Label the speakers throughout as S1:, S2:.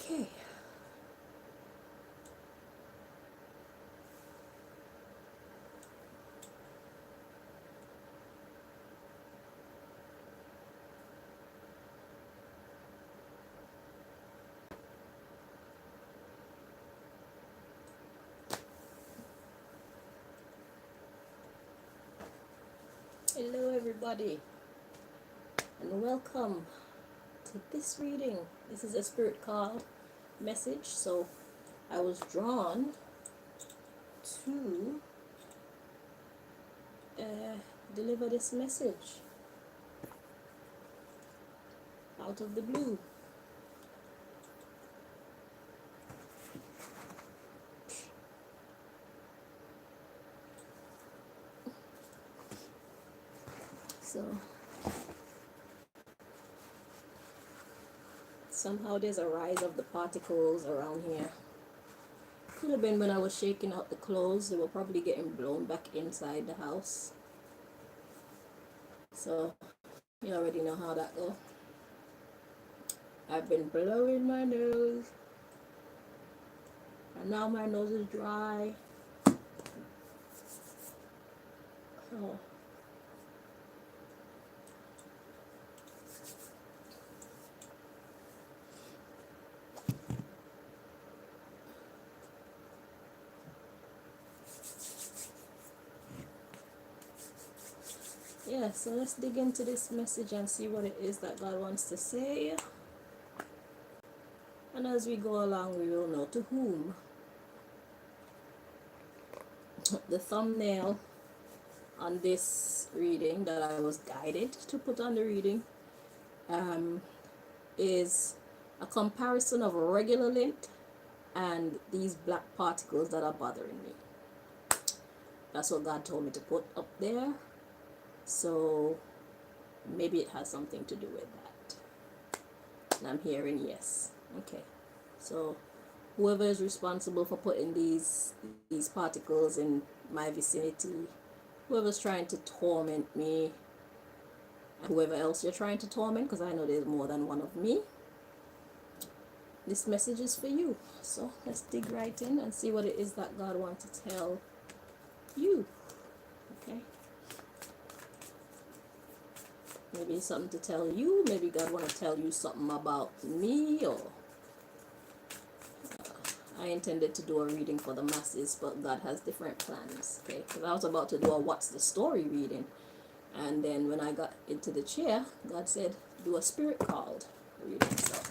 S1: Okay. Hello everybody and welcome to this reading. This is a spirit call message, so I was drawn to deliver this message out of the blue. So somehow there's a rise of the particles around here. Could have been when I was shaking out the clothes. They were probably getting blown back inside the house. So you already know how that goes. I've been blowing my nose and now my nose is dry. Oh. Yeah, so let's dig into this message and see what it is that God wants to say. And as we go along, we will know to whom. The thumbnail on this reading that I was guided to put on the reading is a comparison of regular lint and these black particles that are bothering me. That's what God told me to put up there. So maybe it has something to do with that. And I'm hearing yes. Okay. So whoever is responsible for putting these particles in my vicinity, whoever's trying to torment me, and whoever else you're trying to torment, because I know there's more than one of me, this message is for you. So let's dig right in and see what it is that God wants to tell you. Okay. Maybe it's something to tell you. Maybe God want to tell you something about me, or I intended to do a reading for the masses, but God has different plans. Okay, because I was about to do a what's the story reading, and then when I got into the chair, God said do a spirit called reading. So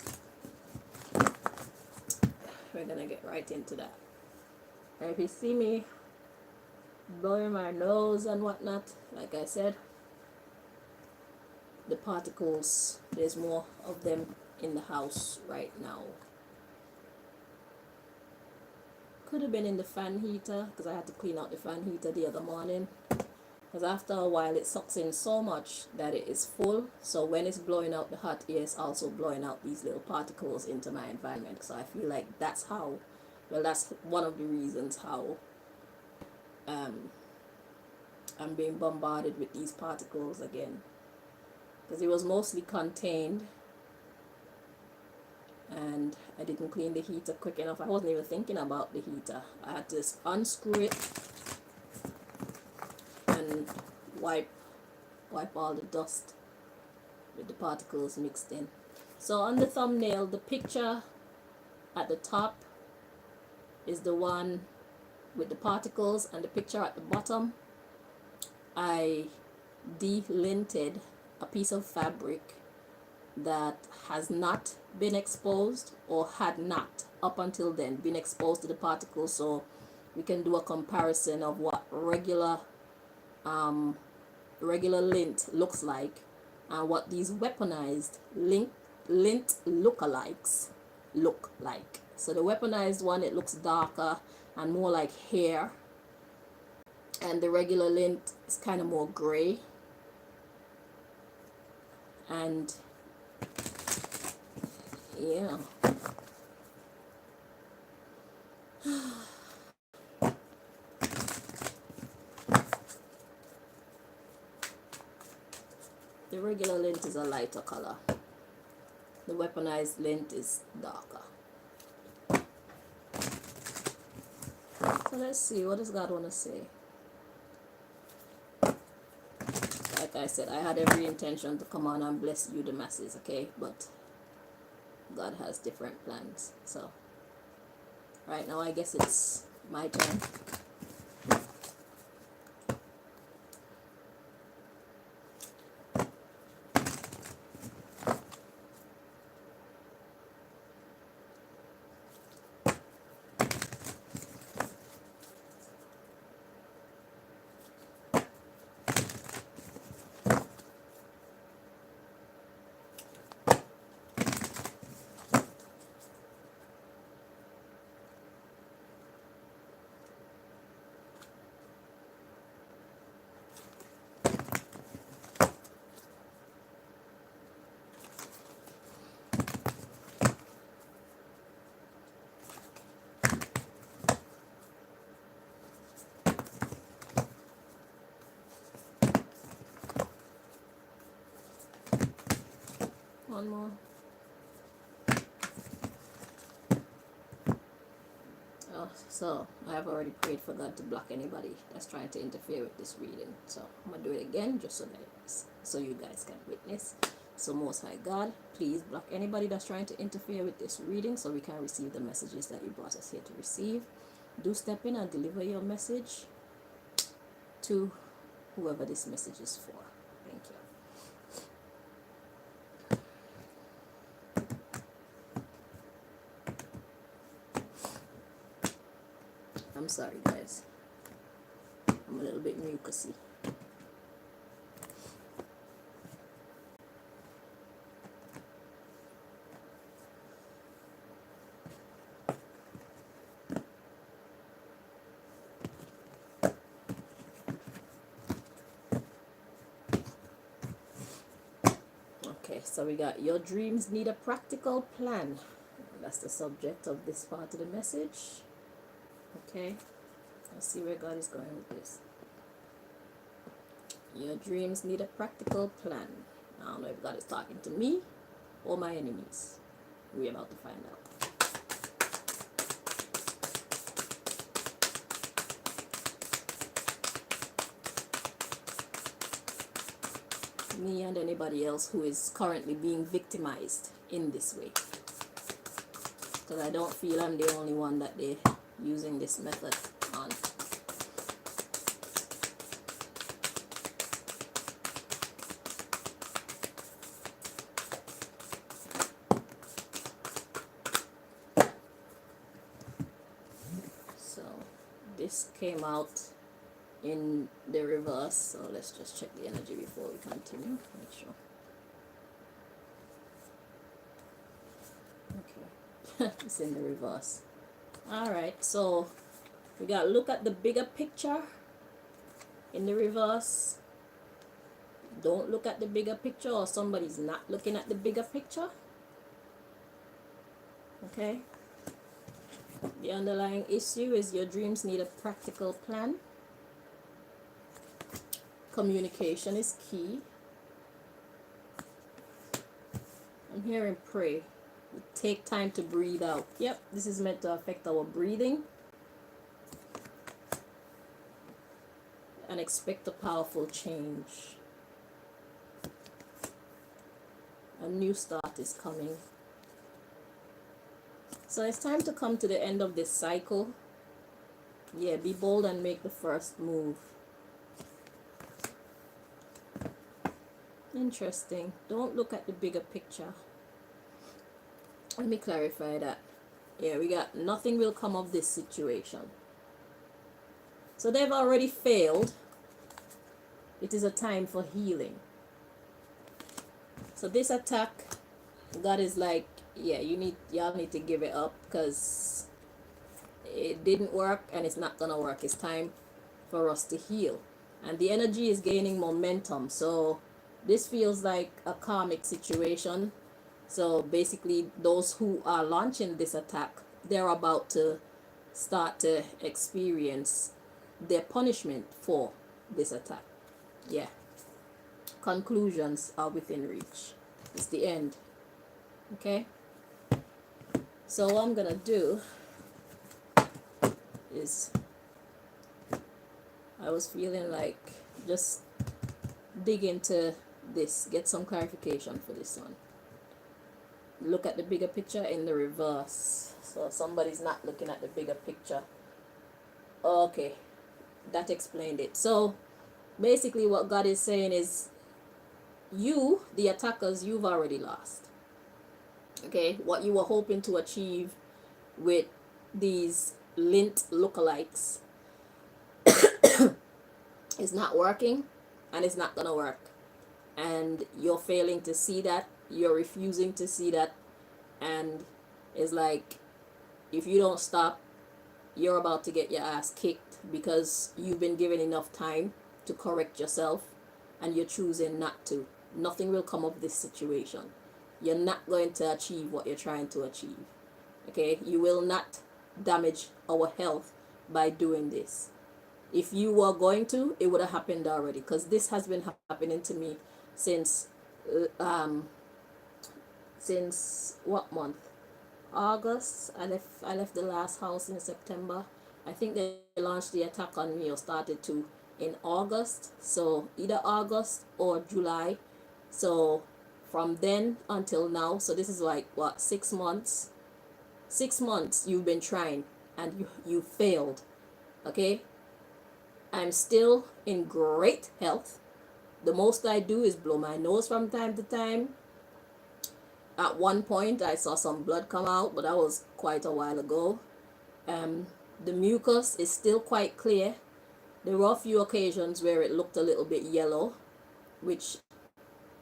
S1: we're gonna get right into that. And if you see me blowing my nose and whatnot, like I said, the particles, there's more of them in the house right now. Could have been in the fan heater, because I had to clean out the fan heater the other morning, because after a while it sucks in so much that it is full, so when it's blowing out the hot air, it's also blowing out these little particles into my environment. So I feel like that's how, well, that's one of the reasons how I'm being bombarded with these particles again, because it was mostly contained and I didn't clean the heater quick enough. I wasn't even thinking about the heater. I had to unscrew it and wipe all the dust with the particles mixed in. So on the thumbnail, the picture at the top is the one with the particles, and the picture at the bottom, I de-linted a piece of fabric that has not been exposed, or had not up until then been exposed to the particles, so we can do a comparison of what regular lint looks like and what these weaponized lint lookalikes look like. So the weaponized one, it looks darker and more like hair, and the regular lint is kind of more gray. And yeah, the regular lint is a lighter color. The weaponized lint is darker. So let's see, what does God want to say? Like I said, I had every intention to come on and bless you, the masses, okay? But God has different plans. So right now, I guess it's my turn. One more. Oh, so I have already prayed for God to block anybody that's trying to interfere with this reading. So I'm gonna do it again, just so you guys can witness. So Most High God, please block anybody that's trying to interfere with this reading, so we can receive the messages that you brought us here to receive. Do step in and deliver your message to whoever this message is for. Thank you. I'm sorry, guys. I'm a little bit mucusy. Okay, so we got your dreams need a practical plan. That's the subject of this part of the message. Okay, let's see where God is going with this. Your dreams need a practical plan. I don't know if God is talking to me or my enemies. We're about to find out. Me and anybody else who is currently being victimized in this way. Because I don't feel I'm the only one that they're using this method on. So this came out in the reverse, so let's just check the energy before we continue. Make sure. Okay. It's in the reverse. Alright, so we got look at the bigger picture in the reverse. Don't look at the bigger picture, or somebody's not looking at the bigger picture. Okay. The underlying issue is your dreams need a practical plan. Communication is key. I'm hearing pray. Take time to breathe out. Yep, this is meant to affect our breathing. And expect a powerful change. A new start is coming. So it's time to come to the end of this cycle. Yeah, be bold and make the first move. Interesting. Don't look at the bigger picture. Let me clarify that. Yeah, we got nothing will come of this situation. So they've already failed. It is a time for healing. So this attack, God is like, yeah, y'all need to give it up, because it didn't work and it's not gonna work. It's time for us to heal. And the energy is gaining momentum. So this feels like a karmic situation. So basically, those who are launching this attack, they're about to start to experience their punishment for this attack. Yeah. Conclusions are within reach. It's the end. Okay? So what I'm gonna do is I was feeling like just dig into this, get some clarification for this one. Look at the bigger picture in the reverse. So somebody's not looking at the bigger picture. Okay, that explained it. So basically what God is saying is, you, the attackers, you've already lost. Okay, what you were hoping to achieve with these lint lookalikes is not working, and it's not gonna work. And you're failing to see that, you're refusing to see that, and it's like, if you don't stop, you're about to get your ass kicked because you've been given enough time to correct yourself and you're choosing not to. Nothing will come of this situation. You're not going to achieve what you're trying to achieve. Okay? You will not damage our health by doing this. If you were going to, it would have happened already, because this has been happening to me since what month? August. I left the last house in September. I think they launched the attack on me, or started to, in August. So either August or July. So from then until now, so this is like what, 6 months. 6 months you've been trying and you failed. Okay? I'm still in great health. The most I do is blow my nose from time to time. At one point, I saw some blood come out, but that was quite a while ago. The mucus is still quite clear. There were a few occasions where it looked a little bit yellow, which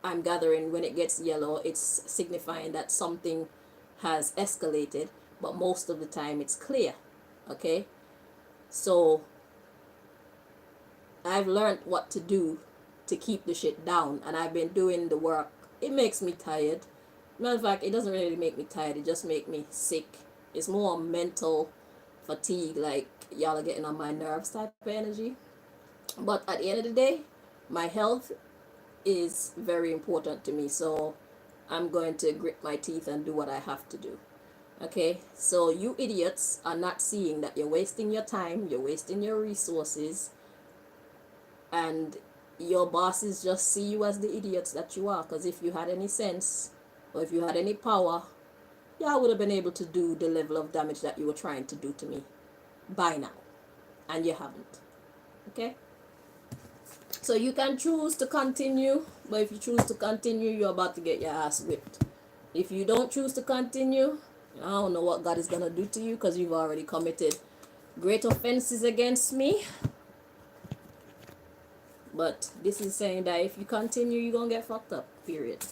S1: I'm gathering when it gets yellow, it's signifying that something has escalated, but most of the time it's clear. Okay? So I've learned what to do to keep the shit down, and I've been doing the work. It makes me tired. Matter of fact, it doesn't really make me tired, it just makes me sick. It's more mental fatigue, like y'all are getting on my nerves type of energy. But at the end of the day, my health is very important to me, so I'm going to grit my teeth and do what I have to do. Okay, so you idiots are not seeing that you're wasting your time, you're wasting your resources, and your bosses just see you as the idiots that you are. Because if you had any sense, or if you had any power, y'all would have been able to do the level of damage that you were trying to do to me by now, and you haven't. Okay, so you can choose to continue, but if you choose to continue, you're about to get your ass whipped. If you don't choose to continue, I don't know what God is gonna do to you, because you've already committed great offenses against me. But this is saying that if you continue, you're gonna get fucked up, period.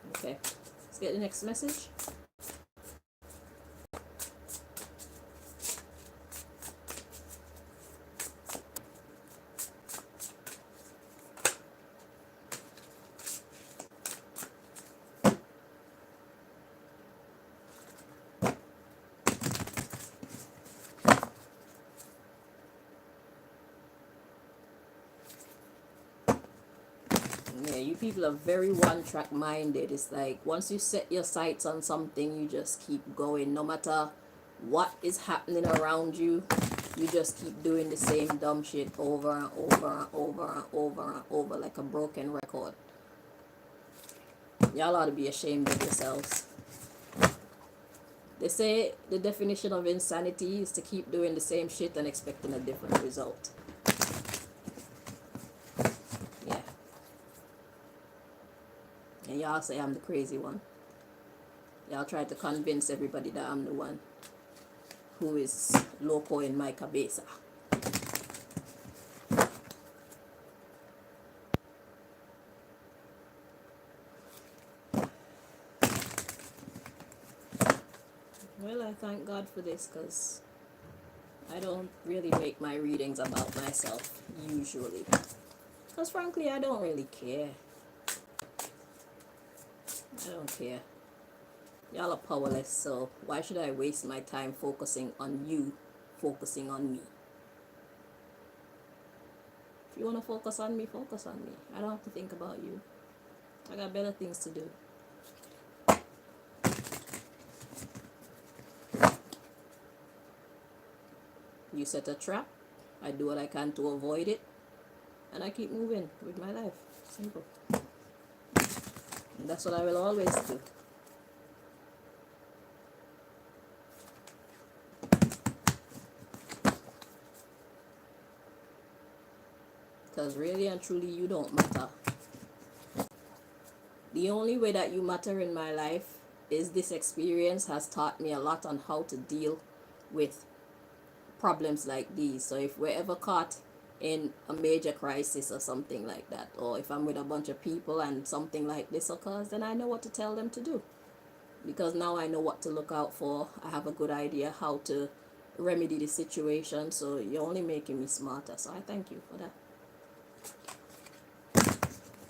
S1: Okay, let's get the next message. Yeah, you people are very one-track minded. It's like once you set your sights on something, you just keep going. No matter what is happening around you, you just keep doing the same dumb shit over and over and over and over and over, like a broken record. Y'all ought to be ashamed of yourselves. They say the definition of insanity is to keep doing the same shit and expecting a different result. Yeah. And y'all say I'm the crazy one. Y'all try to convince everybody that I'm the one who is loco in my cabeza. Well, I thank God for this, because I don't really make my readings about myself usually. Because frankly, I don't really care. I don't care. Y'all are powerless, so why should I waste my time focusing on you, focusing on me? If you want to focus on me, focus on me. I don't have to think about you. I got better things to do. You set a trap, I do what I can to avoid it, and I keep moving with my life. Simple. And that's what I will always do. Because really and truly, you don't matter. The only way that you matter in my life is this experience has taught me a lot on how to deal with problems like these. So if we're ever caught in a major crisis or something like that, or if I'm with a bunch of people and something like this occurs, then I know what to tell them to do. Because now I know what to look out for. I have a good idea how to remedy the situation. So you're only making me smarter. So I thank you for that.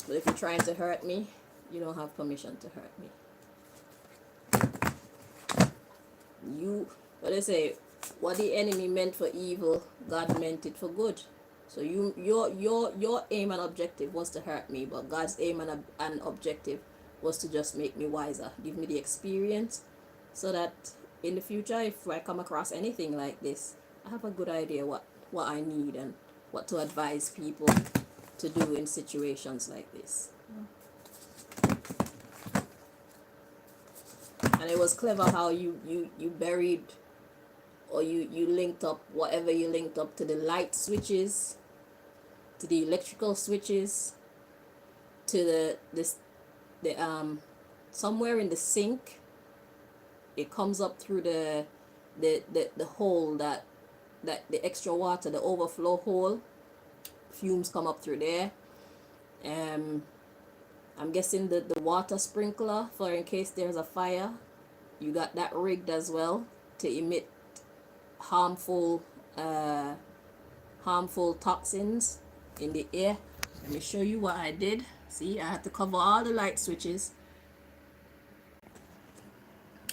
S1: But if you're trying to hurt me, you don't have permission to hurt me. What they say, what the enemy meant for evil, God meant it for good. So your aim and objective was to hurt me, but God's aim and objective was to just make me wiser, give me the experience, so that in the future, if I come across anything like this, I have a good idea what I need and what to advise people to do in situations like this. And it was clever how you buried, or you linked up whatever you linked up to the light switches, to the electrical switches, to the somewhere in the sink. It comes up through the hole that the extra water, the overflow hole, fumes come up through there. I'm guessing the water sprinkler for in case there's a fire. You got that rigged as well to emit harmful toxins in the air. Let me show you what I did. See, I had to cover all the light switches.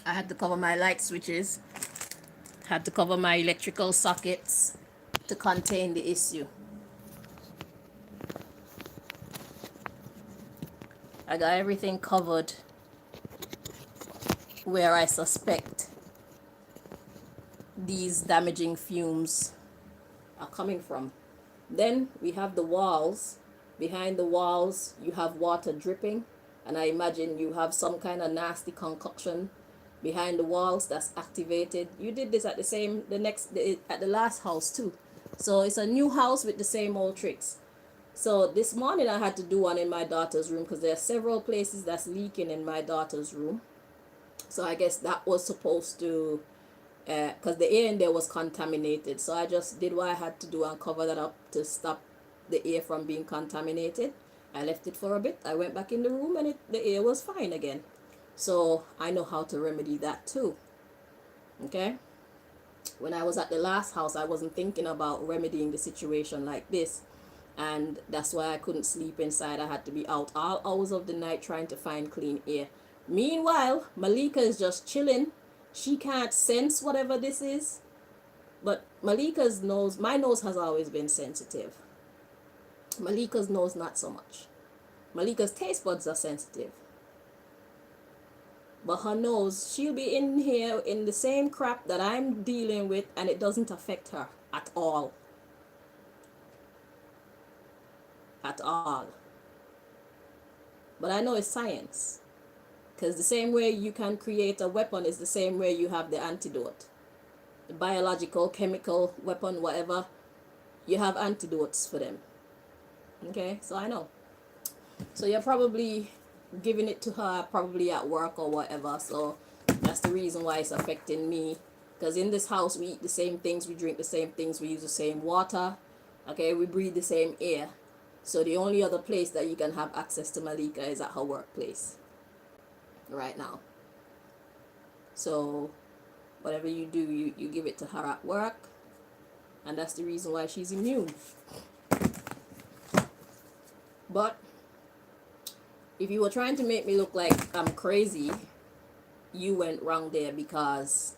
S1: I had to cover my light switches. Had to cover my electrical sockets to contain the issue. I got everything covered where I suspect these damaging fumes are coming from. Then we have the walls. Behind the walls you have water dripping, and I imagine you have some kind of nasty concoction behind the walls that's activated. You did this at at the last house too. So it's a new house with the same old tricks. So this morning I had to do one in my daughter's room because there are several places that's leaking in my daughter's room. So I guess that was supposed to, because the air in there was contaminated. So I just did what I had to do and cover that up to stop the air from being contaminated. I left it for a bit. I went back in the room and the air was fine again. So I know how to remedy that too. Okay. When I was at the last house, I wasn't thinking about remedying the situation like this. And that's why I couldn't sleep inside. I had to be out all hours of the night trying to find clean air. Meanwhile, Malika is just chilling. She can't sense whatever this is. But Malika's nose, my nose has always been sensitive. Malika's nose, not so much. Malika's taste buds are sensitive. But her nose, she'll be in here in the same crap that I'm dealing with, and it doesn't affect her at all. At all. But I know it's science. Because the same way you can create a weapon is the same way you have the antidote. The biological, chemical weapon, whatever, you have antidotes for them. Okay, so I know. So you're probably giving it to her, probably at work or whatever. So that's the reason why it's affecting me. Because in this house, we eat the same things, we drink the same things, we use the same water. Okay, we breathe the same air. So the only other place that you can have access to Malika is at her workplace right now. So whatever you do, you give it to her at work, and that's the reason why she's immune. But if you were trying to make me look like I'm crazy, you went wrong there, because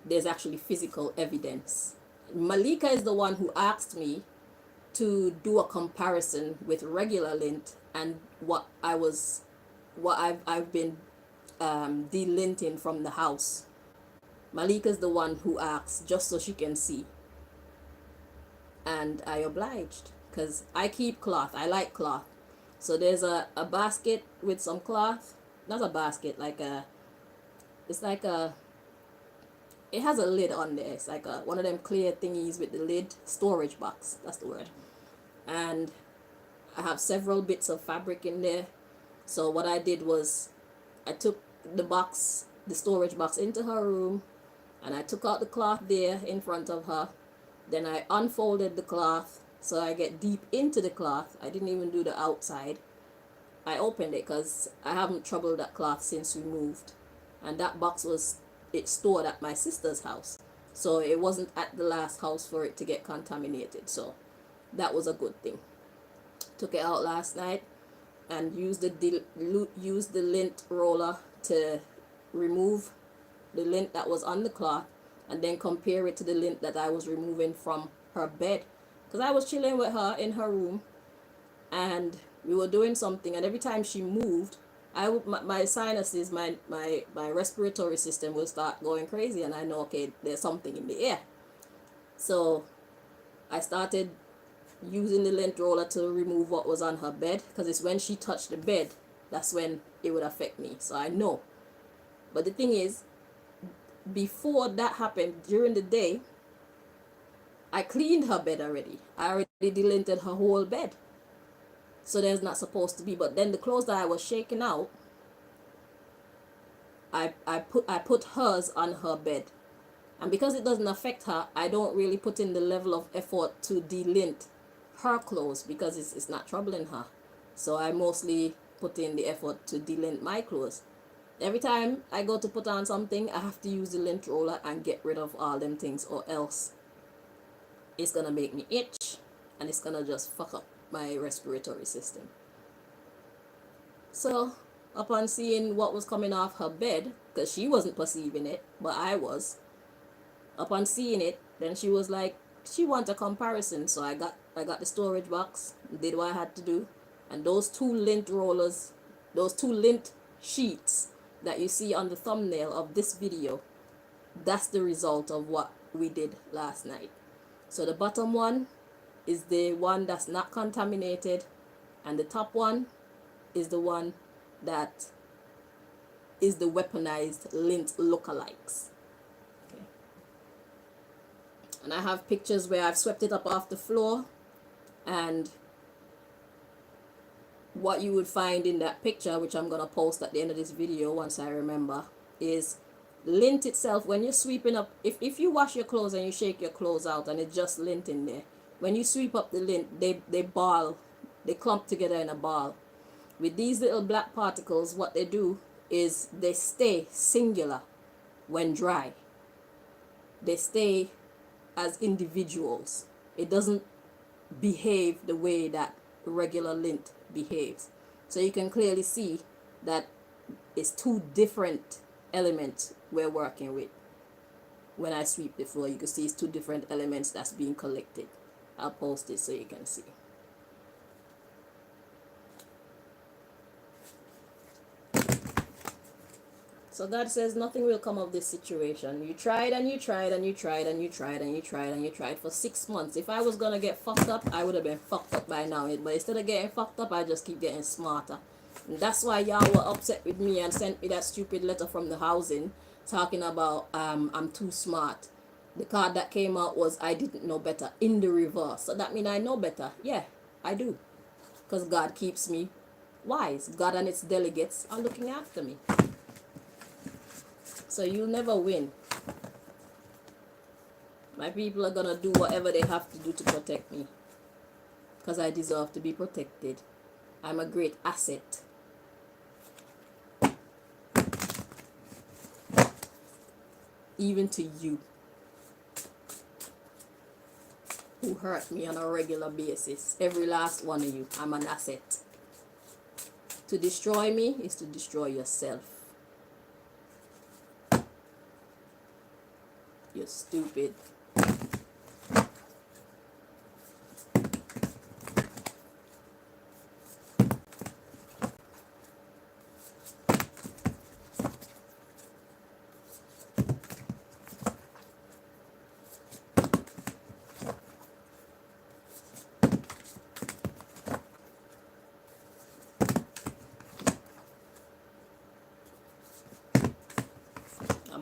S1: there's actually physical evidence. Malika is the one who asked me to do a comparison with regular lint and what I've been delinting from the house. Malika's the one who asked just so she can see. and I obliged because I keep cloth. I like cloth. So there's a basket with some cloth. Not a basket, like a, it's like a, it has a lid on there. It's like a one of them clear thingies with the lid, storage box. That's the word. And I have several bits of fabric in there. So what I did was I took the box, the storage box, into her room, and I took out the cloth there in front of her. Then I unfolded the cloth so I get deep into the cloth. I didn't even do the outside. I opened it because I haven't troubled that cloth since we moved, and that box was, it stored at my sister's house, so it wasn't at the last house for it to get contaminated. So that was a good thing. Took it out last night and used the lint roller to remove the lint that was on the cloth, and then compare it to the lint that I was removing from her bed, because I was chilling with her in her room and we were doing something, and every time she moved, my sinuses, my respiratory system will start going crazy, and I know, okay, there's something in the air. So I started using the lint roller to remove what was on her bed, because it's when she touched the bed that's when it would affect me. So I know. But the thing is, before that happened, during the day, I cleaned her bed already. I already delinted her whole bed. So there's not supposed to be. But then the clothes that I was shaking out, I put hers on her bed. And because it doesn't affect her, I don't really put in the level of effort to delint her clothes, because it's not troubling her. So I mostly put in the effort to delint my clothes. Every time I go to put on something, I have to use the lint roller and get rid of all them things, or else it's gonna make me itch and it's gonna just fuck up my respiratory system. So upon seeing what was coming off her bed, because she wasn't perceiving it but I was, upon seeing it, then she was like, she wants a comparison. So I got the storage box, did what I had to do, and those two lint rollers, those two lint sheets that you see on the thumbnail of this video, that's the result of what we did last night. So the bottom one is the one that's not contaminated, and the top one is the one that is the weaponized lint lookalikes. Okay. And I have pictures where I've swept it up off the floor, and what you would find in that picture, which I'm going to post at the end of this video once I remember, is lint itself. When you're sweeping up, if you wash your clothes and you shake your clothes out and it's just lint in there, when you sweep up the lint, they ball, they clump together in a ball. With these little black particles, what they do is they stay singular when dry. They stay as individuals. It doesn't behave the way that regular lint behaves. So you can clearly see that it's two different elements we're working with. When I sweep the floor, you can see it's two different elements that's being collected. I'll post it so you can see. So God says nothing will come of this situation. You tried and you tried and you tried and you tried and you tried and you tried for 6 months. If I was gonna get fucked up, I would have been fucked up by now. But instead of getting fucked up, I just keep getting smarter. And that's why y'all were upset with me and sent me that stupid letter from the housing talking about I'm too smart. The card that came out was I didn't know better, in the reverse. So that means I know better. Yeah, I do. Because God keeps me wise. God and its delegates are looking after me. So you'll never win. My people are gonna do whatever they have to do to protect me, because I deserve to be protected. I'm a great asset. Even to you, who hurt me on a regular basis. Every last one of you, I'm an asset. To destroy me is to destroy yourself. You're stupid.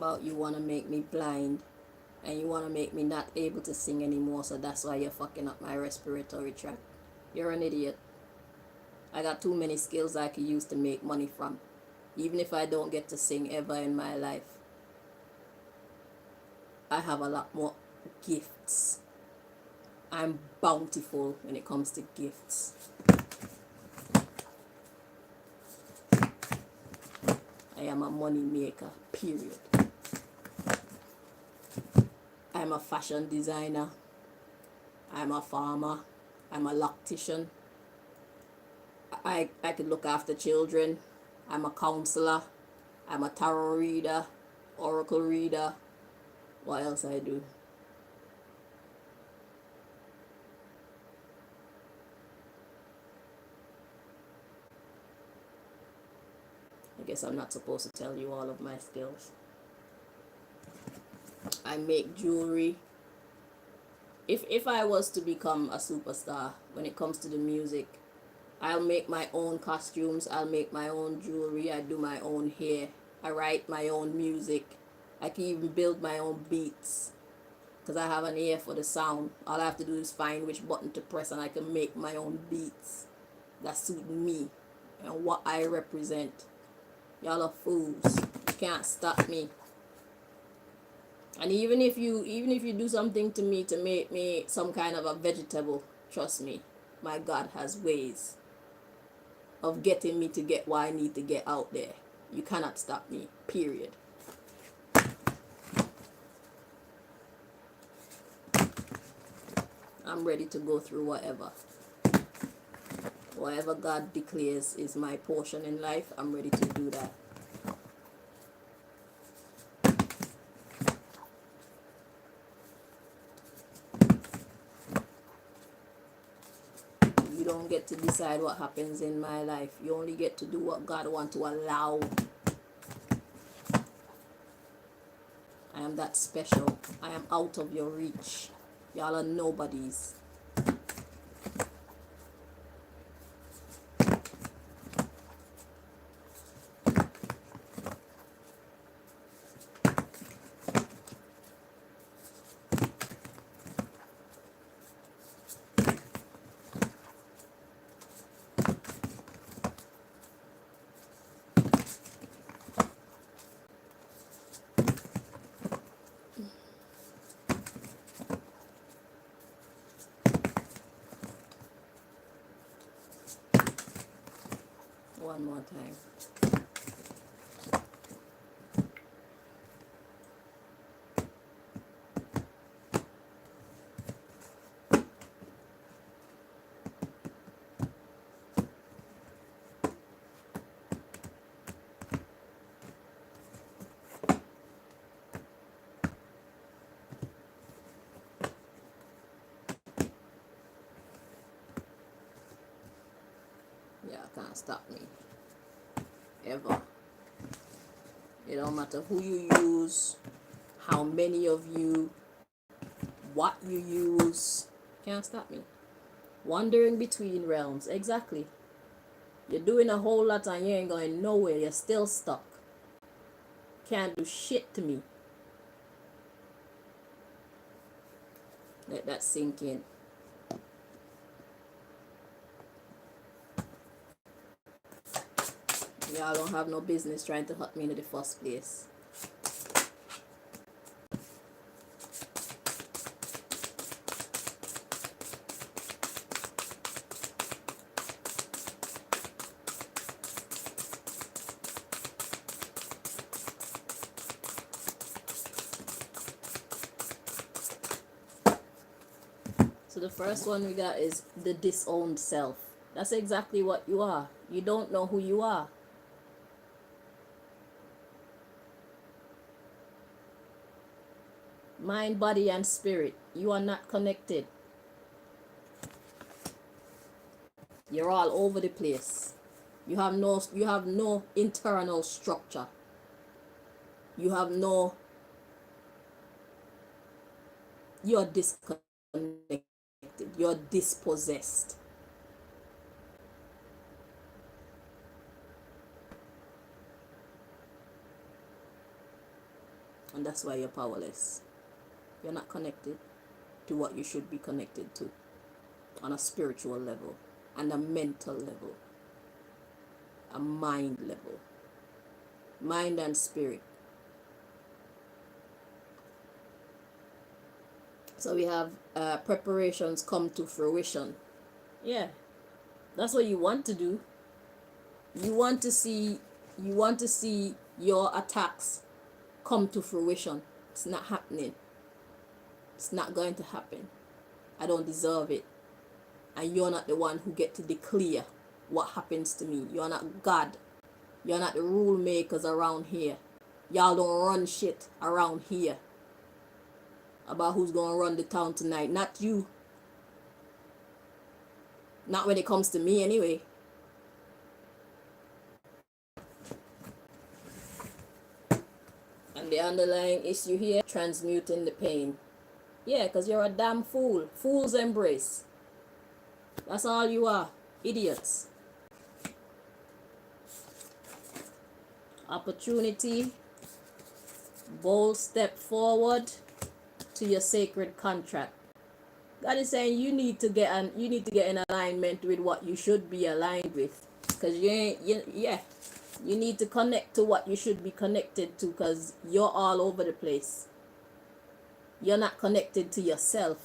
S1: about you want to make me blind and you want to make me not able to sing anymore, so that's why you're fucking up my respiratory tract. You're an idiot. I got too many skills I could use to make money from, even if I don't get to sing ever in my life. I have a lot more gifts. I'm bountiful when it comes to gifts. I am a money maker, period. I'm a fashion designer. I'm a farmer. I'm a loctician. I could look after children. I'm a counselor. I'm a tarot reader, oracle reader. What else I do? I guess I'm not supposed to tell you all of my skills. I make jewelry. If I was to become a superstar when it comes to the music, I'll make my own costumes, I'll make my own jewelry, I do my own hair, I write my own music, I can even build my own beats, because I have an ear for the sound. All I have to do is find which button to press and I can make my own beats that suit me and what I represent. Y'all are fools. You can't stop me. And even if you do something to me to make me some kind of a vegetable, trust me, my God has ways of getting me to get what I need to get out there. You cannot stop me, period. I'm ready to go through whatever. Whatever God declares is my portion in life, I'm ready to do that. You don't get to decide what happens in my life. You only get to do what God wants to allow. I am that special. I am out of your reach. Y'all are nobodies. One more time. Yeah, can't stop me. Ever. It don't matter who you use, how many of you, what you use. Can't stop me. Wandering between realms. Exactly. You're doing a whole lot and you ain't going nowhere. You're still stuck. Can't do shit to me. Let that sink in. Y'all don't have no business trying to hurt me in the first place. So the first one we got is the disowned self. That's exactly what you are. You don't know who you are. Mind, body, and spirit. You are not connected. You're all over the place. You have no internal structure. You have no, you're disconnected. You're dispossessed. that's why you're powerless. You're not connected to what you should be connected to on a spiritual level, and a mental level, a mind level, mind and spirit. So we have preparations come to fruition. Yeah, that's what you want to do. You want to see your attacks come to fruition. It's not happening. It's not going to happen. I don't deserve it. And you're not the one who get to declare what happens to me. You're not God. You're not the rule makers around here. Y'all don't run shit around here about who's gonna run the town tonight. Not you. Not when it comes to me anyway. And the underlying issue here, transmuting the pain. Yeah, because you're a damn fool. Fool's embrace. That's all you are. Idiots. Opportunity. Bold step forward to your sacred contract. God is saying you need to get in alignment with what you should be aligned with. Because you need to connect to what you should be connected to, because you're all over the place. You're not connected to yourself.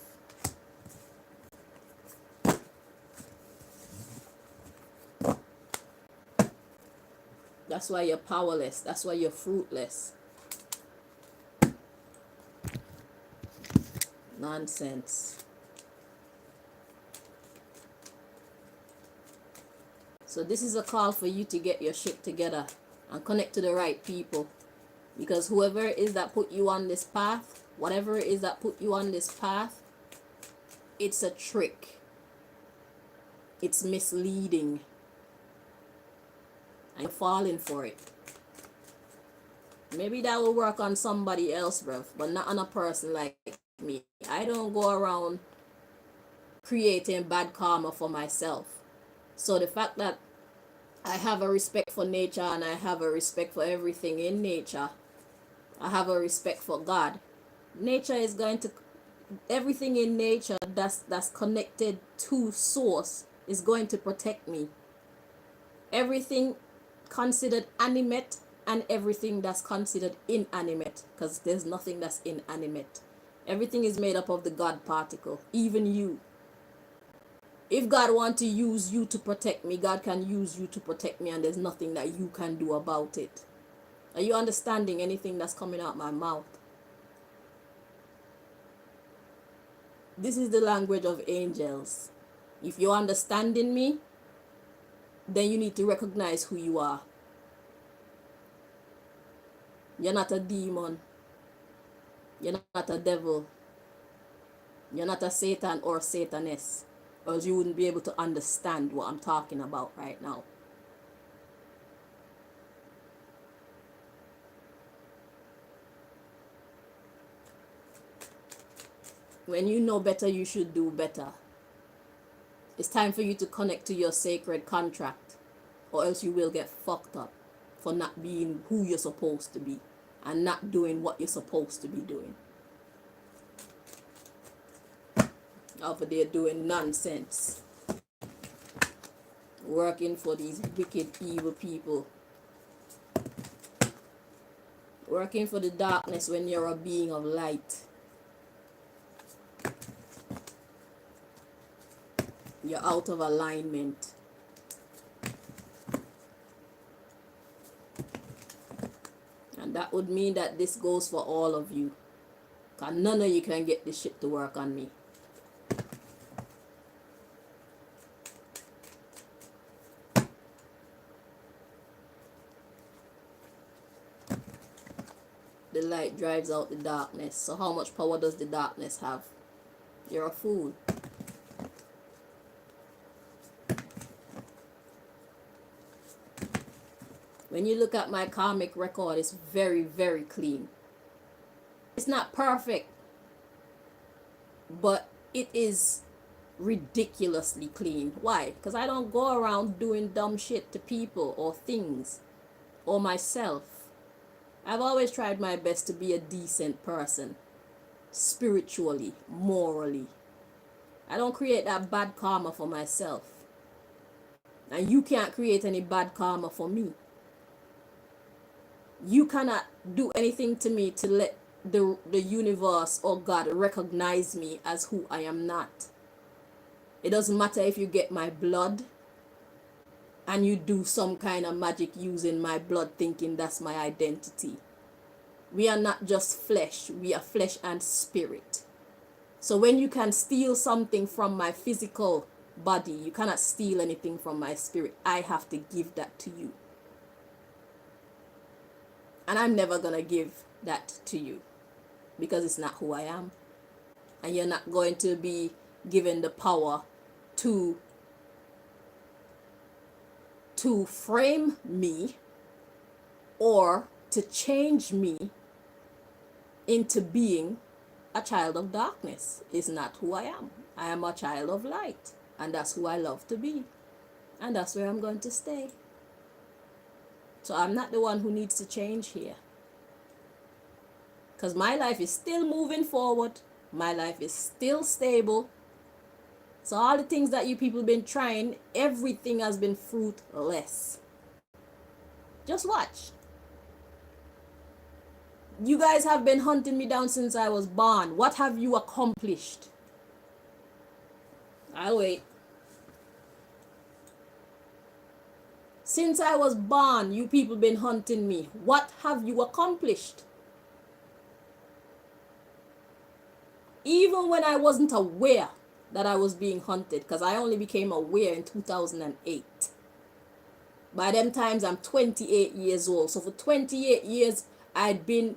S1: That's why you're powerless. That's why you're fruitless. Nonsense. So this is a call for you to get your shit together and connect to the right people. Because whoever it is that put you on this path, whatever it is that put you on this path, it's a trick. It's misleading. And you're falling for it. Maybe that will work on somebody else, bruv, but not on a person like me. I don't go around creating bad karma for myself. So the fact that I have a respect for nature and I have a respect for everything in nature, I have a respect for God. Nature is going to, everything in nature that's connected to source is going to protect me. Everything considered animate and everything that's considered inanimate, because there's nothing that's inanimate. Everything is made up of the God particle, even you. If God wants to use you to protect me, God can use you to protect me, and there's nothing that you can do about it. Are you understanding anything that's coming out my mouth? This is the language of angels. If you're understanding me, then you need to recognize who you are. You're not a demon. You're not a devil. You're not a Satan or Sataness. Or else you wouldn't be able to understand what I'm talking about right now. When you know better, you should do better. It's time for you to connect to your sacred contract, or else you will get fucked up for not being who you're supposed to be and not doing what you're supposed to be doing. Over there doing nonsense, working for these wicked, evil people, working for the darkness when you're a being of light. You're out of alignment. And that would mean that this goes for all of you. Because none of you can get this shit to work on me. The light drives out the darkness. So how much power does the darkness have? You're a fool. When you look at my karmic record, it's very, very clean. It's not perfect, but it is ridiculously clean. Why? Because I don't go around doing dumb shit to people or things or myself. I've always tried my best to be a decent person, spiritually, morally. I don't create that bad karma for myself. And you can't create any bad karma for me. You cannot do anything to me to let the universe or God recognize me as who I am not. It doesn't matter if you get my blood and you do some kind of magic using my blood thinking that's my identity. We are not just flesh, we are flesh and spirit. So when you can steal something from my physical body, you cannot steal anything from my spirit. I have to give that to you. And I'm never going to give that to you because it's not who I am. And you're not going to be given the power to frame me or to change me into being a child of darkness. Is not who I am. I am a child of light, and that's who I love to be, and that's where I'm going to stay. So I'm not the one who needs to change here, because my life is still moving forward. My life is still stable. So all the things that you people been trying, everything has been fruitless. Just watch. You guys have been hunting me down since I was born. What have you accomplished? I'll wait. Since I was born, you people been hunting me. What have you accomplished? Even when I wasn't aware that I was being hunted, because I only became aware in 2008. By them times, I'm 28 years old. So for 28 years, I'd been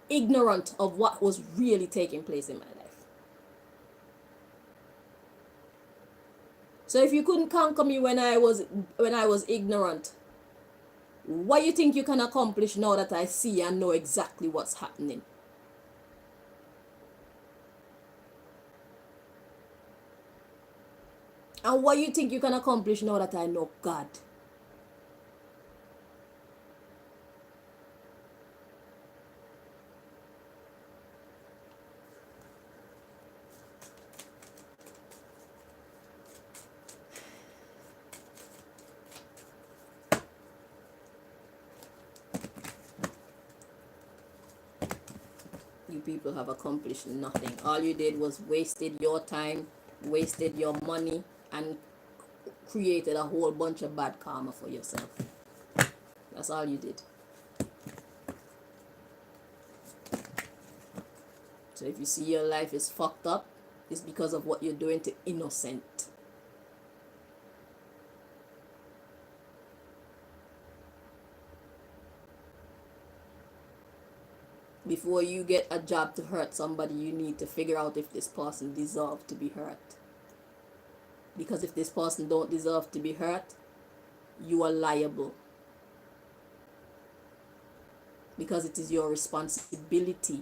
S1: ignorant of what was really taking place in my life. So if you couldn't conquer me when I was ignorant, what do you think you can accomplish now that I see and know exactly what's happening? And what do you think you can accomplish now that I know God? You people have accomplished nothing. All you did was wasted your time, wasted your money, and created a whole bunch of bad karma for yourself. That's all you did. So if you see your life is fucked up, it's because of what you're doing to innocent. Before you get a job to hurt somebody, you need to figure out if this person deserves to be hurt. Because if this person don't deserve to be hurt, you are liable. Because it is your responsibility.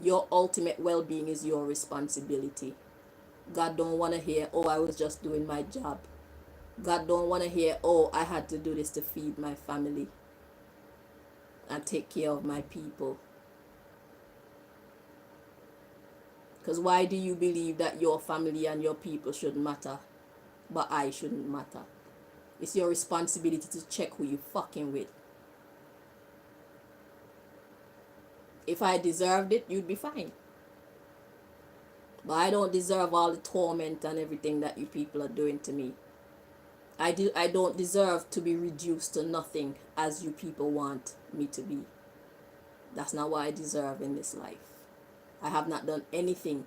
S1: Your ultimate well-being is your responsibility. God don't want to hear, oh, I was just doing my job. God don't want to hear, oh, I had to do this to feed my family and take care of my people. Because why do you believe that your family and your people should matter, but I shouldn't matter? It's your responsibility to check who you fucking with. If I deserved it, you'd be fine. But I don't deserve all the torment and everything that you people are doing to me. I don't deserve to be reduced to nothing as you people want me to be. That's not what I deserve in this life. I have not done anything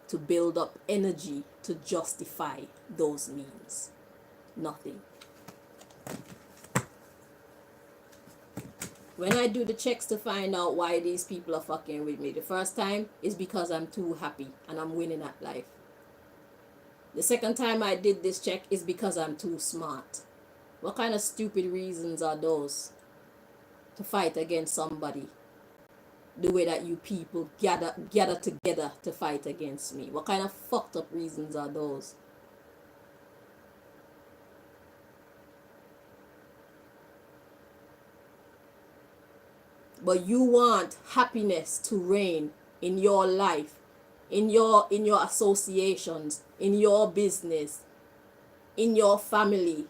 S1: to build up energy to justify those means. Nothing. When I do the checks to find out why these people are fucking with me, the first time is because I'm too happy and I'm winning at life. The second time I did this check is because I'm too smart. What kind of stupid reasons are those to fight against somebody the way that you people gather together to fight against me? What kind of fucked up reasons are those? but you want happiness to reign in your life, in your associations, in your business, in your family.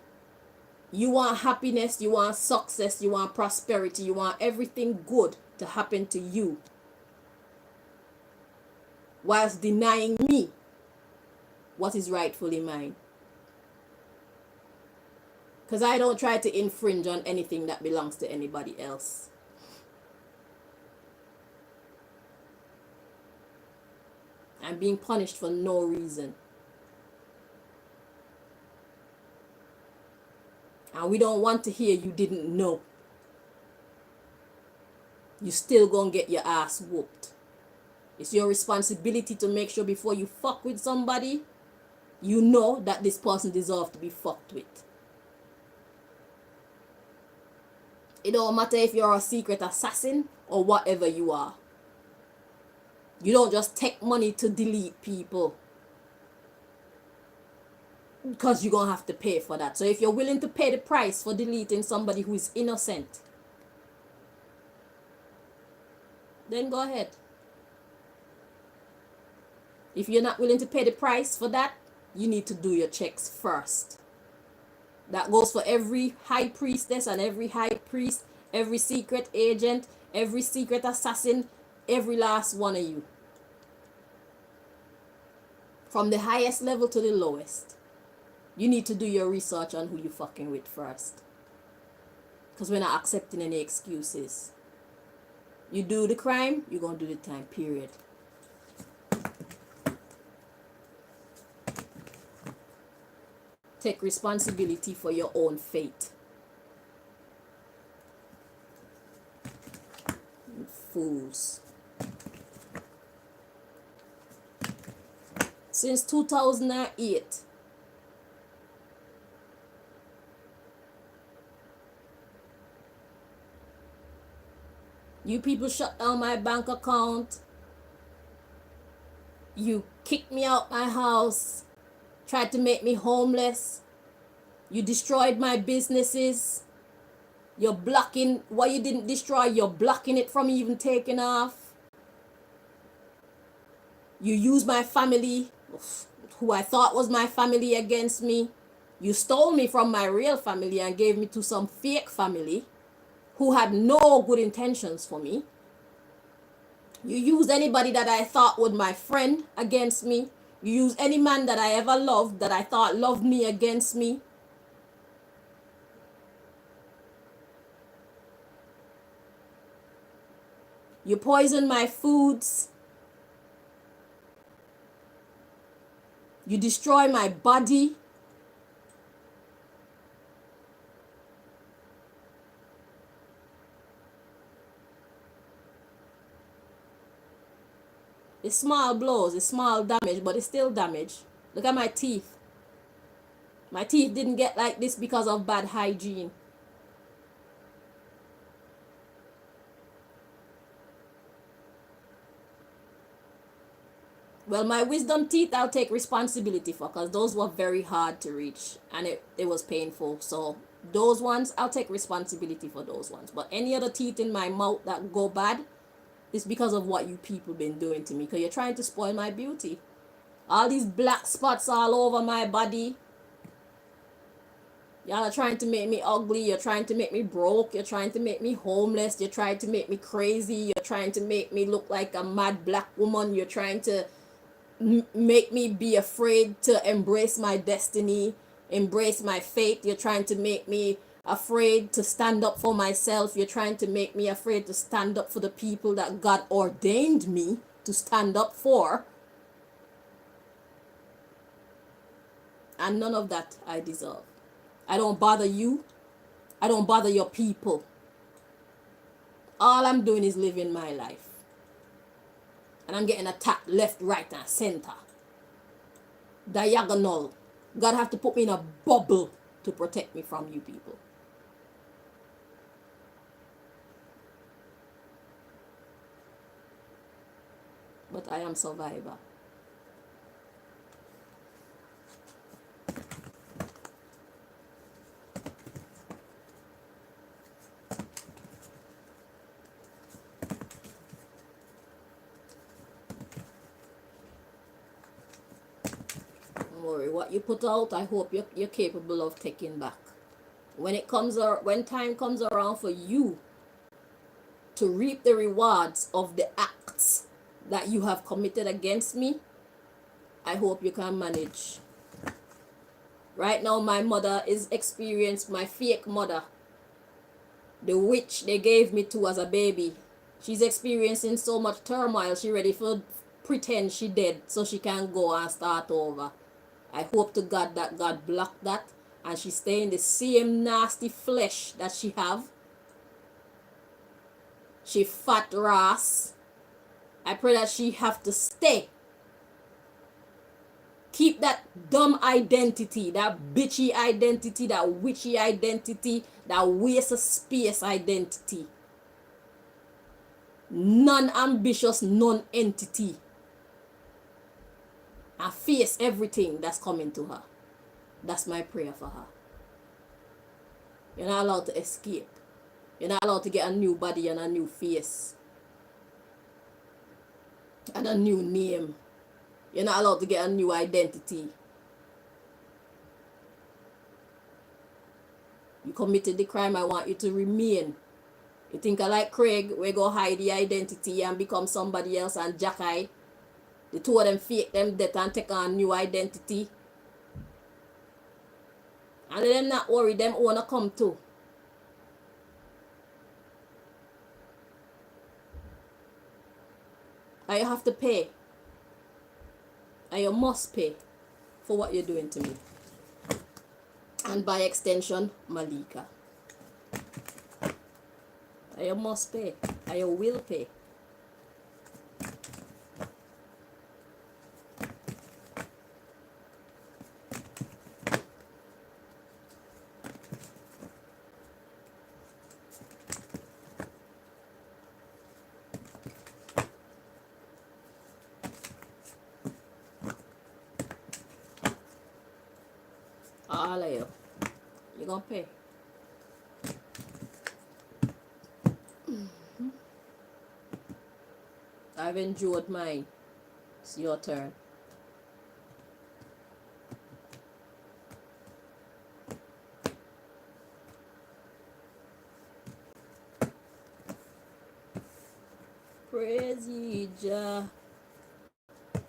S1: You want happiness, you want success, you want prosperity, you want everything good to happen to you, whilst denying me what is rightfully mine. Because I don't try to infringe on anything that belongs to anybody else. I'm being punished for no reason. And we don't want to hear you didn't know. You still gonna get your ass whooped. It's your responsibility to make sure before you fuck with somebody, you know that this person deserves to be fucked with. It don't matter if you're a secret assassin or whatever you are. You don't just take money to delete people, because you're going to have to pay for that. So if you're willing to pay the price for deleting somebody who is innocent, then go ahead. If you're not willing to pay the price for that, you need to do your checks first. That goes for every high priestess and every high priest, every secret agent, every secret assassin, every last one of you. From the highest level to the lowest. You need to do your research on who you fucking with first. Because we're not accepting any excuses. You do the crime, you're going to do the time, period. Take responsibility for your own fate. You fools. Since 2008, you people shut down my bank account. You kicked me out my house. Tried to make me homeless. You destroyed my businesses. You're blocking what you didn't destroy. You're blocking it from even taking off. You used my family, who I thought was my family, against me. You stole me from my real family and gave me to some fake family who had no good intentions for me. You used anybody that I thought was my friend against me. You used any man that I ever loved that I thought loved me against me. You poisoned my foods. You destroy my body. It's small blows, it's small damage, but it's still damage. Look at my teeth. My teeth didn't get like this because of bad hygiene. Well, my wisdom teeth, I'll take responsibility for, because those were very hard to reach and it was painful. So those ones, I'll take responsibility for those ones. But any other teeth in my mouth that go bad, it's because of what you people been doing to me, because you're trying to spoil my beauty. All these black spots all over my body. Y'all are trying to make me ugly. You're trying to make me broke. You're trying to make me homeless. You're trying to make me crazy. You're trying to make me look like a mad black woman. You're trying to make me be afraid to embrace my destiny, embrace my fate. You're trying to make me afraid to stand up for myself. You're trying to make me afraid to stand up for the people that God ordained me to stand up for. And none of that I deserve. I don't bother you. I don't bother your people. All I'm doing is living my life. And I'm getting attacked left, right, and center. Diagonal. God have to put me in a bubble to protect me from you people. But I am survivor. worry. What you put out, I hope you're capable of taking back. When time comes around for you to reap the rewards of the acts that you have committed against me, I hope you can manage. Right now, my mother is experiencing, my fake mother, the witch they gave me to as a baby. She's experiencing so much turmoil, she ready for pretend she dead so she can go and start over. I hope to God that God blocked that and she stay in the same nasty flesh that she have. She fat ras. I pray that she have to stay. Keep that dumb identity, that bitchy identity, that witchy identity, that waste of space identity. Non-ambitious non-entity. And face everything that's coming to her. That's my prayer for her. You're not allowed to escape. You're not allowed to get a new body and a new face. And a new name. You're not allowed to get a new identity. You committed the crime, I want you to remain. You think I like Craig, we go hide the identity and become somebody else, and Jackie, the two of them fake them death and take on new identity. And let them not worry, them wanna come too. And you have to pay. And you must pay for what you're doing to me. And by extension, Malika. And you must pay. And you will pay. All of you. You're gonna pay. I've enjoyed mine. It's your turn. Praise ye Jah,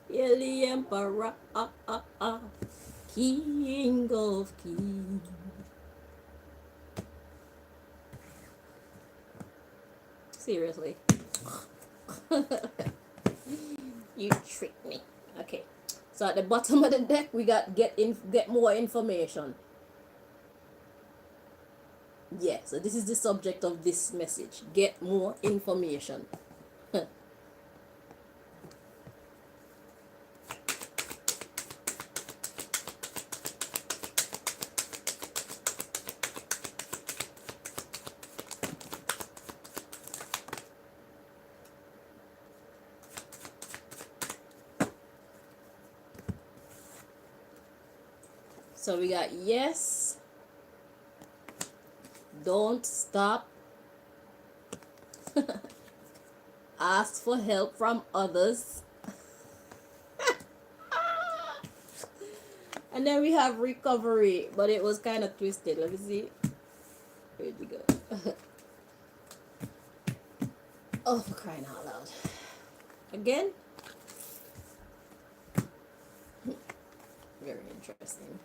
S1: Hail the Emperor, King of Kings. Seriously. You tricked me. Okay. So at the bottom of the deck we got get more information. Yeah, so this is the subject of this message. Get more information. So we got yes, don't stop, ask for help from others, and then we have recovery, but it was kind of twisted. Let me see. Where'd you go? Oh, for crying out loud. Again? Very interesting.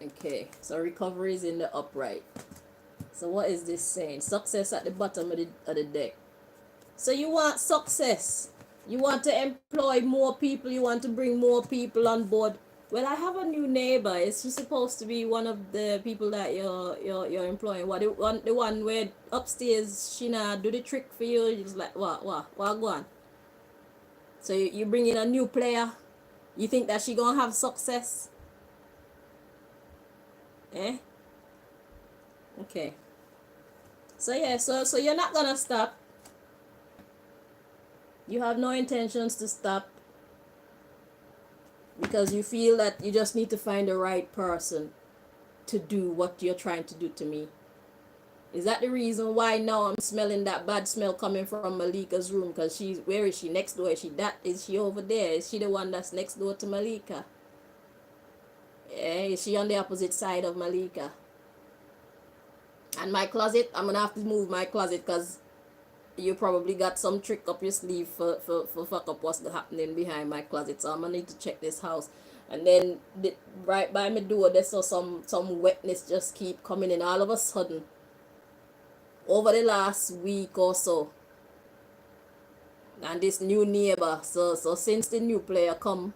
S1: Okay, so recovery is in the upright. So what is this saying? Success at the bottom of the deck. So you want success. You want to employ more people. You want to bring more people on board. Well, I have a new neighbor. It's just supposed to be one of the people that you're employing. What the one where upstairs she not do the trick for you. It's like what go on. So you bring in a new player. You think that she gonna have success? Eh? Okay. So yeah, so you're not gonna stop. You have no intentions to stop because you feel that you just need to find the right person to do what you're trying to do to me. Is that the reason why now I'm smelling that bad smell coming from Malika's room? Because where is she? Next door? Is she over there? Is she the one that's next door to Malika? Yeah, is she on the opposite side of Malika? And my closet, I'm gonna have to move my closet because you probably got some trick up your sleeve for fuck up what's happening behind my closet. So I'm gonna need to check this house. And then right by my door, there's some wetness just keep coming in all of a sudden over the last week or so. And this new neighbor, so since the new player come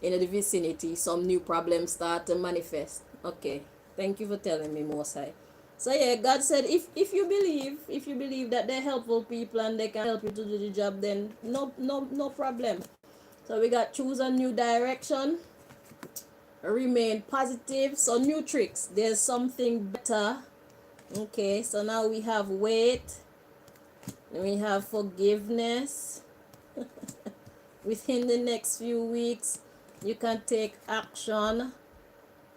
S1: in the vicinity, some new problems start to manifest. Okay, thank you for telling me, Mosai. So yeah, God said if you believe that they're helpful people and they can help you to do the job, then no problem. So we got choose a new direction, remain positive. So new tricks. There's something better. Okay, so now we have wait. We have forgiveness. Within the next few weeks, you can take action.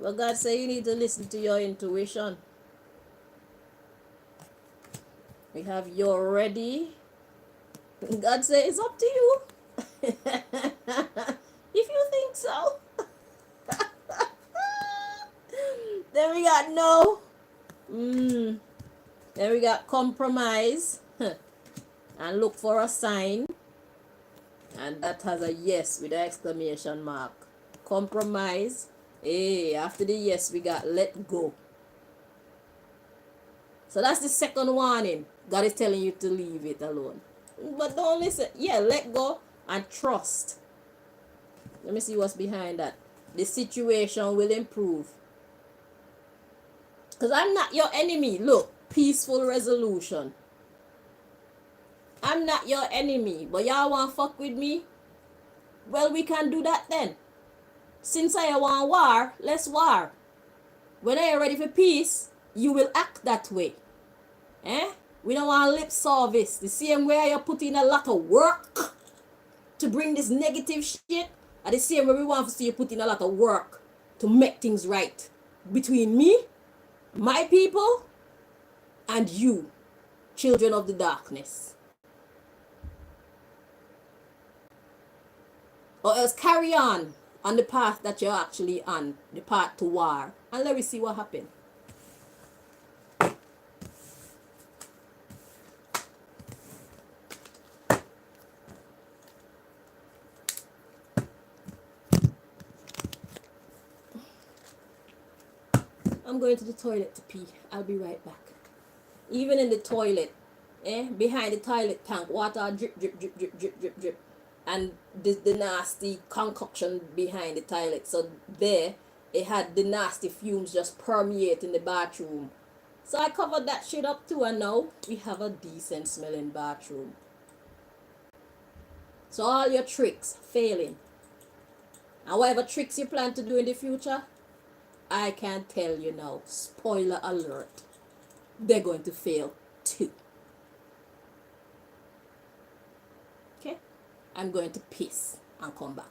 S1: But God said you need to listen to your intuition. We have you're ready. God said it's up to you. If you think so. Then we got no. Then we got compromise. And look for a sign. And that has a yes with an exclamation mark. Compromise. Hey, after the yes, we got let go. So that's the second warning. God is telling you to leave it alone. But don't listen. Yeah, let go and trust. Let me see what's behind that. The situation will improve. Because I'm not your enemy. Look, peaceful resolution. I'm not your enemy. But y'all want to fuck with me? Well, we can do that then. Since I want war, let's war. When I am ready for peace, you will act that way. Eh? We don't want lip service. The same way you put in a lot of work to bring this negative shit, at the same way we want to see you put in a lot of work to make things right between me, my people, and you, children of the darkness. Or else carry on the path that you're actually on, the path to war, and let me see what happens. I'm going to the toilet to pee. I'll be right back. Even in the toilet, behind the toilet tank, water drip, drip, drip, drip, drip, drip, drip. And the nasty concoction behind the toilet. So there, it had the nasty fumes just permeate in the bathroom. So I covered that shit up too, and now we have a decent smelling bathroom. So all your tricks failing. And whatever tricks you plan to do in the future, I can tell you now, spoiler alert, they're going to fail too. Okay? I'm going to piss and come back.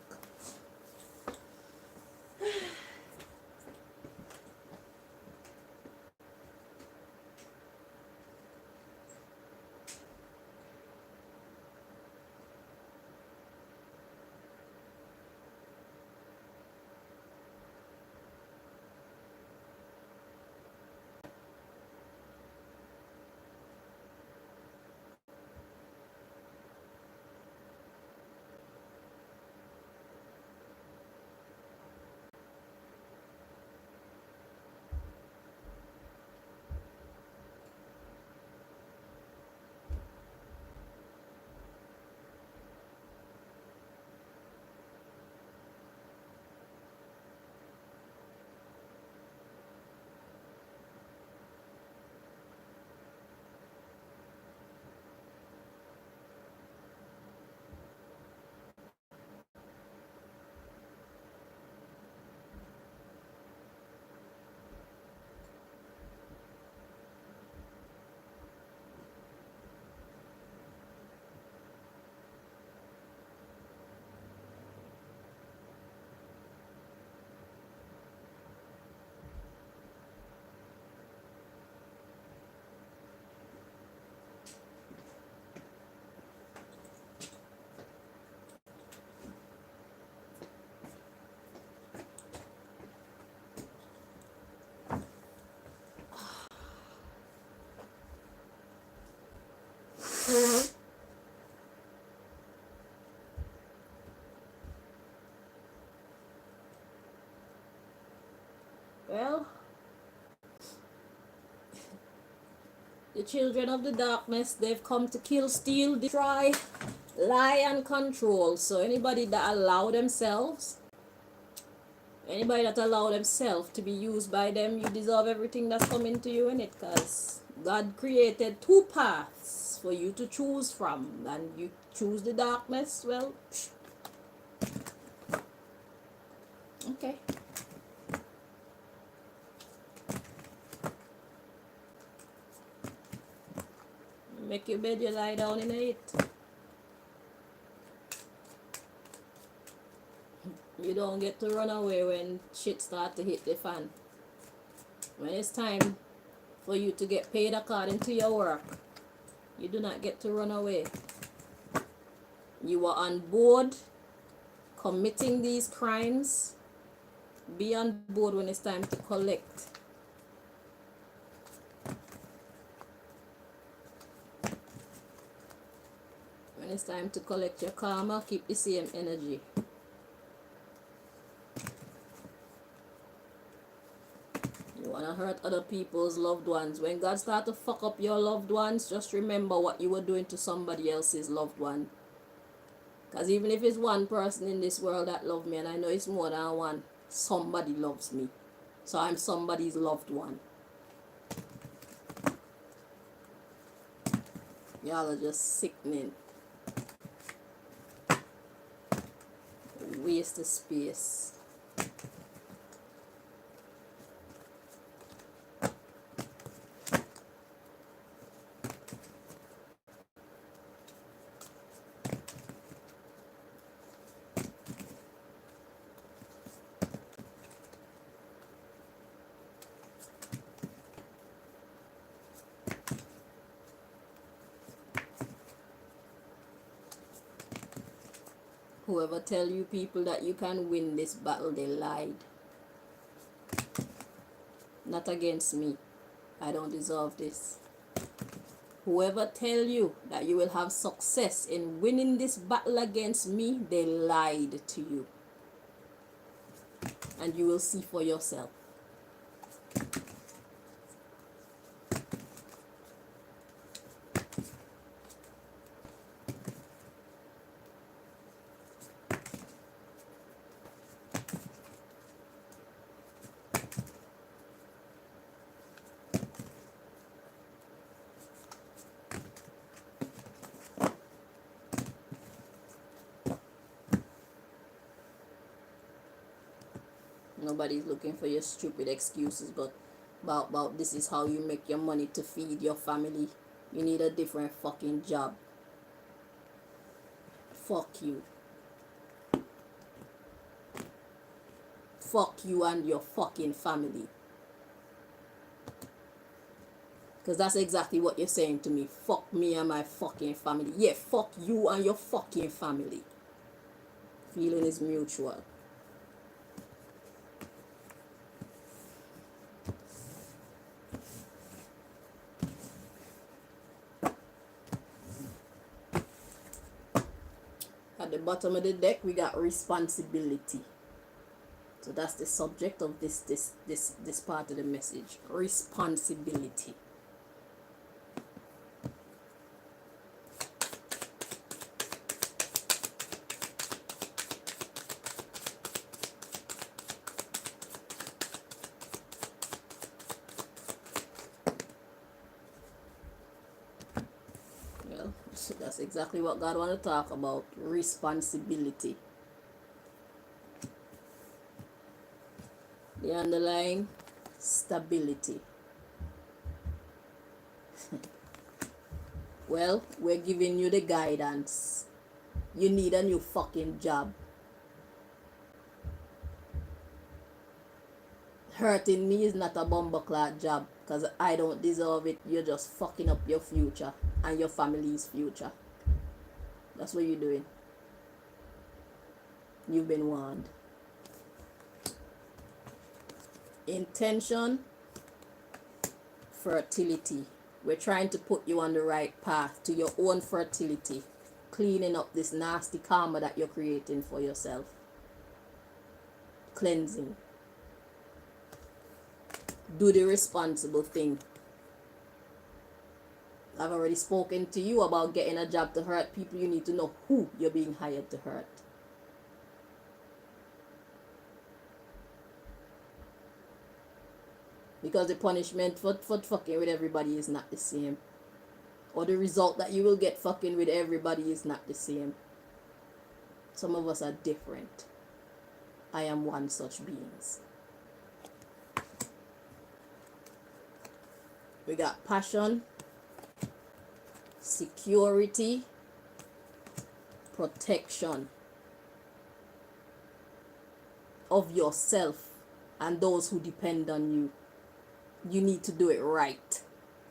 S1: Well, the children of the darkness, they've come to kill, steal, destroy, lie, and control. So anybody that allow themselves to be used by them, you deserve everything that's coming to you in it, because God created two paths for you to choose from, and you choose the darkness. Well, okay. Make your bed, you lie down in it. You don't get to run away when shit start to hit the fan. When it's time for you to get paid according to your work, you do not get to run away. You are on board committing these crimes. Be on board when it's time to collect. When it's time to collect your karma, keep the same energy. You want to hurt other people's loved ones. When God start to fuck up your loved ones, just remember what you were doing to somebody else's loved one. Because even if it's one person in this world that loves me, and I know it's more than one, somebody loves me. So I'm somebody's loved one. Y'all are just sickening. Waste of space. Whoever tell you people that you can win this battle, they lied. Not against me. I don't deserve this. Whoever tell you that you will have success in winning this battle against me, they lied to you. And you will see for yourself. Nobody's looking for your stupid excuses, but about this is how you make your money to feed your family. You need a different fucking job. Fuck you. Fuck you and your fucking family. Because that's exactly what you're saying to me. Fuck me and my fucking family. Yeah, fuck you and your fucking family. Feeling is mutual. At the bottom of the deck, we got responsibility. So that's the subject of this part of the message. Responsibility. Well, that's exactly what God wants to talk about. Responsibility. The underlying stability. Well, we're giving you the guidance. You need a new fucking job. Hurting me is not a bumbleclad job, because I don't deserve it. You're just fucking up your future and your family's future. That's what you're doing. You've been warned. Intention, fertility, We're trying to put you on the right path to your own fertility, cleaning up this nasty karma that you're creating for yourself. Cleansing. Do the responsible thing. I've already spoken to you about getting a job to hurt people. You need to know who you're being hired to hurt. Because the punishment for fucking with everybody is not the same. Or the result that you will get fucking with everybody is not the same. Some of us are different. I am one such beings. We got passion, security, protection of yourself and those who depend on you. You need to do it right.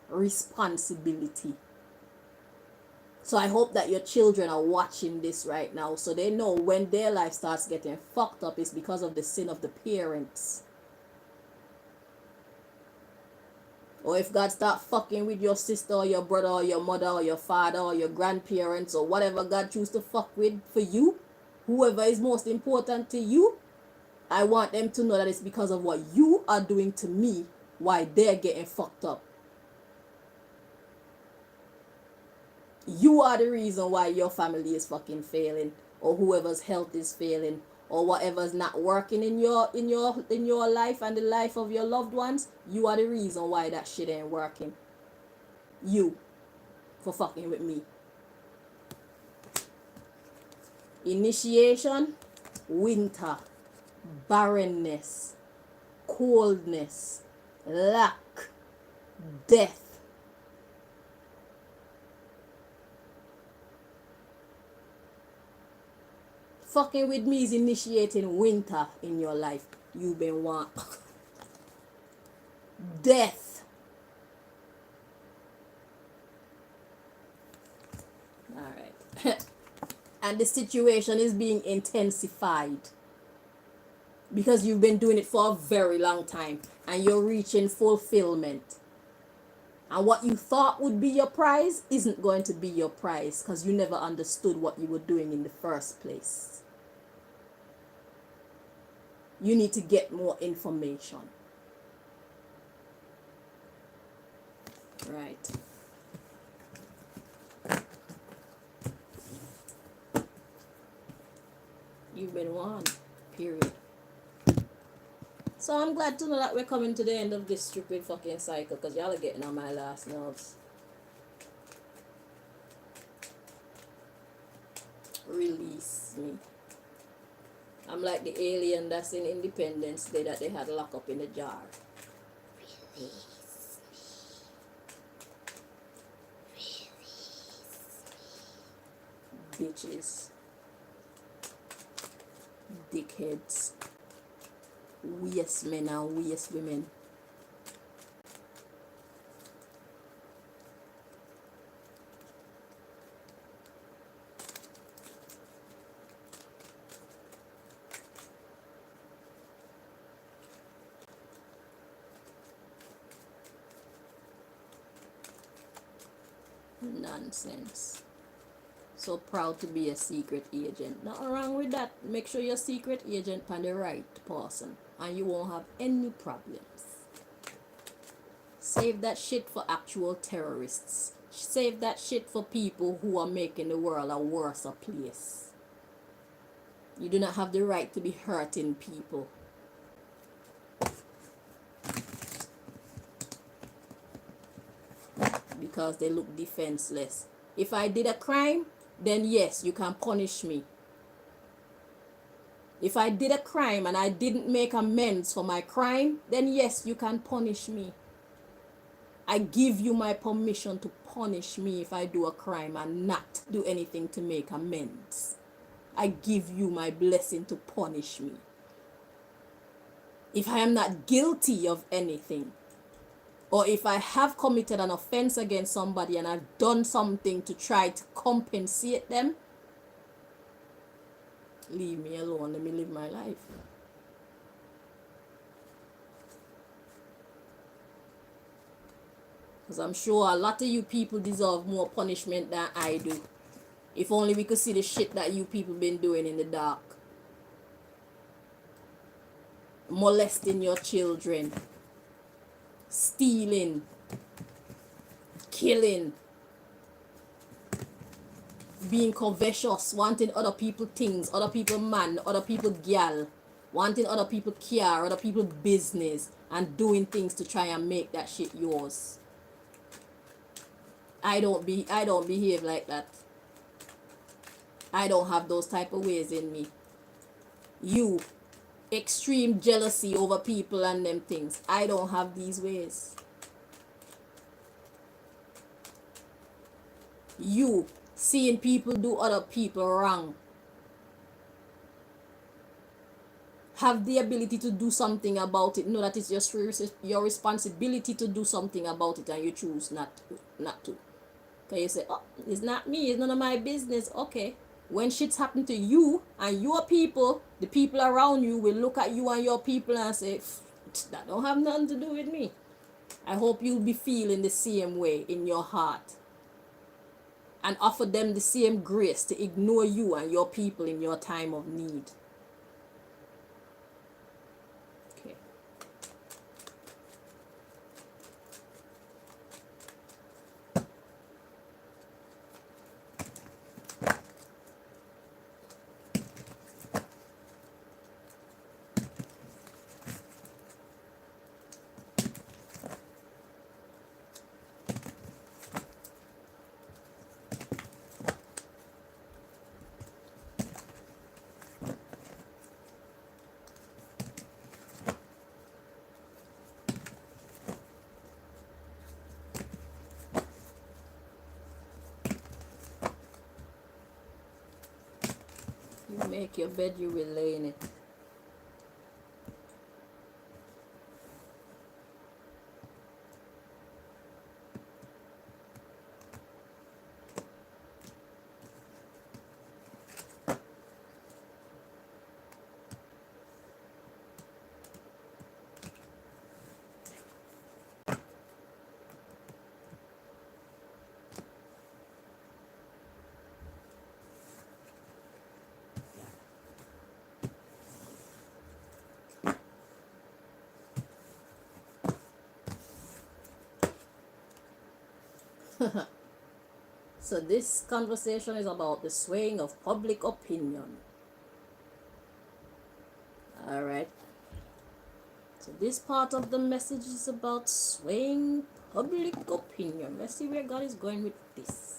S1: Responsibility. So I hope that your children are watching this right now so they know when their life starts getting fucked up it's because of the sin of the parents. Or if God start fucking with your sister or your brother or your mother or your father or your grandparents or whatever God choose to fuck with for you, whoever is most important to you, I want them to know that it's because of what you are doing to me why they're getting fucked up. You are the reason why your family is fucking failing, or whoever's health is failing, or whatever's not working in your life and the life of your loved ones. You are the reason why that shit ain't working. You, for fucking with me. Initiation, winter, barrenness, coldness, lack, death. Fucking with me is initiating winter in your life. You've been want death. Alright. And the situation is being intensified. Because you've been doing it for a very long time. And you're reaching fulfillment. And what you thought would be your prize isn't going to be your prize. Because you never understood what you were doing in the first place. You need to get more information. Right. You've been warned. Period. So I'm glad to know that we're coming to the end of this stupid fucking cycle because y'all are getting on my last nerves. Release me. I'm like the alien that's in Independence Day that they had locked up in a jar. Release me. Release me. Bitches. Dickheads. Waste men and waste women. Nonsense. So proud to be a secret agent. Nothing wrong with that. Make sure you're a secret agent on the right person and you won't have any problems. Save that shit for actual terrorists. Save that shit for people who are making the world a worse place. You do not have the right to be hurting people. Because they look defenseless. If I did a crime, then yes, you can punish me. If I did a crime and I didn't make amends for my crime, then yes, you can punish me. I give you my permission to punish me if I do a crime and not do anything to make amends. I give you my blessing to punish me. If I am not guilty of anything, or if I have committed an offense against somebody and I've done something to try to compensate them, leave me alone. Let me live my life. Because I'm sure a lot of you people deserve more punishment than I do. If only we could see the shit that you people been doing in the dark. Molesting your children. Stealing. Killing. Being covetous. Wanting other people things. Other people man. Other people gal. Wanting other people care. Other people business. And doing things to try and make that shit yours. I don't behave like that. I don't have those type of ways in me. You, extreme jealousy over people and them things. I don't have these ways. You, seeing people do other people wrong. Have the ability to do something about it. Know that it's just your responsibility to do something about it, and you choose not to. Okay, you say, oh, it's not me, it's none of my business. Okay. When shit's happened to you and your people, the people around you will look at you and your people and say, that don't have nothing to do with me. I hope you'll be feeling the same way in your heart. And offer them the same grace to ignore you and your people in your time of need. Okay. You make your bed, you will lay in it. So this conversation is about the swaying of public opinion. Alright. So this part of the message is about swaying public opinion. Let's see where God is going with this.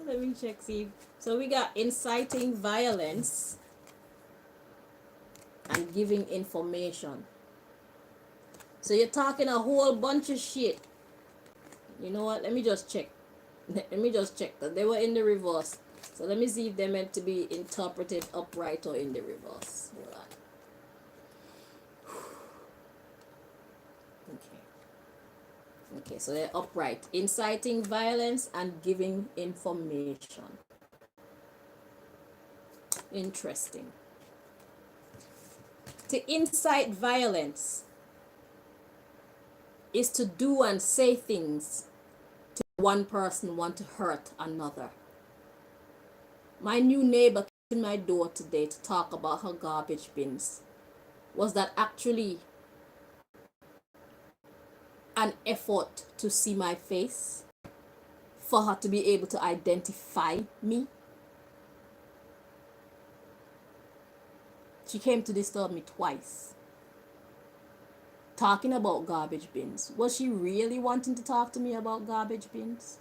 S1: Let me check, see. So we got inciting violence and giving information. So you're talking a whole bunch of shit. You know what? Let me just check. Let me just check that they were in the reverse. So let me see if they're meant to be interpreted upright or in the reverse. Hold on. Okay, so they're upright. Inciting violence and giving information. Interesting. To incite violence is to do and say things to one person want to hurt another. My new neighbor came to my door today to talk about her garbage bins. Was that actually an effort to see my face? For her to be able to identify me? She came to disturb me twice. Talking about garbage bins. Was she really wanting to talk to me about garbage bins?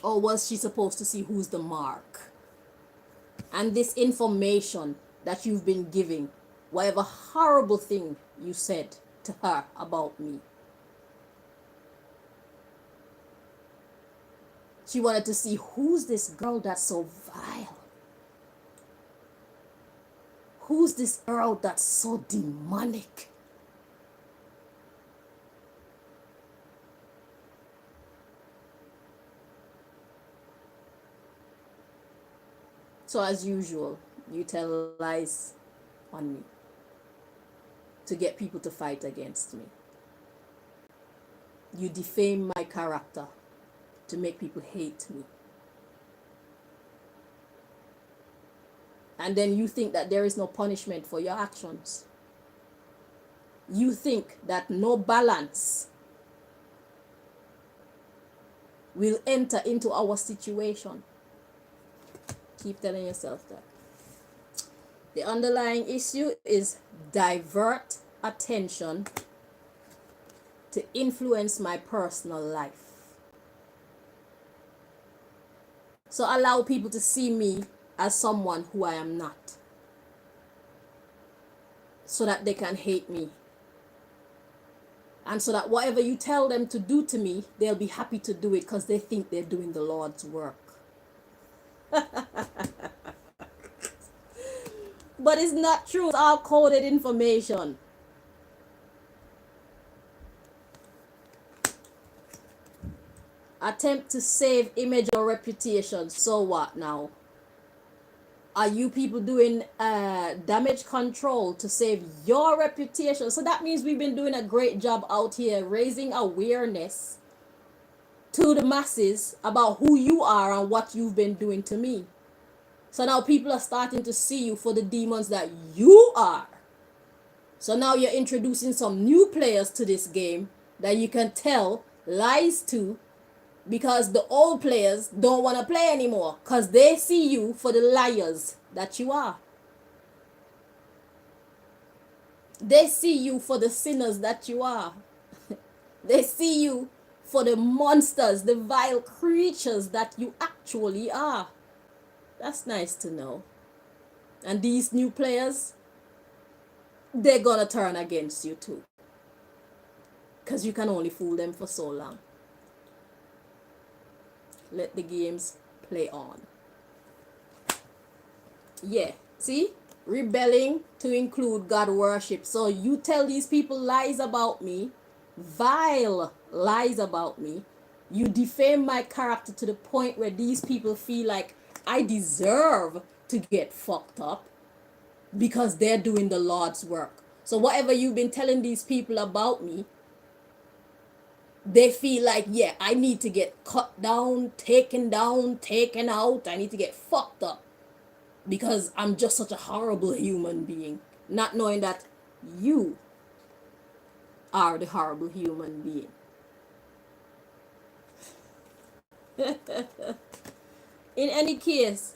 S1: Or was she supposed to see who's the mark? And this information that you've been giving, whatever horrible thing you said to her about me, she wanted to see who's this girl that's so vile. who's this girl that's so demonic? So as usual, you tell lies on me to get people to fight against me. You defame my character to make people hate me. And then you think that there is no punishment for your actions. You think that no balance will enter into our situation. Keep telling yourself that. The underlying issue is divert attention to influence my personal life. So allow people to see me as someone who I am not, so that they can hate me. And so that whatever you tell them to do to me, they'll be happy to do it because they think they're doing the Lord's work. But it's not true. It's all coded information. Attempt to save image or reputation. So what now? Are you people doing damage control to save your reputation? So that means we've been doing a great job out here raising awareness to the masses about who you are and what you've been doing to me. So now people are starting to see you for the demons that you are. So now you're introducing some new players to this game that you can tell lies to, because the old players don't want to play anymore because they see you for the liars that you are. They see you for the sinners that you are. They see you for the monsters, the vile creatures that you actually are. That's nice to know. And these new players, they're gonna turn against you too, because you can only fool them for so long. Let the games play on. Yeah, see? Rebelling to include God worship. So you tell these people lies about me, vile lies about me. You defame my character to the point where these people feel like I deserve to get fucked up because they're doing the Lord's work. So whatever you've been telling these people about me, they feel like, yeah, I need to get cut down, taken out. I need to get fucked up because I'm just such a horrible human being. Not knowing that you are the horrible human being. In any case,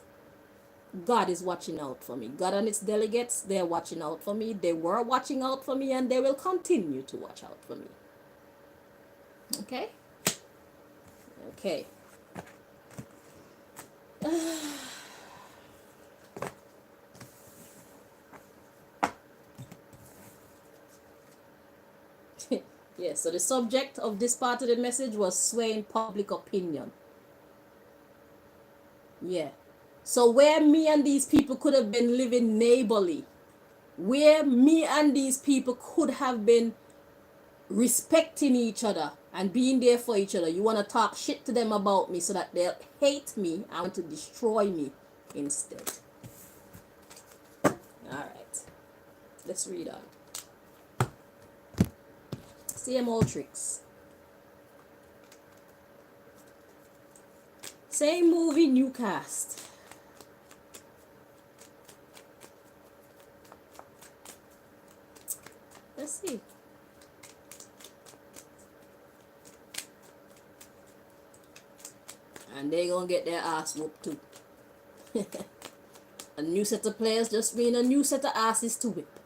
S1: God is watching out for me. God and its delegates, they're watching out for me. They were watching out for me, and they will continue to watch out for me. Okay? Okay. Yeah, so the subject of this part of the message was swaying public opinion. Yeah. So where me and these people could have been living neighborly, where me and these people could have been respecting each other and being there for each other, you want to talk shit to them about me so that they'll hate me and want to destroy me instead. All right, let's read on. Same old tricks. Same movie, new cast. Let's see. And they gonna get their ass whooped too. A new set of players just mean a new set of asses to whip.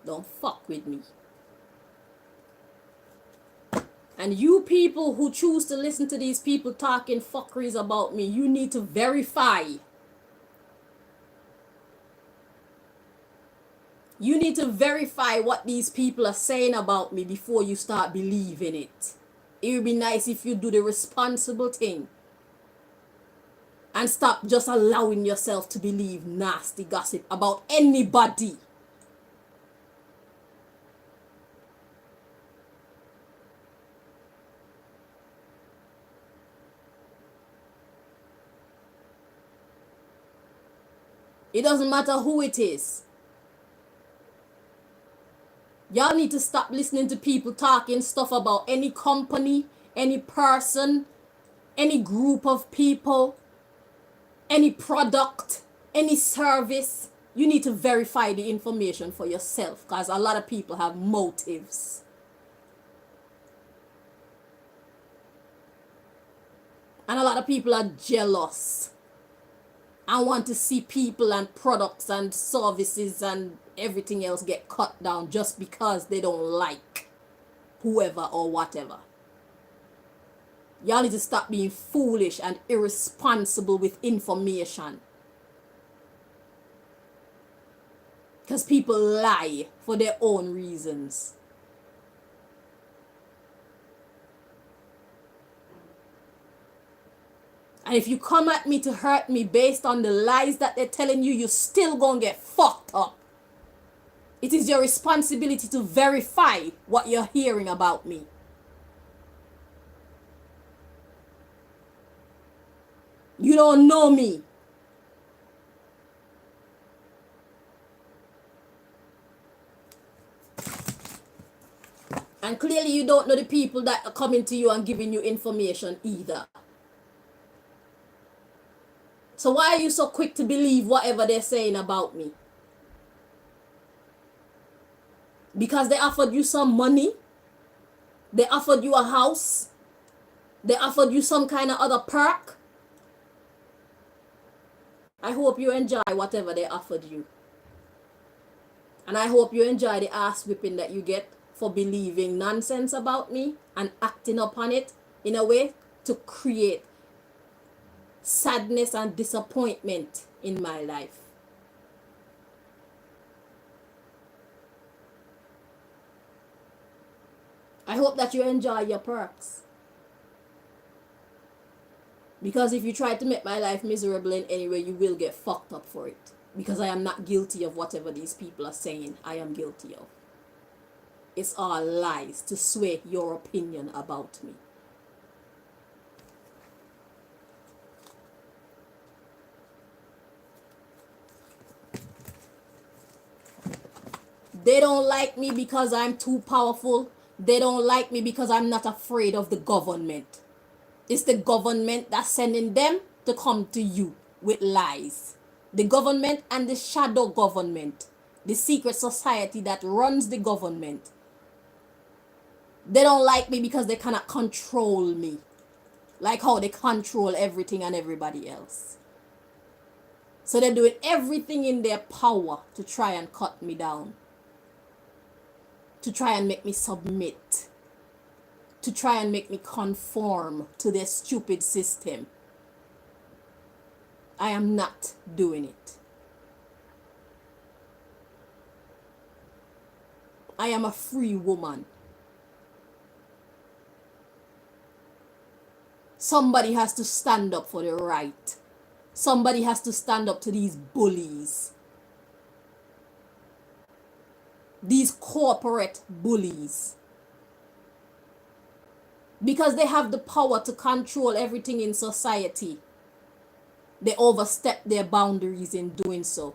S1: Don't fuck with me. And you people who choose to listen to these people talking fuckeries about me, you need to verify. You need to verify what these people are saying about me before you start believing it. It would be nice if you do the responsible thing. And stop just allowing yourself to believe nasty gossip about anybody. It doesn't matter who it is. Y'all need to stop listening to people talking stuff about any company, any person, any group of people, any product, any service. You need to verify the information for yourself, because a lot of people have motives. And a lot of people are jealous and want to see people and products and services and everything else get cut down just because they don't like whoever or whatever. Y'all need to stop being foolish and irresponsible with information. Because people lie for their own reasons. And if you come at me to hurt me based on the lies that they're telling you, you're still gonna get fucked up. It is your responsibility to verify what you're hearing about me. You don't know me. And clearly you don't know the people that are coming to you and giving you information either. So why are you so quick to believe whatever they're saying about me? Because they offered you some money? They offered you a house? They offered you some kind of other perk? I hope you enjoy whatever they offered you. And I hope you enjoy the ass whipping that you get for believing nonsense about me and acting upon it in a way to create sadness and disappointment in my life. I hope that you enjoy your perks. Because if you try to make my life miserable in any way, you will get fucked up for it. Because I am not guilty of whatever these people are saying I am guilty of. It's all lies to sway your opinion about me. They don't like me because I'm too powerful. They don't like me because I'm not afraid of the government. It's the government that's sending them to come to you with lies. The government and the shadow government. The secret society that runs the government. They don't like me because they cannot control me. Like how they control everything and everybody else. So they're doing everything in their power to try and cut me down. To try and make me submit. To try and make me conform to their stupid system. I am not doing it. I am a free woman. Somebody has to stand up for the right. Somebody has to stand up to these bullies. These corporate bullies. Because they have the power to control everything in society. They overstep their boundaries in doing so.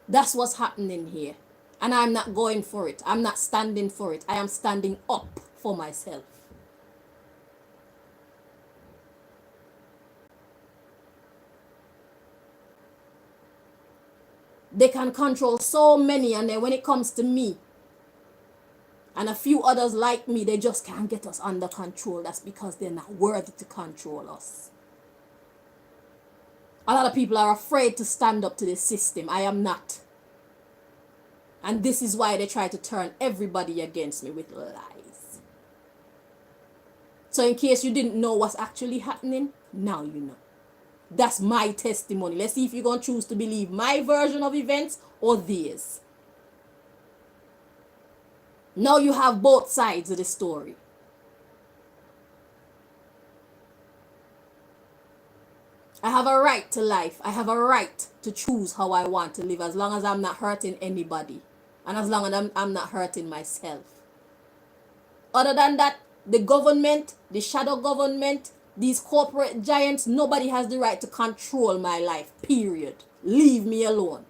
S1: That's what's happening here. And I'm not going for it. I'm not standing for it. I am standing up for myself. They can control so many, and then when it comes to me and a few others like me, they just can't get us under control. That's because they're not worthy to control us. A lot of people are afraid to stand up to this system. I am not. And this is why they try to turn everybody against me with lies. So in case you didn't know what's actually happening, now you know. That's my testimony. Let's see if you're going to choose to believe my version of events or theirs. Now you have both sides of the story. I have a right to life. I have a right to choose how I want to live as long as I'm not hurting anybody and as long as I'm not hurting myself. Other than that, the government, the shadow government, these corporate giants, nobody has the right to control my life, period. Leave me alone.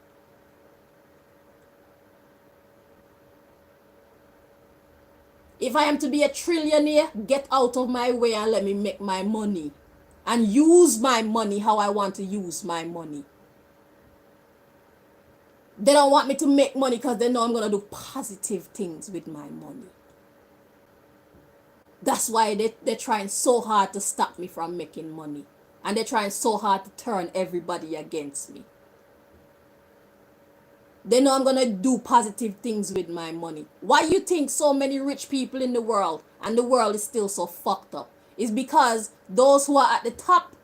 S1: If I am to be a trillionaire, get out of my way and let me make my money. And use my money how I want to use my money. They don't want me to make money because they know I'm going to do positive things with my money. That's why they're trying so hard to stop me from making money. And they're trying so hard to turn everybody against me. They know I'm going to do positive things with my money. Why you think so many rich people in the world and the world is still so fucked up? Is because those who are at the top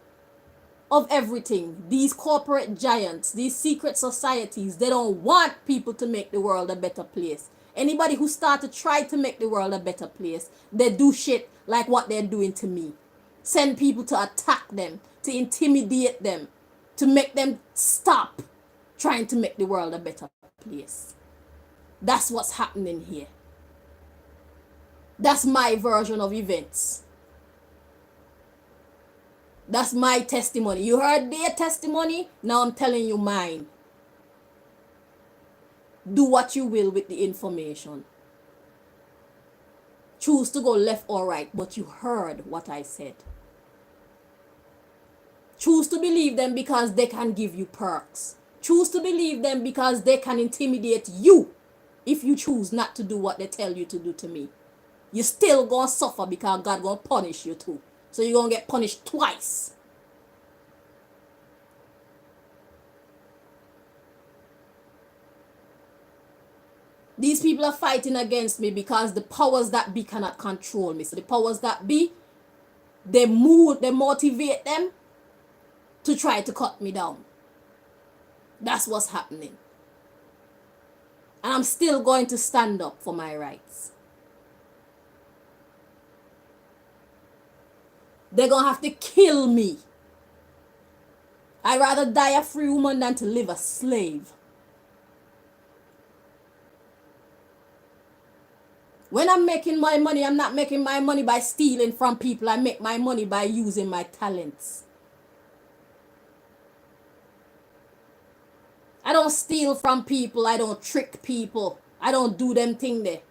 S1: of everything, these corporate giants, these secret societies, they don't want people to make the world a better place. Anybody who start to try to make the world a better place, they do shit like what they're doing to me. Send people to attack them, to intimidate them, to make them stop trying to make the world a better place. That's what's happening here. That's my version of events. That's my testimony. You heard their testimony, now I'm telling you mine. Do what you will with the information. Choose to go left or right, but you heard what I said. Choose to believe them because they can give you perks. Choose to believe them because they can intimidate you if you choose not to do what they tell you to do to me. You still gonna suffer because God gonna punish you too. So you're gonna get punished twice. These people are fighting against me because the powers that be cannot control me. So the powers that be, they motivate them to try to cut me down. That's what's happening. And I'm still going to stand up for my rights. They're going to have to kill me. I'd rather die a free woman than to live a slave. When I'm making my money, I'm not making my money by stealing from people. I make my money by using my talents. I don't steal from people. I don't trick people. I don't do them thing there.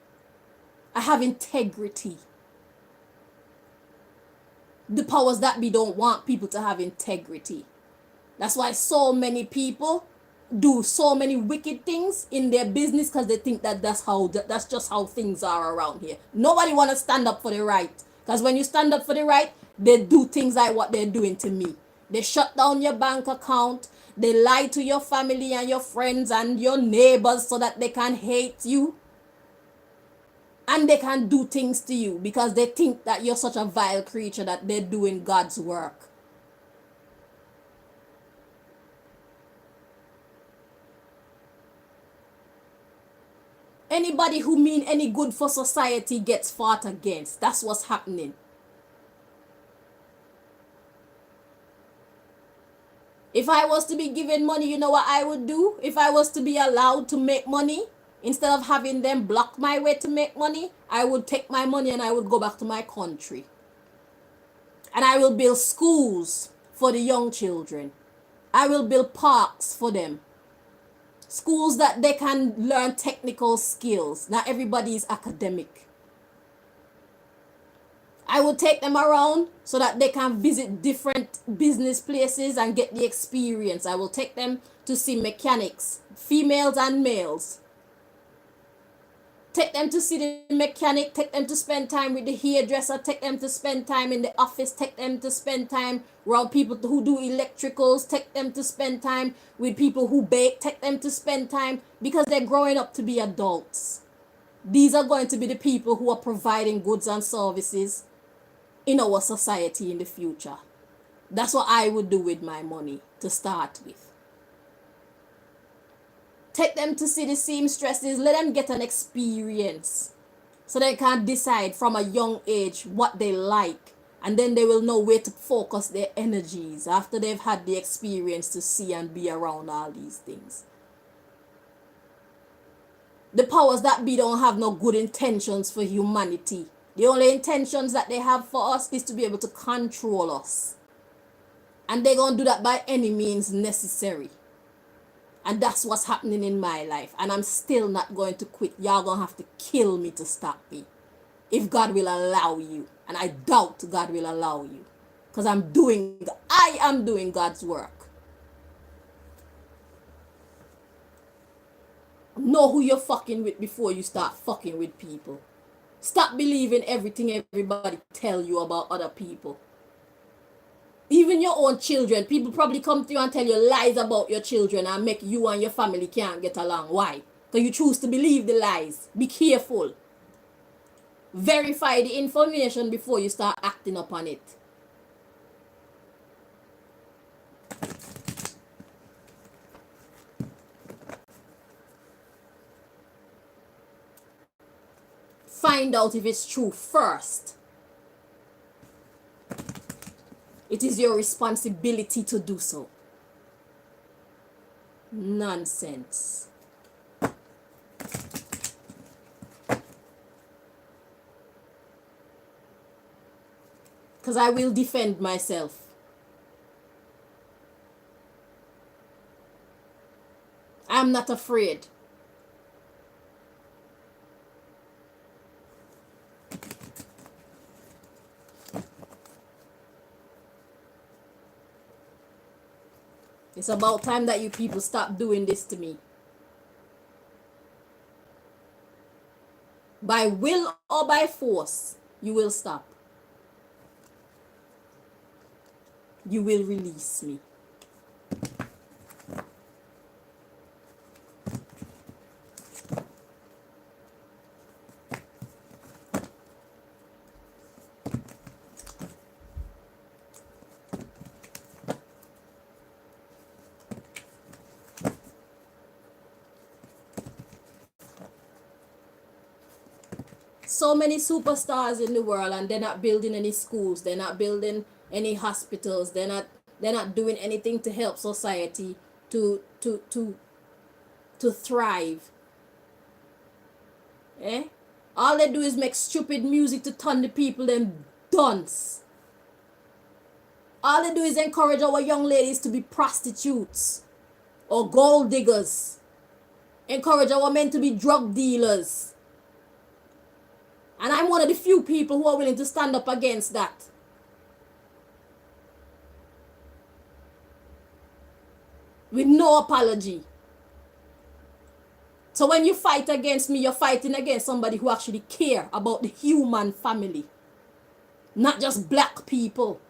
S1: I have integrity. The powers that be don't want people to have integrity. That's why so many people do so many wicked things in their business because they think that that's just how things are around here. Nobody want to stand up for the right, because when you stand up for the right, they do things like what they're doing to me. They shut down your bank account. They lie to your family and your friends and your neighbors so that they can hate you. And they can do things to you because they think that you're such a vile creature that they're doing God's work. Anybody who mean any good for society gets fought against. That's what's happening. If I was to be given money, you know what I would do? If I was to be allowed to make money, instead of having them block my way to make money, I would take my money and I would go back to my country. And I will build schools for the young children. I will build parks for them. Schools that they can learn technical skills. Not everybody is academic. I will take them around so that they can visit different business places and get the experience. I will take them to see mechanics, females and males. Take them to see the mechanic, take them to spend time with the hairdresser, take them to spend time in the office, take them to spend time around people who do electricals, take them to spend time with people who bake, take them to spend time because they're growing up to be adults. These are going to be the people who are providing goods and services in our society in the future. That's what I would do with my money to start with. Take them to see the seamstresses. Let them get an experience so they can decide from a young age what they like And then they will know where to focus their energies after they've had the experience to see and be around all these things. The powers that be don't have no good intentions for humanity. The only intentions that they have for us is to be able to control us. And they're going to do that by any means necessary. And that's what's happening in my life. And I'm still not going to quit. Y'all going to have to kill me to stop me. If God will allow you. And I doubt God will allow you. Because I am doing God's work. Know who you're fucking with before you start fucking with people. Stop believing everything everybody tell you about other people. Even your own children, people probably come to you and tell you lies about your children and make you and your family can't get along. Why? Because you choose to believe the lies. Be careful. Verify the information before you start acting upon it. Find out if it's true first. It is your responsibility to do so. Nonsense. Because I will defend myself. I'm not afraid. It's about time that you people stop doing this to me. By will or by force, you will stop. You will release me. So many superstars in the world, and they're not building any schools, they're not building any hospitals, they're not doing anything to help society to thrive. All they do is make stupid music to turn the people them dunce. All they do is encourage our young ladies to be prostitutes or gold diggers. Encourage our men to be drug dealers. And I'm one of the few people who are willing to stand up against that. With no apology. So when you fight against me, you're fighting against somebody who actually care about the human family. Not just black people.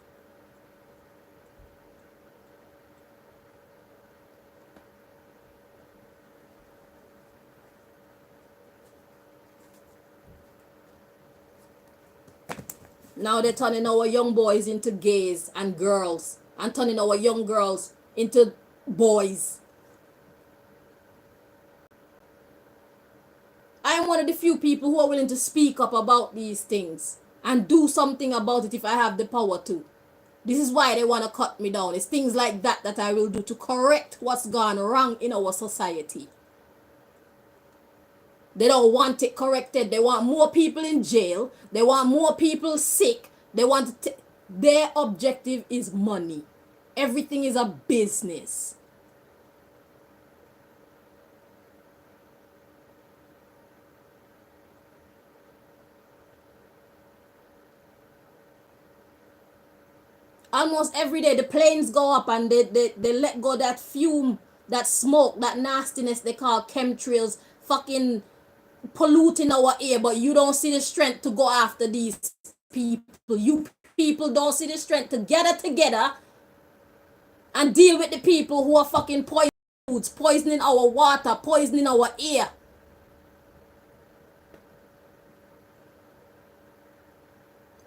S1: Now they're turning our young boys into gays and girls. And turning our young girls into boys. I am one of the few people who are willing to speak up about these things. And do something about it if I have the power to. This is why they want to cut me down. It's things like that that I will do to correct what's gone wrong in our society. They don't want it corrected. They want more people in jail. They want more people sick. They want their objective is money. Everything is a business. Almost every day the planes go up and they let go that fume, that smoke, that nastiness they call chemtrails, fucking polluting our air, but you don't see the strength to go after these people. You people don't see the strength to gather together and deal with the people who are fucking poisoning foods, poisoning our water, poisoning our air.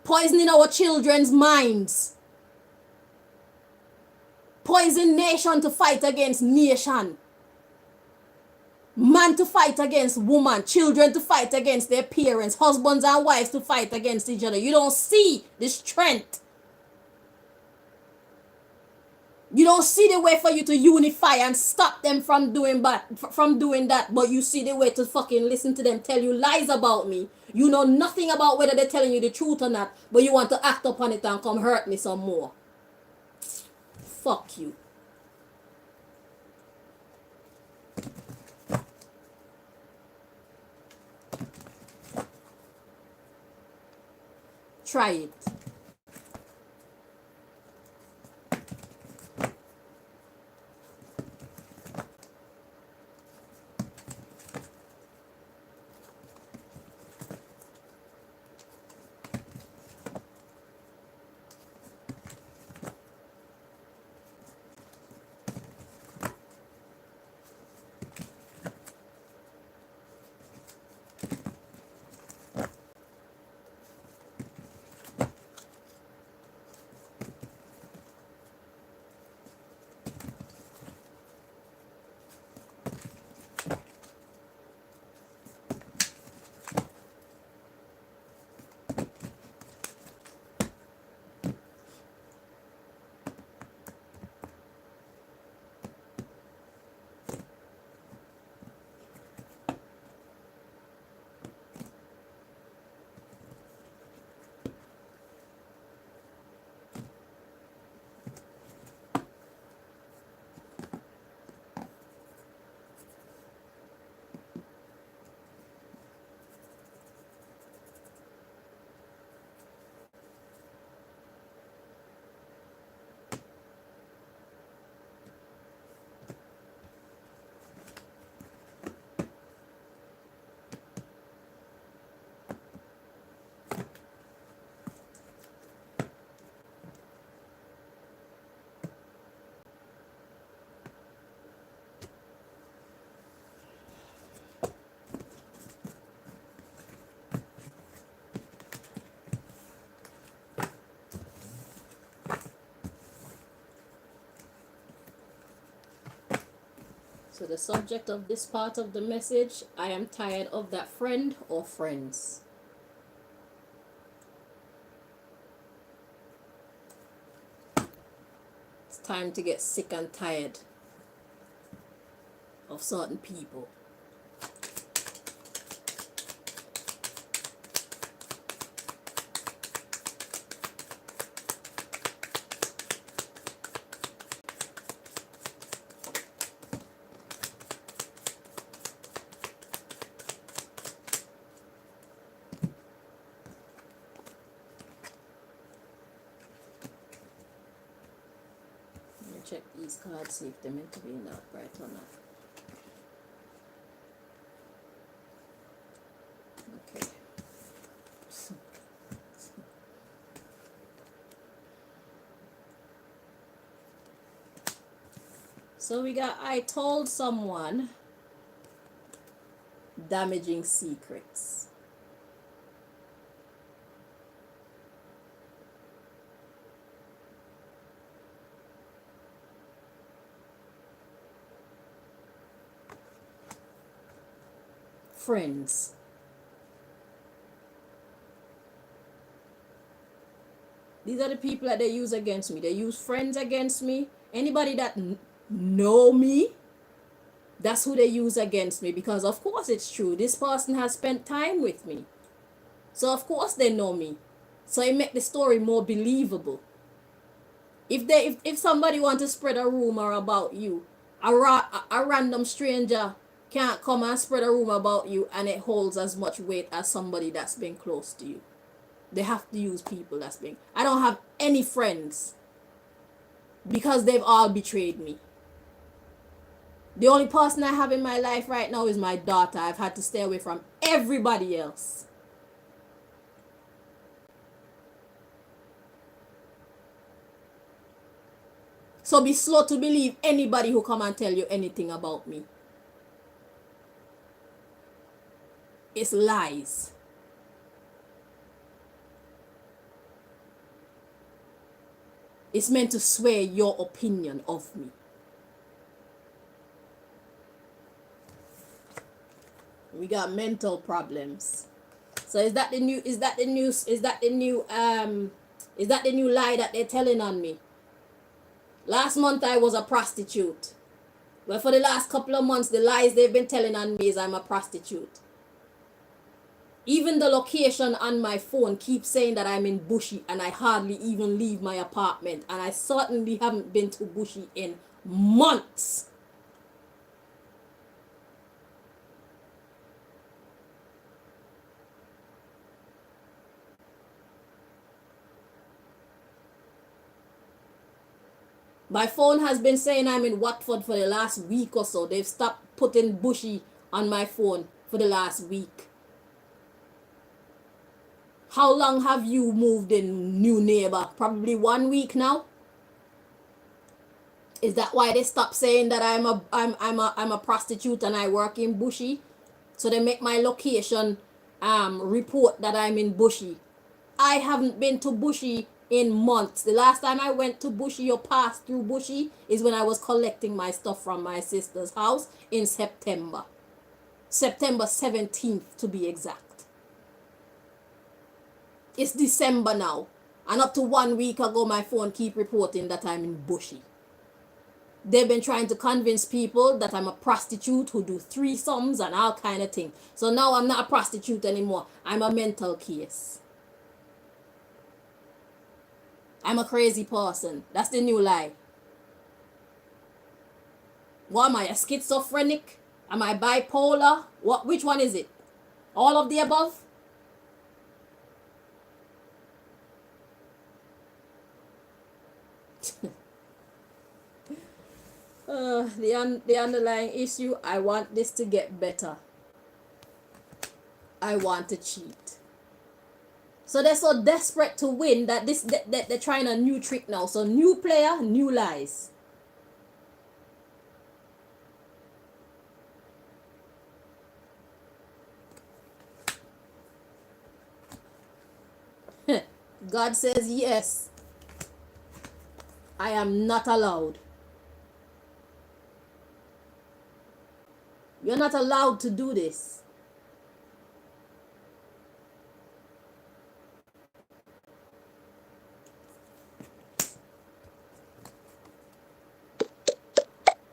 S1: Poisoning our children's minds. Poison nation to fight against nation. Man to fight against woman, children to fight against their parents, husbands and wives to fight against each other. You don't see the strength. You don't see the way for you to unify and stop them from doing that, but you see the way to fucking listen to them tell you lies about me. You know nothing about whether they're telling you the truth or not, but you want to act upon it and come hurt me some more. Fuck you. Try it. So the subject of this part of the message, I am tired of that friend or friends. It's time to get sick and tired of certain people. Check these cards, see if they're meant to be in the upright or not. Okay. So we got, I told someone, damaging secrets. Friends. These are the people that they use against me. They use friends against me. Anybody that know me, that's who they use against me. Because of course it's true. This person has spent time with me. So of course they know me. So it make the story more believable. If somebody want to spread a rumor about you, a random stranger can't come and spread a rumor about you and it holds as much weight as somebody that's been close to you. They have to use people that's been. I don't have any friends because they've all betrayed me. The only person I have in my life right now is my daughter. I've had to stay away from everybody else. So be slow to believe anybody who come and tell you anything about me. It's lies. It's meant to sway your opinion of me. We got mental problems. So is that the new lie that they're telling on me? Last month I was a prostitute. Well, for the last couple of months, the lies they've been telling on me is I'm a prostitute. Even the location on my phone keeps saying that I'm in Bushy, and I hardly even leave my apartment. And I certainly haven't been to Bushy in months. My phone has been saying I'm in Watford for the last week or so. They've stopped putting Bushy on my phone for the last week. How long have you moved in, new neighbor? Probably 1 week now. Is that why they stopped saying that I'm a prostitute and I work in Bushy? So they make my location report that I'm in Bushy. I haven't been to Bushy in months. The last time I went to Bushy or passed through Bushy is when I was collecting my stuff from my sister's house in September. September 17th to be exact. It's December now. And up to 1 week ago, my phone keep reporting that I'm in Bushy. They've been trying to convince people that I'm a prostitute who do threesomes and all kind of things. So now I'm not a prostitute anymore. I'm a mental case. I'm a crazy person. That's the new lie. What am I, a schizophrenic? Am I bipolar? Which one is it? All of the above? The underlying issue, I want this to get better. I want to cheat. So they're so desperate to win that they're trying a new trick now. So new player, new lies. God says yes. I am not allowed. You're not allowed to do this.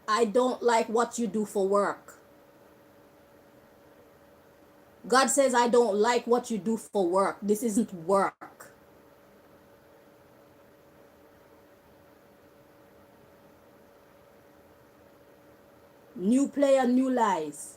S1: I don't like what you do for work. God says I don't like what you do for work. This isn't work. New player, new lies.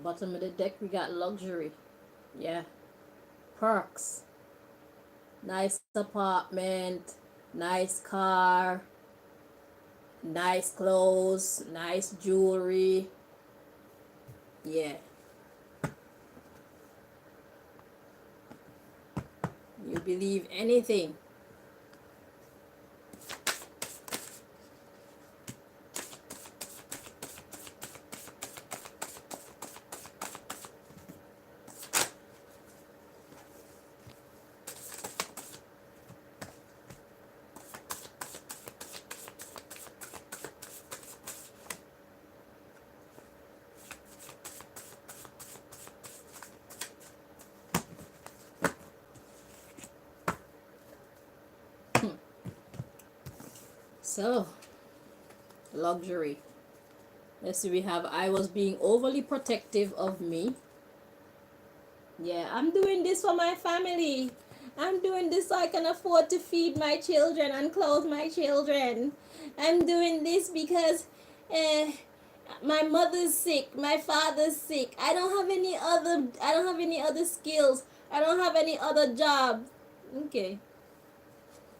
S1: bottom of the deck, we got luxury. Yeah. Perks. Nice apartment, nice car, nice clothes, nice jewelry. Yeah. You believe anything. So, luxury. Let's see, we have I was being overly protective of me. Yeah, I'm doing this for my family. I'm doing this so I can afford to feed my children and clothe my children. I'm doing this because my mother's sick, my father's sick. I don't have any other skills. I don't have any other job. Okay.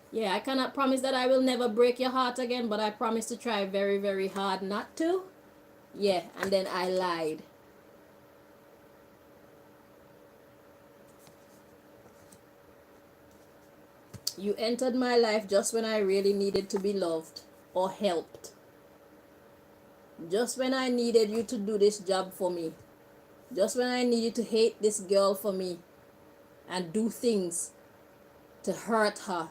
S1: Yeah, I cannot promise that I will never break your heart again, but I promise to try very, very hard not to. Yeah, and then I lied. You entered my life just when I really needed to be loved or helped. Just when I needed you to do this job for me. Just when I needed to hate this girl for me and do things to hurt her.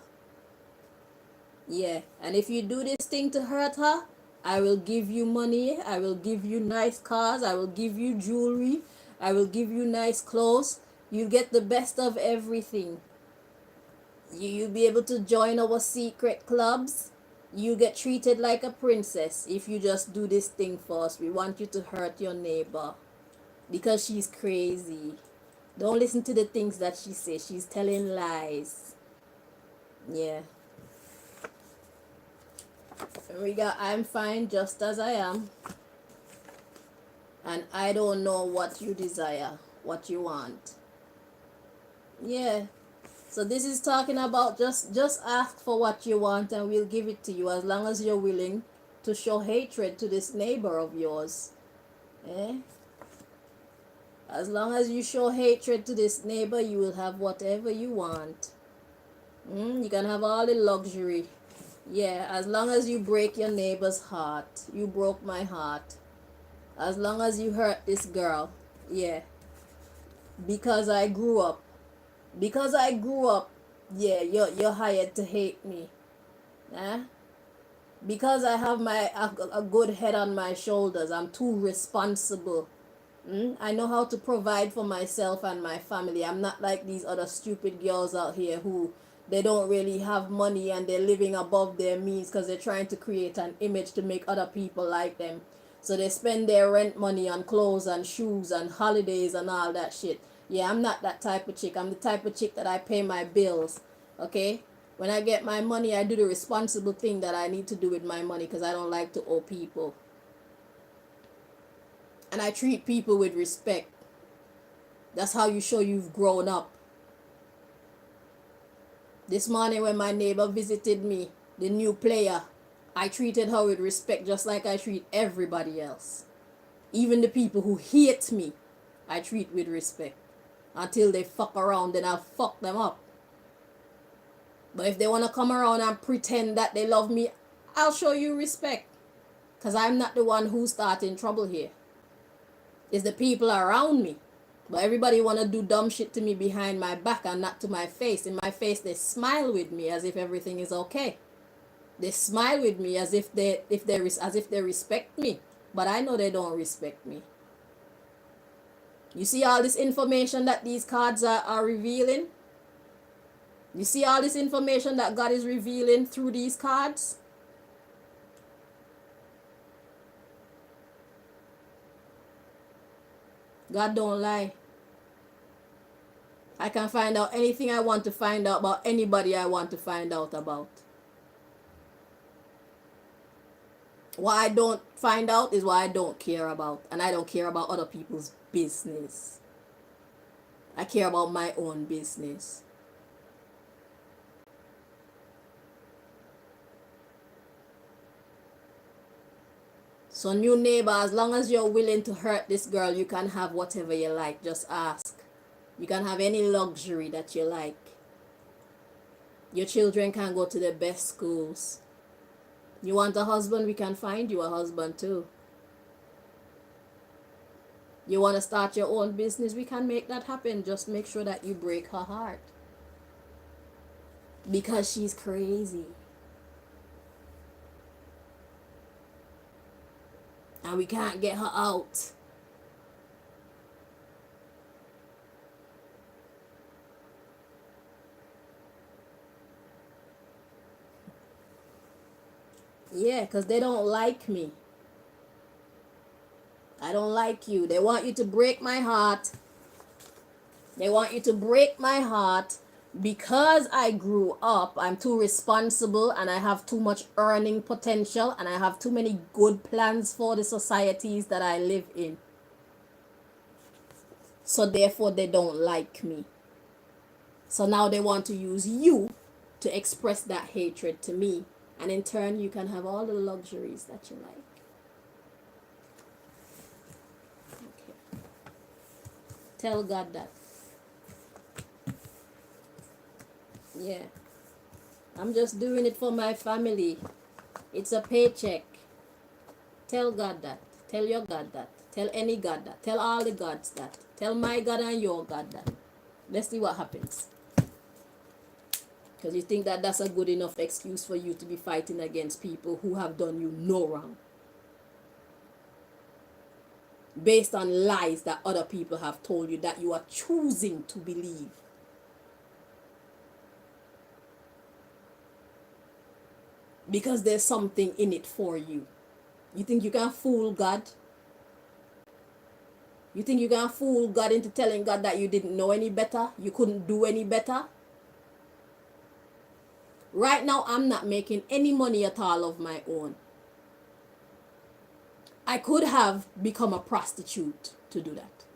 S1: Yeah, and if you do this thing to hurt her, I will give you money, I will give you nice cars, I will give you jewelry, I will give you nice clothes. You get the best of everything. You'll be able to join our secret clubs. You get treated like a princess if you just do this thing for us. We want you to hurt your neighbor because she's crazy. Don't listen to the things that she says. She's telling lies. Yeah. And we got I'm fine just as I am. And I don't know what you desire, what you want. Yeah. So this is talking about just ask for what you want and we'll give it to you as long as you're willing to show hatred to this neighbor of yours. Eh? As long as you show hatred to this neighbor, you will have whatever you want. You can have all the luxury. Yeah, as long as you break your neighbor's heart. You broke my heart. As long as you hurt this girl. Yeah. Because I grew up. Because I grew up. Yeah, you're hired to hate me. Eh? Because I have a good head on my shoulders. I'm too responsible. I know how to provide for myself and my family. I'm not like these other stupid girls out here who they don't really have money and they're living above their means because they're trying to create an image to make other people like them. So they spend their rent money on clothes and shoes and holidays and all that shit. Yeah, I'm not that type of chick. I'm the type of chick that I pay my bills. Okay? When I get my money, I do the responsible thing that I need to do with my money because I don't like to owe people. And I treat people with respect. That's how you show you've grown up. This morning when my neighbor visited me, the new player, I treated her with respect just like I treat everybody else. Even the people who hate me, I treat with respect. Until they fuck around, then I'll fuck them up. But if they want to come around and pretend that they love me, I'll show you respect. Because I'm not the one who's starting trouble here. It's the people around me. But everybody want to do dumb shit to me behind my back and not to my face. In my face, they smile with me as if everything is okay. They smile with me as if they respect me. But I know they don't respect me. You see all this information that these cards are revealing? You see all this information that God is revealing through these cards? God don't lie. I can find out anything I want to find out about anybody I want to find out about. What I don't find out is what I don't care about. And I don't care about other people's business. I care about my own business. So, new neighbor, as long as you're willing to hurt this girl, you can have whatever you like. Just ask. You can have any luxury that you like. Your children can go to the best schools. You want a husband? We can find you a husband too. You want to start your own business? We can make that happen. Just make sure that you break her heart. Because she's crazy. And we can't get her out. Yeah, because they don't like me. I don't like you. They want you to break my heart. They want you to break my heart because I grew up. I'm too responsible and I have too much earning potential and I have too many good plans for the societies that I live in. So therefore they don't like me. So now they want to use you to express that hatred to me. And in turn you can have all the luxuries that you like. Okay. Tell God that. Yeah. I'm just doing it for my family. It's a paycheck. Tell God that. Tell your God that. Tell any God that. Tell all the gods that. Tell my God and your God that. Let's see what happens. Because you think that that's a good enough excuse for you to be fighting against people who have done you no wrong. Based on lies that other people have told you that you are choosing to believe. Because there's something in it for you. You think you can fool God? You think you can fool God into telling God that you didn't know any better? You couldn't do any better? Right now, I'm not making any money at all of my own. I could have become a prostitute to do that,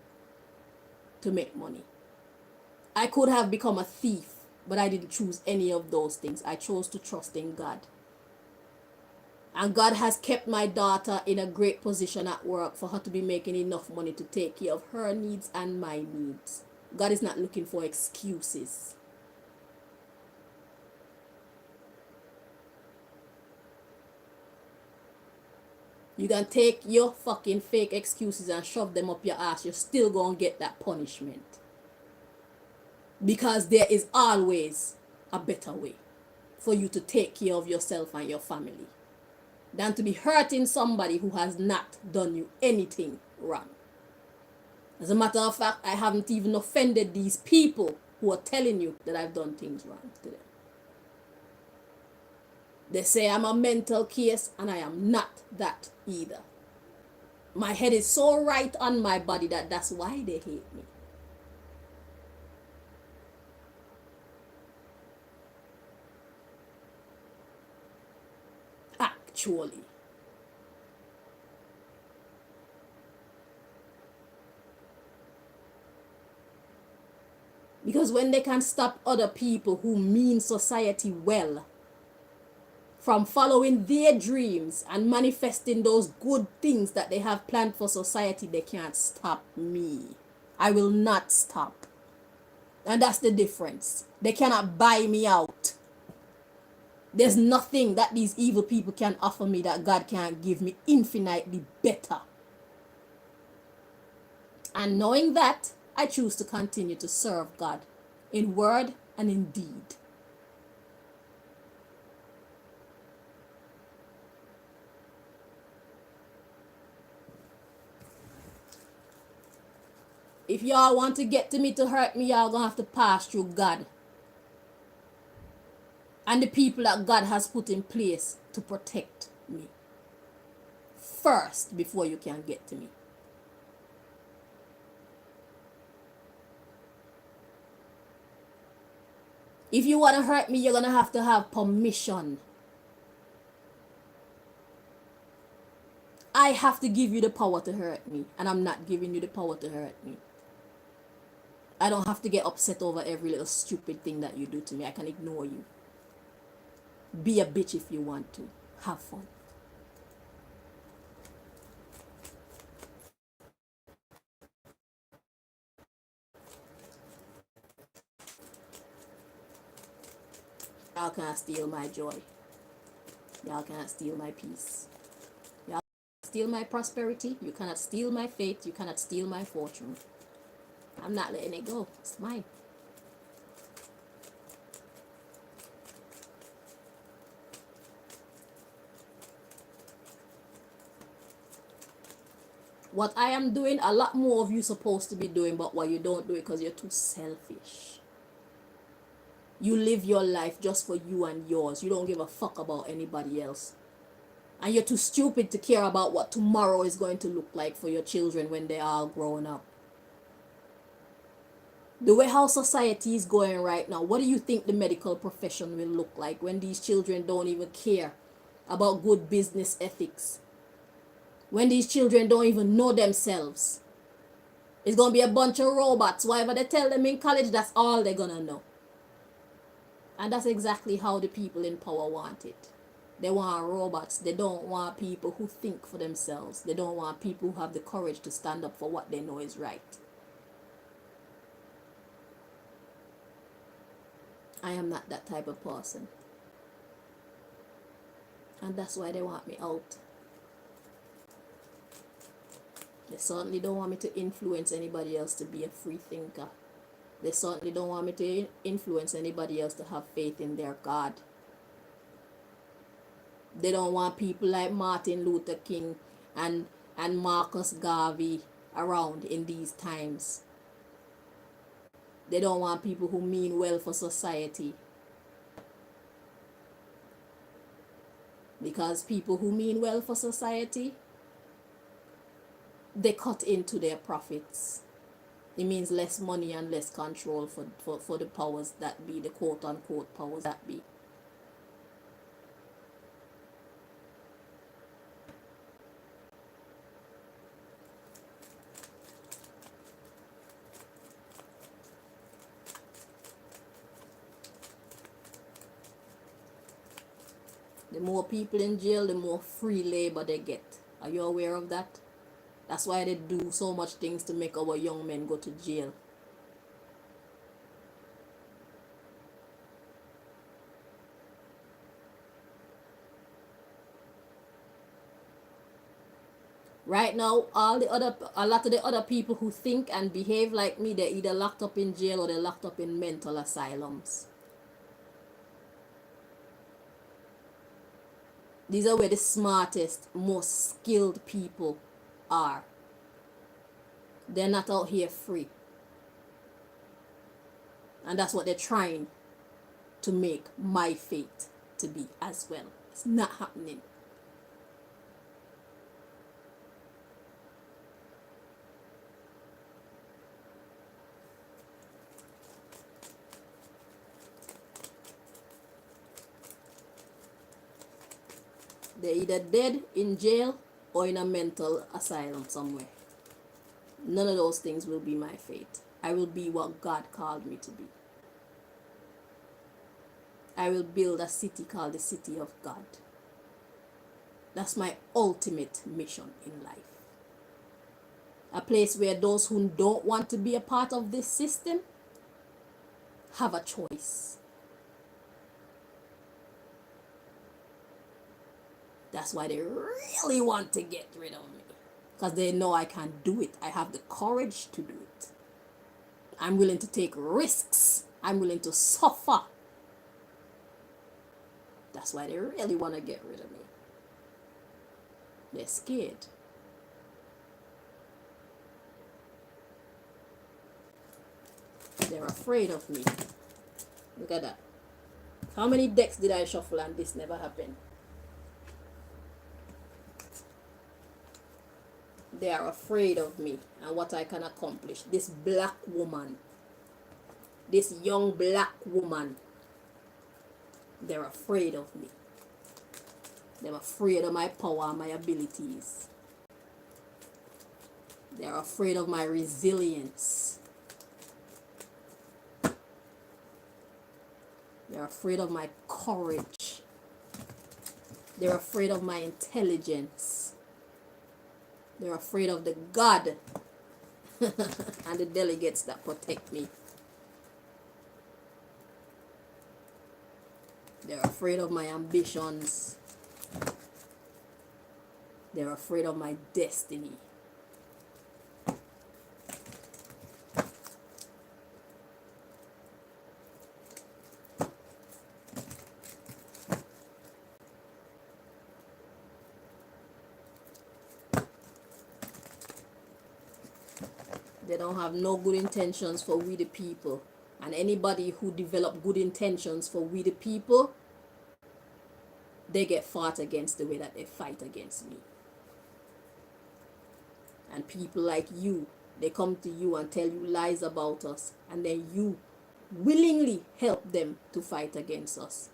S1: to make money. I could have become a thief, but I didn't choose any of those things. I chose to trust in God. And God has kept my daughter in a great position at work for her to be making enough money to take care of her needs and my needs. God is not looking for excuses. You can take your fucking fake excuses and shove them up your ass. You're still gonna get that punishment. Because there is always a better way for you to take care of yourself and your family than to be hurting somebody who has not done you anything wrong. As a matter of fact, I haven't even offended these people who are telling you that I've done things wrong to them. They say I'm a mental case, and I am not that either. My head is so right on my body that that's why they hate me. Actually. Because when they can stop other people who mean society well from following their dreams and manifesting those good things that they have planned for society, they can't stop me. I will not stop. And that's the difference. They cannot buy me out. There's nothing that these evil people can offer me that God can't give me infinitely better. And knowing that, I choose to continue to serve God in word and in deed. If y'all want to get to me to hurt me, y'all gonna have to pass through God and the people that God has put in place to protect me first before you can get to me. If you want to hurt me, you're gonna have to have permission. I have to give you the power to hurt me, and I'm not giving you the power to hurt me. I don't have to get upset over every little stupid thing that you do to me. I can ignore you. Be a bitch if you want to. Have fun. Y'all can't steal my joy. Y'all can't steal my peace. Y'all can't steal my prosperity. You cannot steal my faith. You cannot steal my fortune. I'm not letting it go. It's mine. What I am doing, a lot more of you supposed to be doing, but what you don't do it because you're too selfish. You live your life just for you and yours. You don't give a fuck about anybody else. And you're too stupid to care about what tomorrow is going to look like for your children when they're all grown up. The way how society is going right now, what do you think the medical profession will look like when these children don't even care about good business ethics? When these children don't even know themselves? It's going to be a bunch of robots. Whatever they tell them in college, that's all they're going to know. And that's exactly how the people in power want it. They want robots. They don't want people who think for themselves. They don't want people who have the courage to stand up for what they know is right. I am not that type of person. And that's why they want me out. They certainly don't want me to influence anybody else to be a free thinker. They certainly don't want me to influence anybody else to have faith in their God. They don't want people like Martin Luther King and Marcus Garvey around in these times. They don't want people who mean well for society. Because people who mean well for society, they cut into their profits. It means less money and less control for the powers that be, the quote unquote powers that be. The more people in jail, the more free labor they get. Are you aware of that? That's why they do so much things to make our young men go to jail. Right now, a lot of the other people who think and behave like me, they're either locked up in jail or they're locked up in mental asylums. These are where the smartest, most skilled people are. They're not out here free. And that's what they're trying to make my fate to be as well. It's not happening. They're either dead in jail or in a mental asylum somewhere. None of those things will be my fate. I will be what God called me to be. I will build a city called the City of God. That's my ultimate mission in life. A place where those who don't want to be a part of this system have a choice. That's why they really want to get rid of me. Because they know I can do it. I have the courage to do it. I'm willing to take risks. I'm willing to suffer. That's why they really want to get rid of me. They're scared. They're afraid of me. Look at that. How many decks did I shuffle and this never happened? They are afraid of me and what I can accomplish. This black woman, this young black woman, they're afraid of me. They're afraid of my power and my abilities. They're afraid of my resilience. They're afraid of my courage. They're afraid of my intelligence. They're afraid of the God and the delegates that protect me. They're afraid of my ambitions. They're afraid of my destiny. They don't have no good intentions for we the people. And anybody who develop good intentions for we the people, they get fought against the way that they fight against me. And people like you, they come to you and tell you lies about us, and then you willingly help them to fight against us.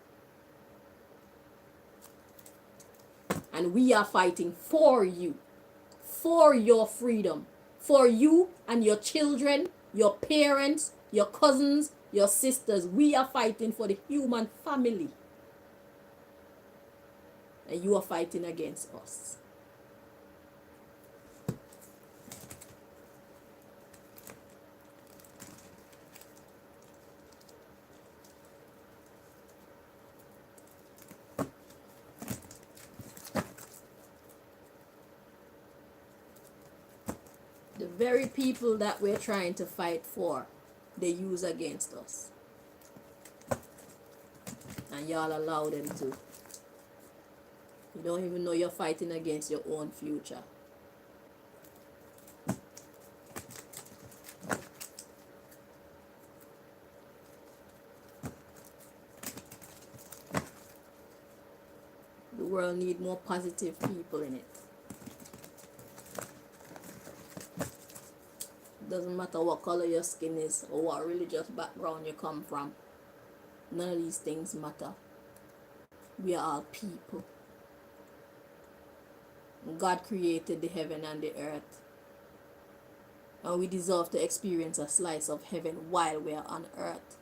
S1: And we are fighting for you, for your freedom, for you and your children, your parents, your cousins, your sisters. We are fighting for the human family. And you are fighting against us. The very people that we're trying to fight for, they use against us. And y'all allow them to. You don't even know you're fighting against your own future. The world needs more positive people in it. Doesn't matter what color your skin is or what religious background you come from. None of these things matter. We are all people. God created the heaven and the earth. And we deserve to experience a slice of heaven while we are on earth.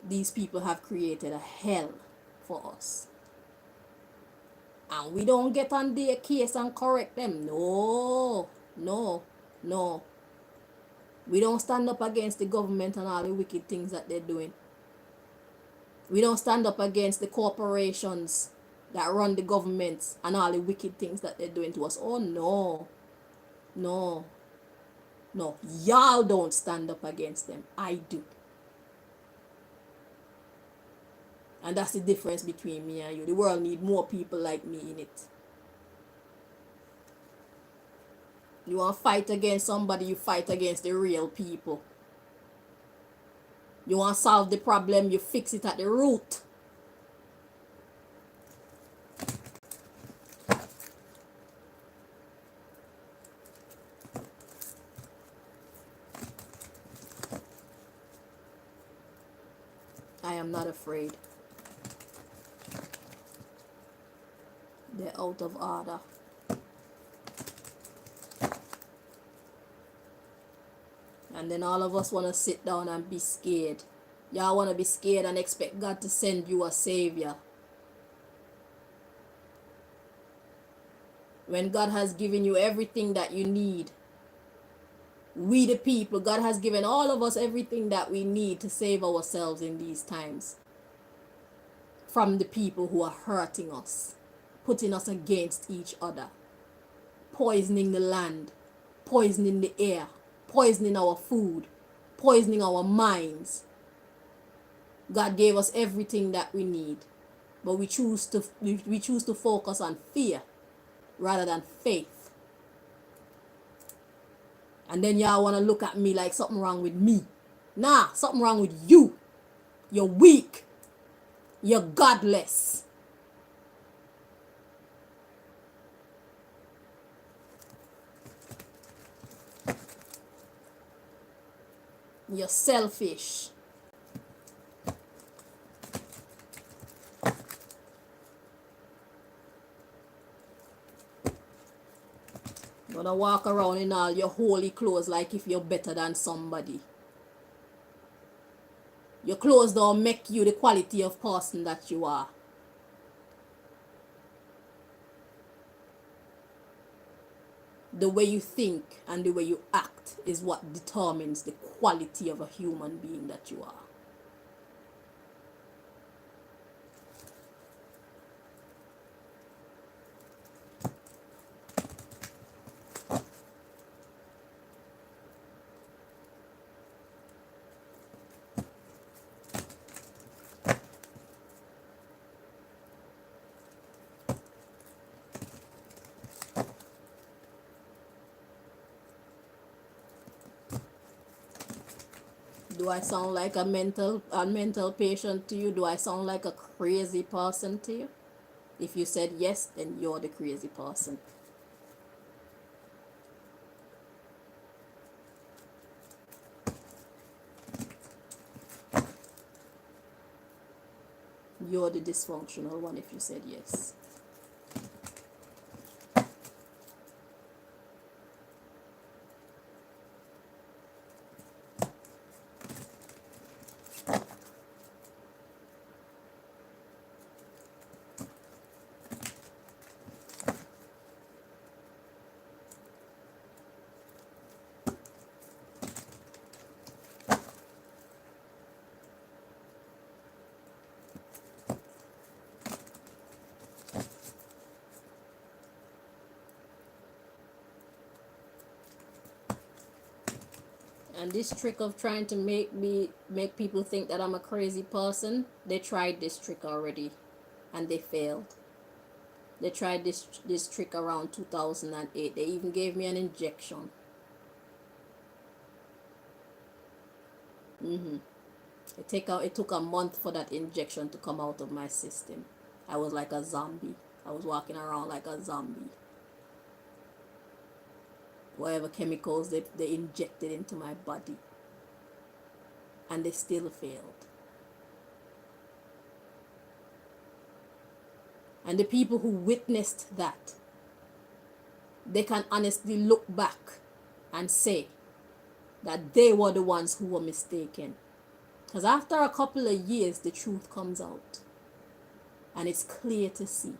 S1: These people have created a hell for us. And we don't get on their case and correct them. No. We don't stand up against the government and all the wicked things that they're doing. We don't stand up against the corporations that run the governments and all the wicked things that they're doing to us. Oh, no. Y'all don't stand up against them. I do. And that's the difference between me and you. The world needs more people like me in it. You want to fight against somebody, you fight against the real people. You want to solve the problem, you fix it at the root. I am not afraid. They're out of order. And then all of us want to sit down and be scared. Y'all want to be scared and expect God to send you a savior. When God has given you everything that you need. We the people, God has given all of us everything that we need to save ourselves in these times. From the people who are hurting us. Putting us against each other. Poisoning the land. Poisoning the air. Poisoning our food, poisoning our minds. God gave us everything that we need, but we choose to focus on fear rather than faith. And then y'all want to look at me like something wrong with me. Nah, something wrong with you. You're weak. You're godless. You're selfish. Gonna walk around in all your holy clothes like if you're better than somebody. Your clothes don't make you the quality of person that you are. The way you think and the way you act is what determines the quality of a human being that you are. Do I sound like a mental patient to you? Do I sound like a crazy person to you? If you said yes, then you're the crazy person. You're the dysfunctional one if you said yes. And this trick of trying to make people think that I'm a crazy person, they tried this trick already and they failed. They tried this trick around 2008. They even gave me an injection. It took a month for that injection to come out of my system. I was like a zombie. I was walking around like a zombie. Whatever chemicals they injected into my body. And they still failed. And the people who witnessed that, they can honestly look back and say that they were the ones who were mistaken. Because after a couple of years, the truth comes out. And it's clear to see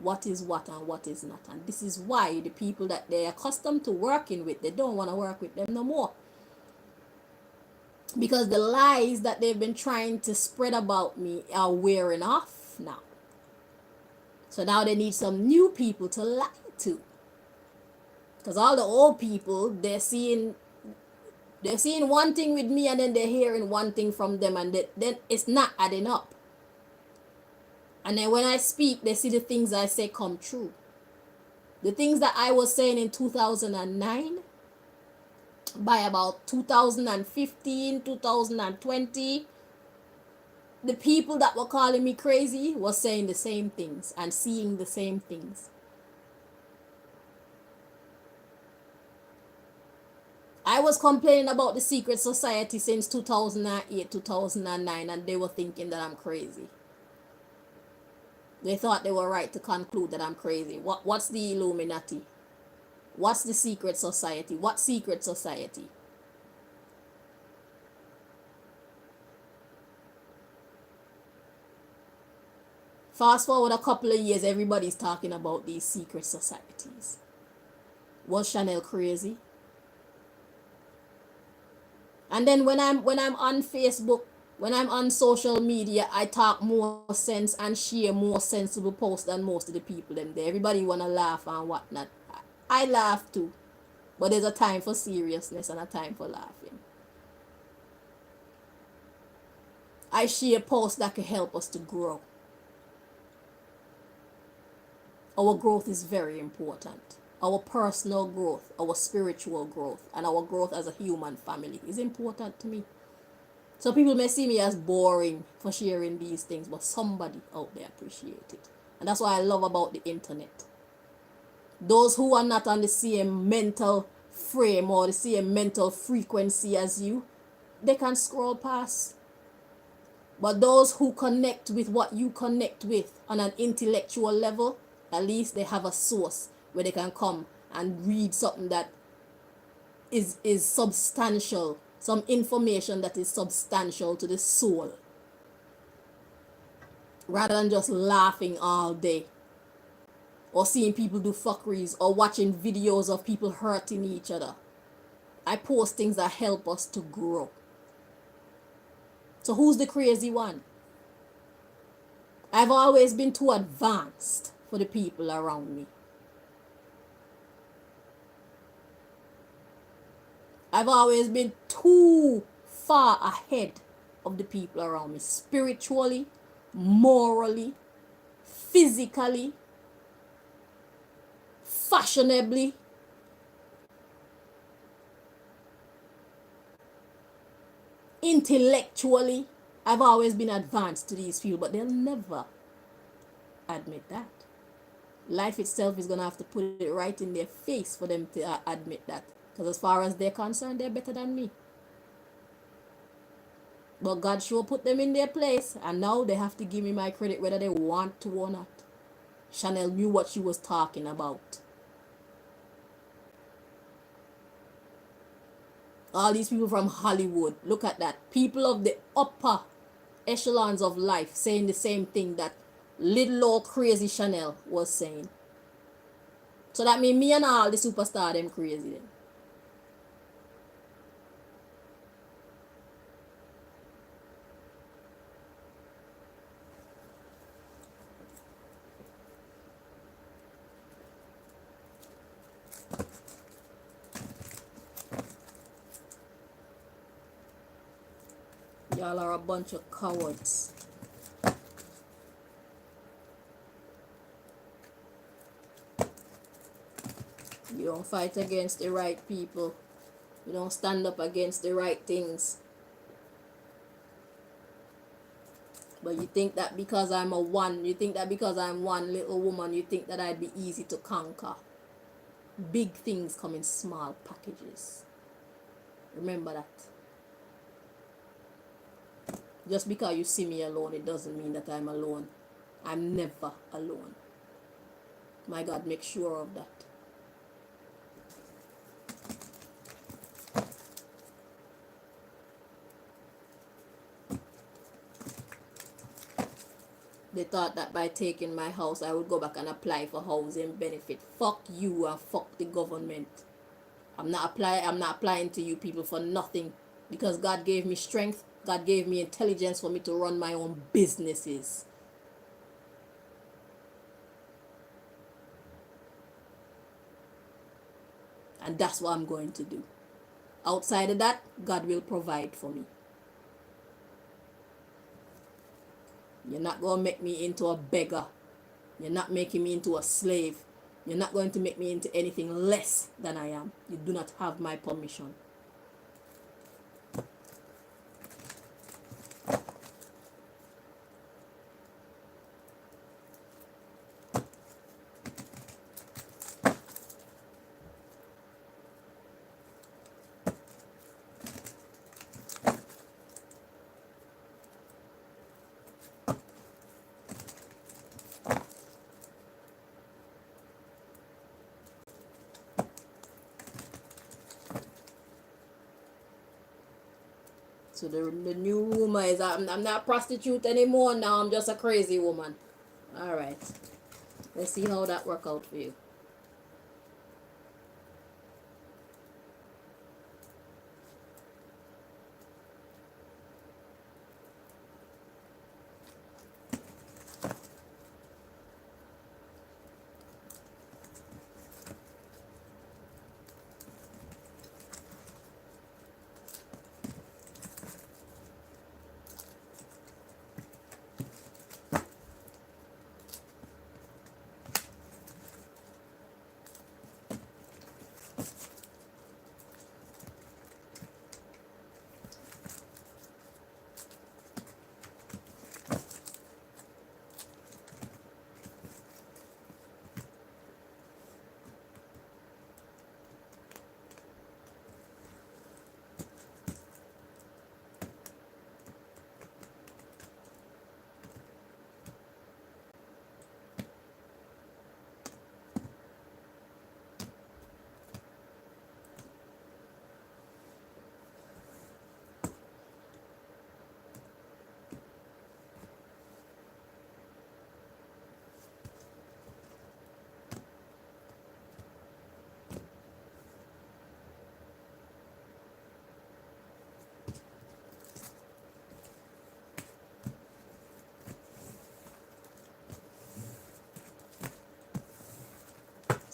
S1: what is what and what is not. And this is why the people that they're accustomed to working with, they don't want to work with them no more. Because the lies that they've been trying to spread about me are wearing off now. So now they need some new people to lie to. Because all the old people, they're seeing one thing with me and then they're hearing one thing from them and then it's not adding up. And then when I speak, they see the things I say come true. The things that I was saying in 2009, by about 2015, 2020, the people that were calling me crazy were saying the same things and seeing the same things. I was complaining about the secret society since 2008, 2009, and they were thinking that I'm crazy. They thought they were right to conclude that I'm crazy. What's the Illuminati? What's the secret society? What secret society? Fast forward a couple of years, everybody's talking about these secret societies. Was Chanel crazy? And then when I'm on Facebook, when I'm on social media, I talk more sense and share more sensible posts than most of the people them there. Everybody wanna laugh and whatnot. I laugh too. But there's a time for seriousness and a time for laughing. I share posts that can help us to grow. Our growth is very important. Our personal growth, our spiritual growth, and our growth as a human family is important to me. So people may see me as boring for sharing these things, but somebody out there appreciates it. And that's what I love about the internet. Those who are not on the same mental frame or the same mental frequency as you, they can scroll past. But those who connect with what you connect with on an intellectual level, at least they have a source where they can come and read something that is substantial, some information that is substantial to the soul, rather than just laughing all day, or seeing people do fuckeries, or watching videos of people hurting each other. I post things that help us to grow. So who's the crazy one? I've always been too advanced for the people around me. I've always been too far ahead of the people around me, spiritually, morally, physically, fashionably. Intellectually. I've always been advanced to these people, but they'll never admit that. Life itself is going to have to put it right in their face for them to admit that. Because as far as they're concerned, they're better than me. But God sure put them in their place, and now they have to give me my credit whether they want to or not. Chanel knew what she was talking about. All these people from Hollywood, look at that. People of the upper echelons of life saying the same thing that little old crazy Chanel was saying. So that means me and all the superstar them crazy then. Y'all are a bunch of cowards. You don't fight against the right people. You don't stand up against the right things. But you think that because I'm you think that because I'm one little woman, you think that I'd be easy to conquer. Big things come in small packages. Remember that. Just because you see me alone, it doesn't mean that I'm alone. I'm never alone. My God, make sure of that. They thought that by taking my house, I would go back and apply for housing benefit. Fuck you and fuck the government. I'm not applying to you people for nothing. Because God gave me strength. God gave me intelligence for me to run my own businesses. And that's what I'm going to do. Outside of that, God will provide for me. You're not going to make me into a beggar. You're not making me into a slave. You're not going to make me into anything less than I am. You do not have my permission. So the new rumor is I'm not a prostitute anymore now. I'm just a crazy woman. All right. Let's see how that works out for you.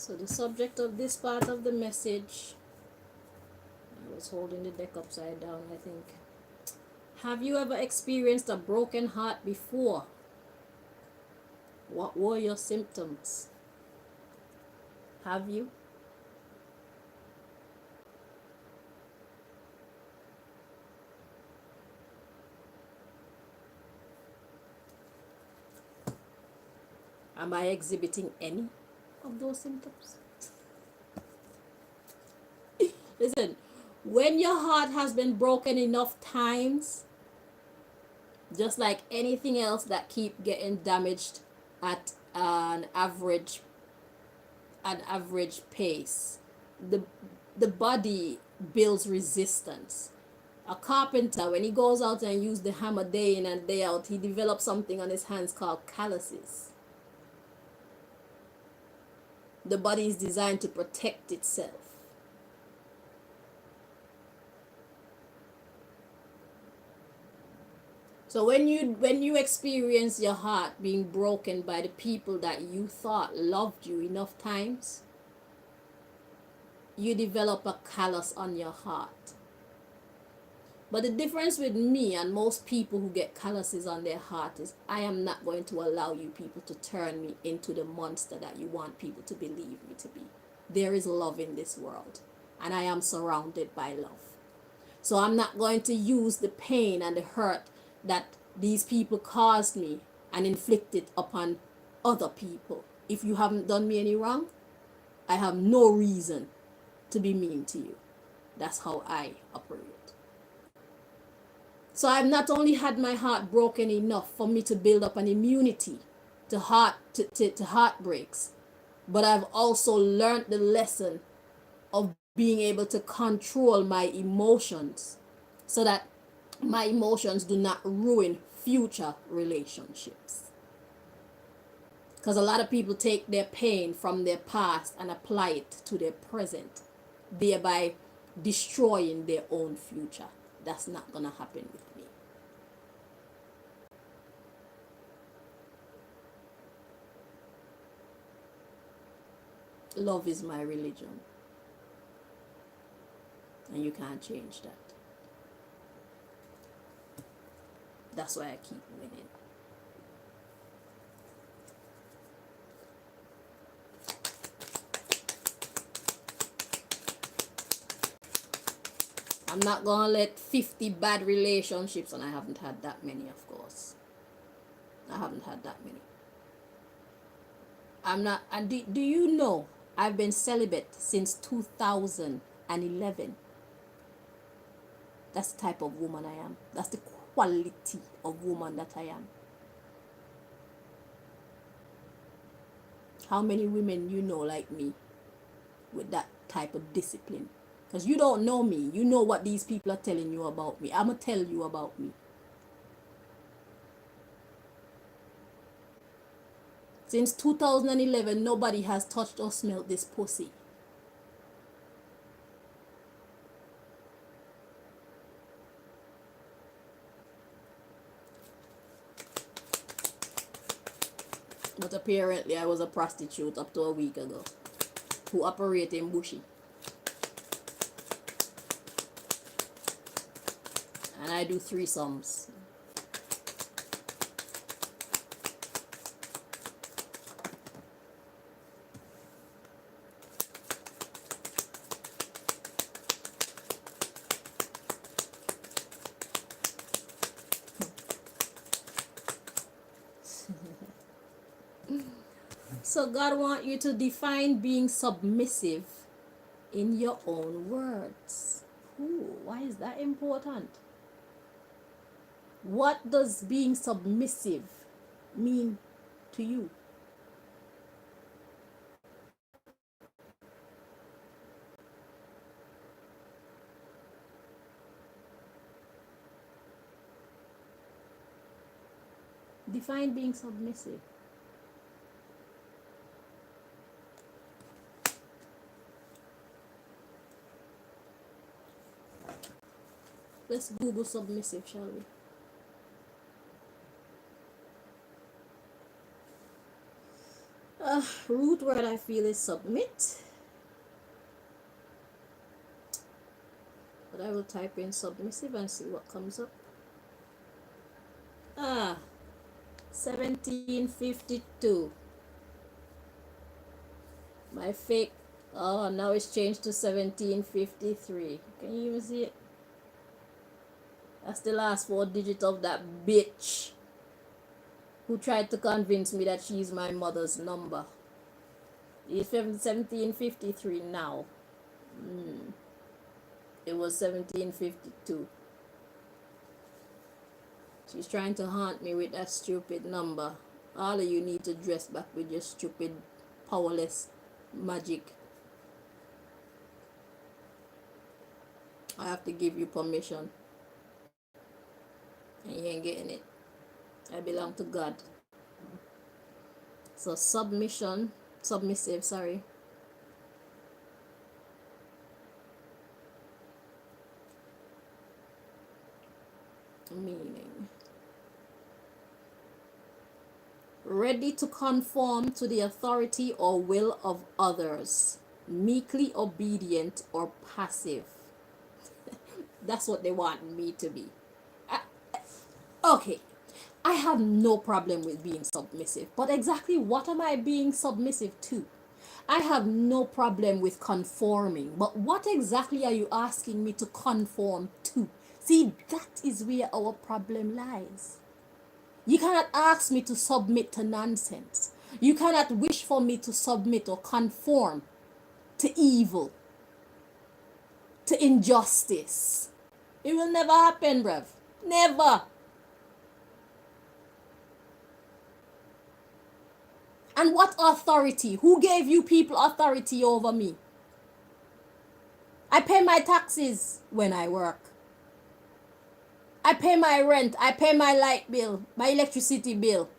S1: So the subject of this part of the message, I was holding the deck upside down, I think. Have you ever experienced a broken heart before? What were your symptoms? Have you? Am I exhibiting any of those symptoms? Listen, when your heart has been broken enough times, just like anything else that keep getting damaged at an average pace, the the body builds resistance. A carpenter, when he goes out and uses the hammer day in and day out, he develops something on his hands called calluses. The body is designed to protect itself. So when you experience your heart being broken by the people that you thought loved you enough times, you develop a callus on your heart. But the difference with me and most people who get calluses on their heart is I am not going to allow you people to turn me into the monster that you want people to believe me to be. There is love in this world, and I am surrounded by love. So I'm not going to use the pain and the hurt that these people caused me and inflict it upon other people. If you haven't done me any wrong, I have no reason to be mean to you. That's how I operate. So I've not only had my heart broken enough for me to build up an immunity to heartbreaks, but I've also learned the lesson of being able to control my emotions so that my emotions do not ruin future relationships. Because a lot of people take their pain from their past and apply it to their present, thereby destroying their own future. That's not going to happen with me. Love is my religion, and you can't change that. That's why I keep winning. I'm not gonna let 50 bad relationships, and I haven't had that many, of course. I haven't had that many. I'm not, and do you know I've been celibate since 2011? That's the type of woman I am. That's the quality of woman that I am. How many women you know like me with that type of discipline? Because you don't know me. You know what these people are telling you about me. I'm going to tell you about me. Since 2011, nobody has touched or smelled this pussy. But apparently I was a prostitute up to a week ago who operated in Bushy. And I do threesomes. So God wants you to define being submissive in your own words. Ooh, why is that important? What does being submissive mean to you? Define being submissive. Let's Google submissive, shall we? Root word I feel is submit. But I will type in submissive and see what comes up. 1752. My fake. Oh, now it's changed to 1753. Can you even see it? That's the last 4 digits of that bitch who tried to convince me that she's my mother's number. It's 1753 now. It was 1752. She's trying to haunt me with that stupid number. All of you need to dress back with your stupid, powerless magic. I have to give you permission. And you ain't getting it. I belong to God. So submissive, sorry. Meaning. Ready to conform to the authority or will of others. Meekly obedient or passive. That's what they want me to be. Okay, I have no problem with being submissive, but exactly what am I being submissive to? I have no problem with conforming, but what exactly are you asking me to conform to? See, that is where our problem lies. You cannot ask me to submit to nonsense. You cannot wish for me to submit or conform to evil, to injustice. It will never happen, bruv. Never. And what authority? Who gave you people authority over me? I pay my taxes when I work. I pay my rent. I pay my light bill, my electricity bill.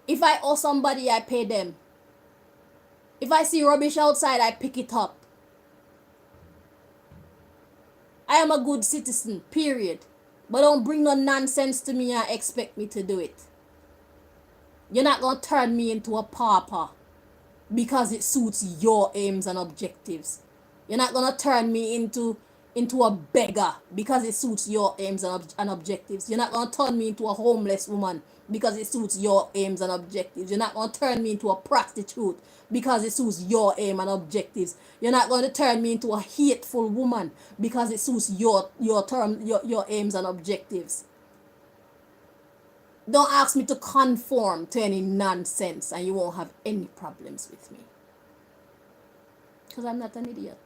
S1: If I owe somebody, I pay them. If I see rubbish outside, I pick it up. I am a good citizen, period. But don't bring no nonsense to me and expect me to do it. You're not going to turn me into a pauper because it suits your aims and objectives. You're not going to turn me into a beggar because it suits your aims and objectives. You're not going to turn me into a homeless woman because it suits your aims and objectives. You're not going to turn me into a prostitute because it suits your aim and objectives. You're not going to turn me into a hateful woman because it suits your aims and objectives. Don't ask me to conform to any nonsense and you won't have any problems with me. Because I'm not an idiot.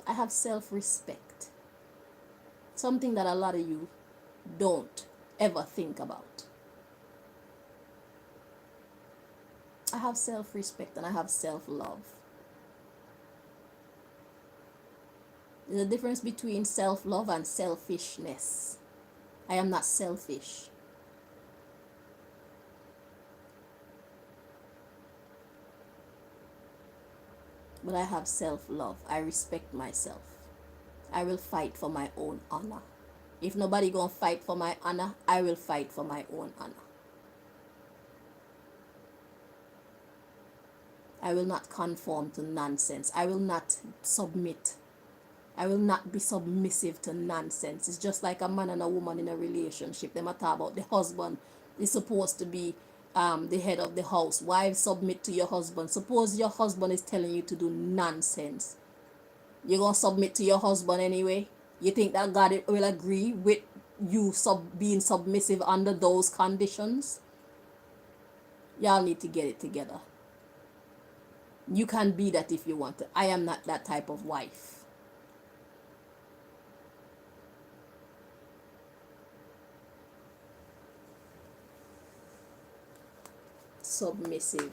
S1: I have self-respect. Something that a lot of you don't ever think about. I have self-respect and I have self-love. There's a difference between self-love and selfishness. I am not selfish. But I have self-love. I respect myself. I will fight for my own honor. If nobody gonna fight for my honor, I will fight for my own honor. I will not conform to nonsense. I will not submit. I will not be submissive to nonsense. It's just like a man and a woman in a relationship. They might talk about the husband is supposed to be the head of the house. Wives, submit to your husband. Suppose your husband is telling you to do nonsense. You're going to submit to your husband anyway? You think that God will agree with you being submissive under those conditions? Y'all need to get it together. You can be that if you want to. I am not that type of wife. Submissive.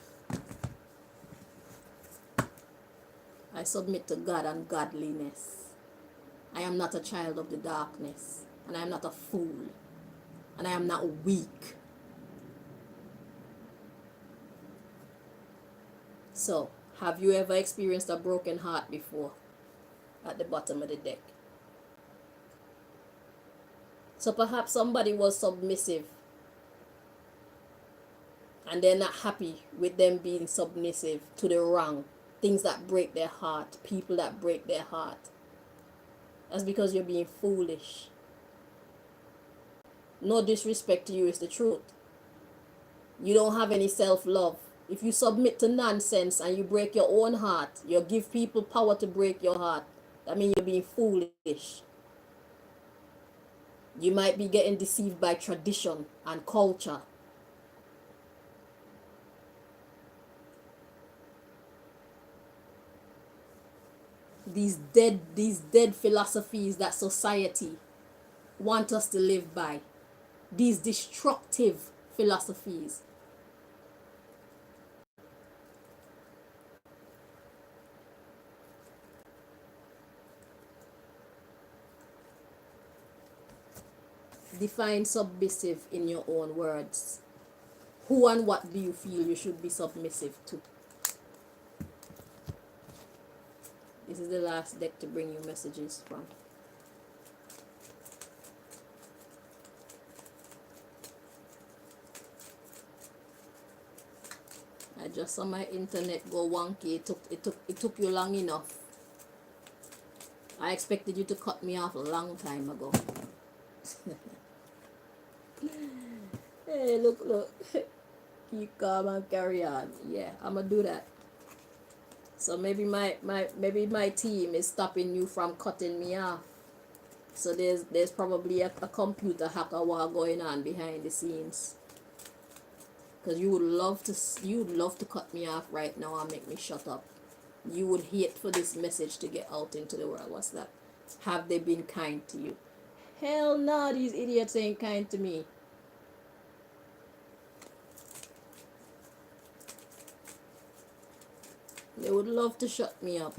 S1: I submit to God and godliness. I am not a child of the darkness, and I am not a fool, and I am not weak. So, have you ever experienced a broken heart before? At the bottom of the deck. So perhaps somebody was submissive and they're not happy with them being submissive to the wrong things that break their heart, people that break their heart. That's because you're being foolish. No disrespect to you, is the truth. You don't have any self-love. If you submit to nonsense and you break your own heart, you give people power to break your heart, that means you're being foolish. You might be getting deceived by tradition and culture. These dead philosophies that society want us to live by. These destructive philosophies. Define submissive in your own words. Who and what do you feel you should be submissive to? This is the last deck to bring you messages from. I just saw my internet go wonky. It took you long enough. I expected you to cut me off a long time ago. Hey, look. Keep calm and carry on. Yeah, I'm gonna do that. So maybe my team is stopping you from cutting me off. So there's probably a computer hacker war going on behind the scenes. Because you would love to cut me off right now and make me shut up. You would hate for this message to get out into the world. What's that? Have they been kind to you? Hell no, these idiots ain't kind to me. They would love to shut me up.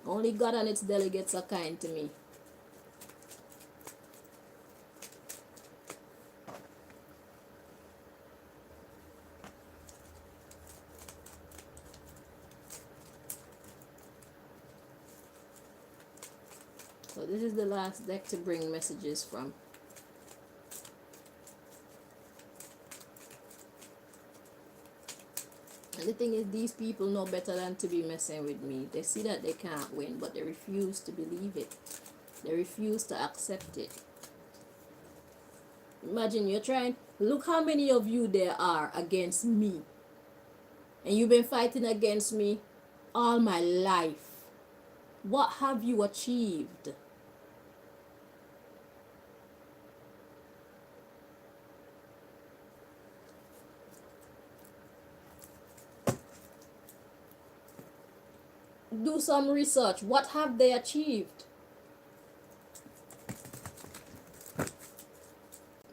S1: Only God and its delegates are kind to me. So this is the last deck to bring messages from. And the thing is, these people know better than to be messing with me. They see that they can't win, but they refuse to believe it. They refuse to accept it. Imagine you're trying. Look how many of you there are against me. And you've been fighting against me all my life. What have you achieved? Do some research. What have they achieved?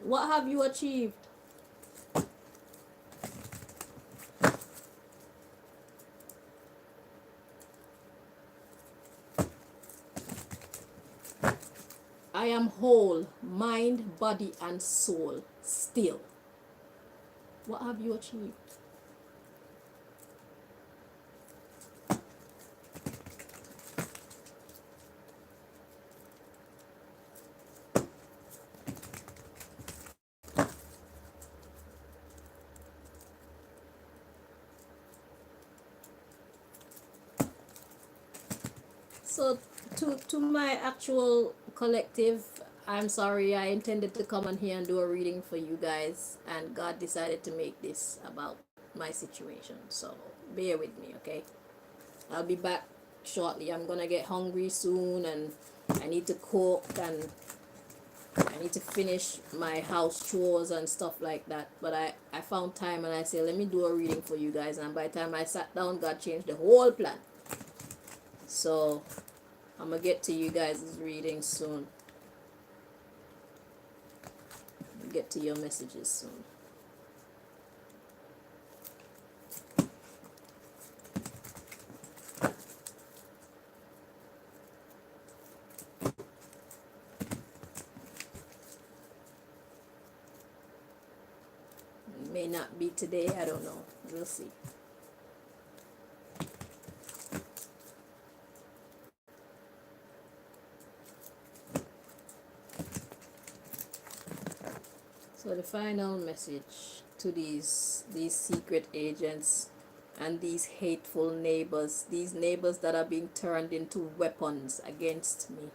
S1: What have you achieved? I am whole, mind, body, and soul still. What have you achieved? So to my actual collective, I'm sorry, I intended to come on here and do a reading for you guys, and God decided to make this about my situation. So bear with me, okay? I'll be back shortly. I'm gonna get hungry soon, and I need to cook, and I need to finish my house chores and stuff like that. But I found time, and I said, let me do a reading for you guys. And by the time I sat down, God changed the whole plan. So I'm gonna get to you guys' reading soon. Get to your messages soon. It may not be today, I don't know. We'll see. So the final message to these secret agents and these hateful neighbors, these neighbors that are being turned into weapons against me.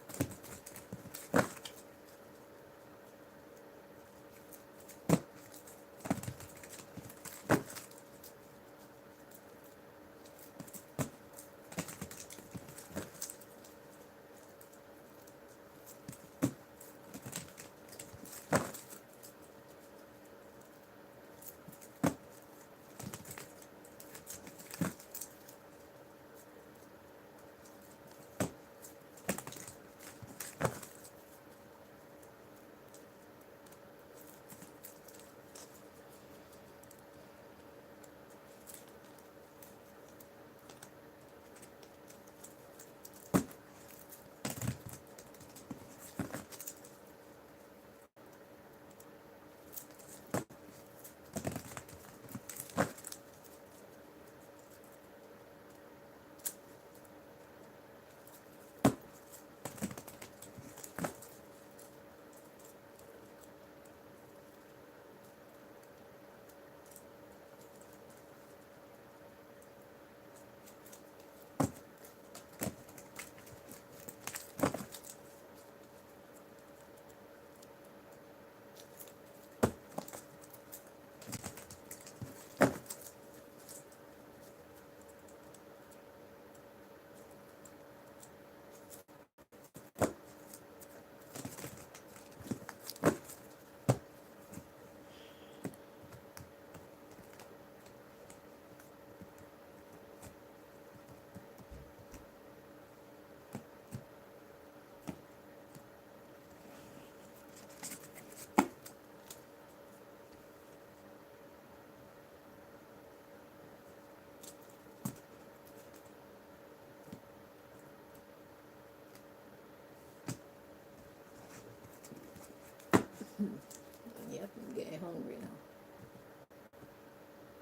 S1: Yep, I'm getting hungry now.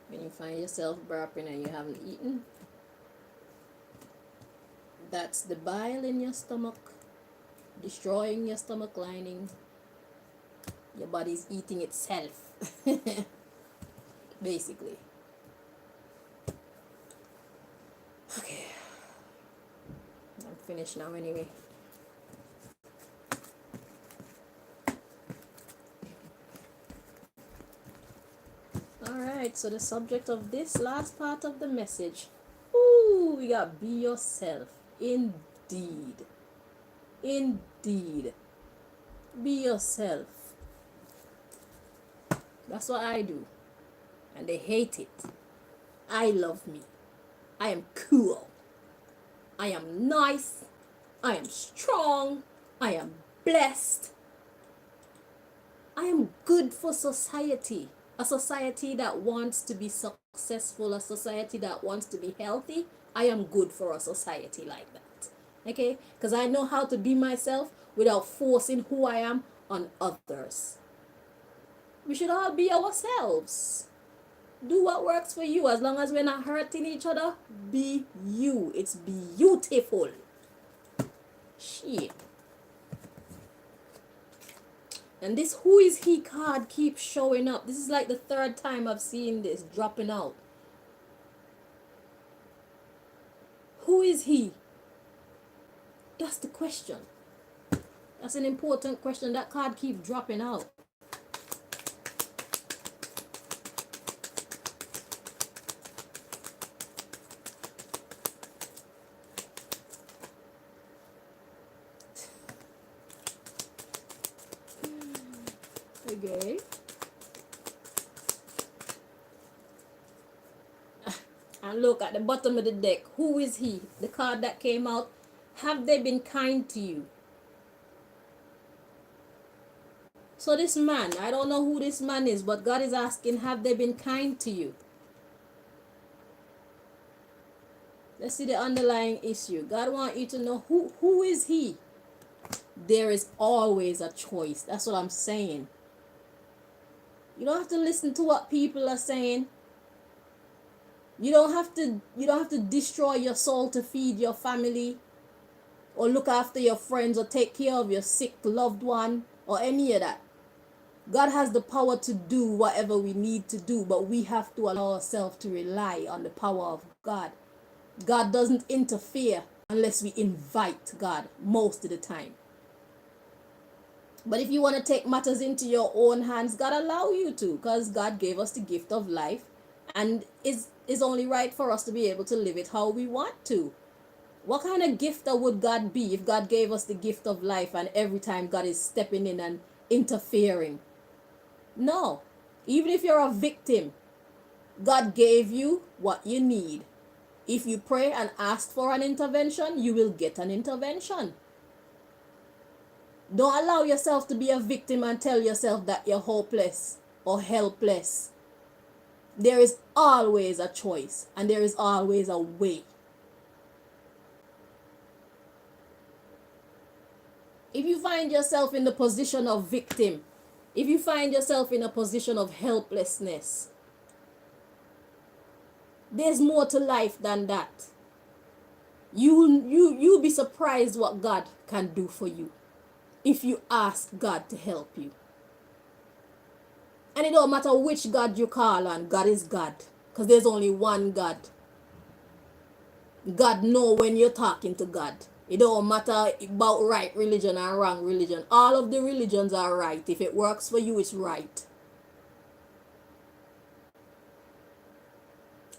S1: When you find yourself burping and you haven't eaten, that's the bile in your stomach destroying your stomach lining. Your body's eating itself. Basically. Okay. I'm finished now anyway. Alright, so the subject of this last part of the message. Ooh, we got be yourself. Indeed. Indeed. Be yourself. That's what I do. And they hate it. I love me. I am cool. I am nice. I am strong. I am blessed. I am good for society. A society that wants to be successful, a society that wants to be healthy. I am good for a society like that. Okay? Because I know how to be myself without forcing who I am on others. We should all be ourselves. Do what works for you. As long as we're not hurting each other, be you. It's beautiful. Shit. And this who is he card keeps showing up. This is like the third time I've seen this dropping out. Who is he? That's the question. That's an important question. That card keeps dropping out. Okay. And look at the bottom of the deck. Who is he? The card that came out. Have they been kind to you? So this man, I don't know who this man is, but God is asking, have they been kind to you? Let's see the underlying issue. God wants you to know who is he? There is always a choice. That's what I'm saying. You don't have to listen to what people are saying. You don't have to destroy your soul to feed your family or look after your friends or take care of your sick loved one or any of that. God has the power to do whatever we need to do, but we have to allow ourselves to rely on the power of God. God doesn't interfere unless we invite God most of the time. But if you want to take matters into your own hands, God allow you to, because God gave us the gift of life, and is only right for us to be able to live it how we want to. What kind of gifter would God be if God gave us the gift of life and every time God is stepping in and interfering? No. Even if you're a victim, God gave you what you need. If you pray and ask for an intervention, you will get an intervention. Don't allow yourself to be a victim and tell yourself that you're hopeless or helpless. There is always a choice and there is always a way. If you find yourself in the position of victim, if you find yourself in a position of helplessness, there's more to life than that. You'll be surprised what God can do for you if you ask God to help you. And it don't matter which God you call on, God is God. Because there's only one God. God know when you're talking to God. It don't matter about right religion and wrong religion. All of the religions are right. If it works for you, it's right.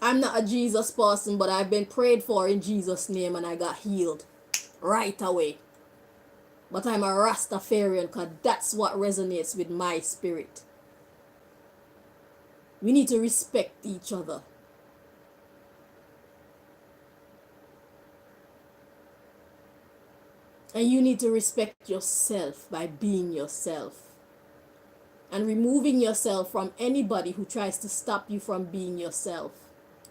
S1: I'm not a Jesus person, but I've been prayed for in Jesus' name and I got healed right away. But I'm a Rastafarian because that's what resonates with my spirit. We need to respect each other. And you need to respect yourself by being yourself. And removing yourself from anybody who tries to stop you from being yourself.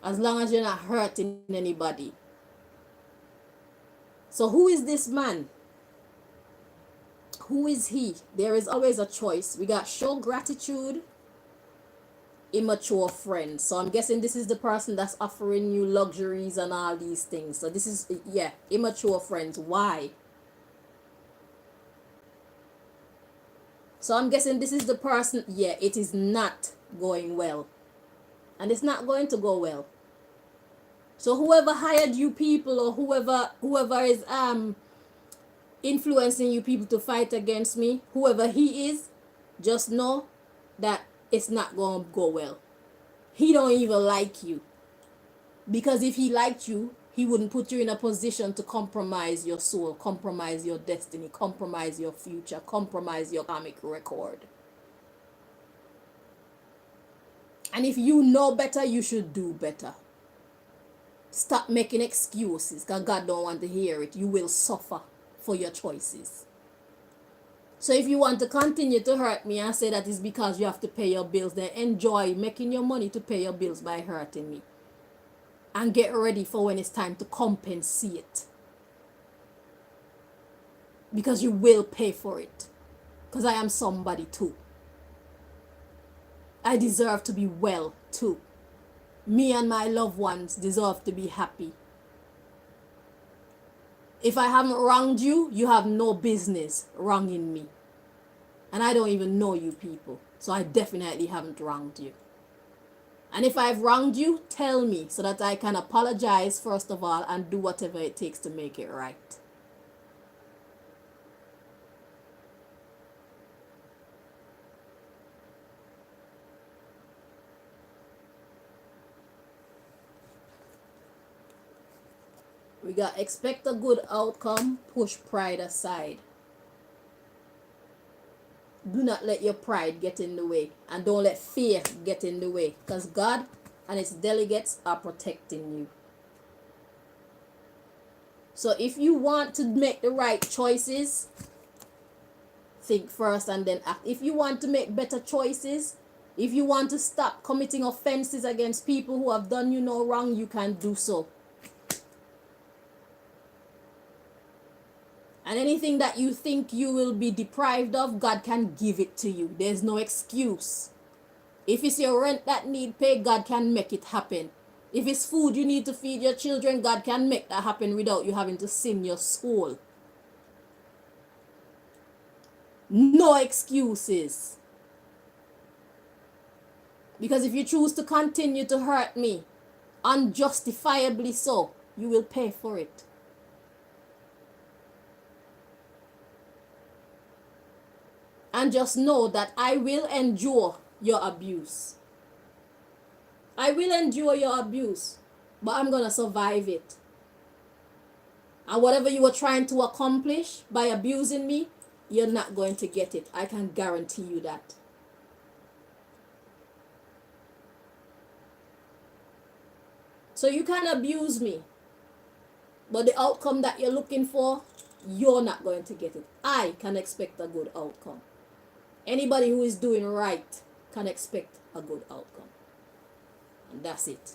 S1: As long as you're not hurting anybody. So who is this man? Who is he? There is always a choice. We got show gratitude, immature friends. So I'm guessing this is the person that's offering you luxuries and all these things. So this is, yeah, immature friends. Why? So I'm guessing this is the person, yeah, it is not going well. And it's not going to go well. So whoever hired you people or whoever is influencing you people to fight against me, whoever he is, just know that it's not going to go well. He don't even like you. Because if he liked you, he wouldn't put you in a position to compromise your soul, compromise your destiny, compromise your future, compromise your karmic record. And if you know better, you should do better. Stop making excuses because God don't want to hear it. You will suffer for your choices. So if you want to continue to hurt me and say that it's because you have to pay your bills, then enjoy making your money to pay your bills by hurting me. And get ready for when it's time to compensate. Because you will pay for it. Because I am somebody too. I deserve to be well too. Me and my loved ones deserve to be happy. If I haven't wronged you, you have no business wronging me. And I don't even know you people. So I definitely haven't wronged you. And if I've wronged you, tell me so that I can apologize first of all and do whatever it takes to make it right. We got expect a good outcome, push pride aside. Do not let your pride get in the way. And don't let fear get in the way. Because God and its delegates are protecting you. So if you want to make the right choices, think first and then act. If you want to make better choices, if you want to stop committing offenses against people who have done you no wrong, you can do so. And anything that you think you will be deprived of, God can give it to you. There's no excuse. If it's your rent that need pay, God can make it happen. If it's food you need to feed your children, God can make that happen without you having to sin your soul. No excuses. Because if you choose to continue to hurt me, unjustifiably so, you will pay for it. And just know that I will endure your abuse. I will endure your abuse, but I'm going to survive it. And whatever you were trying to accomplish by abusing me, you're not going to get it. I can guarantee you that. So you can abuse me, but the outcome that you're looking for, you're not going to get it. I can expect a good outcome. Anybody who is doing right can expect a good outcome. And that's it.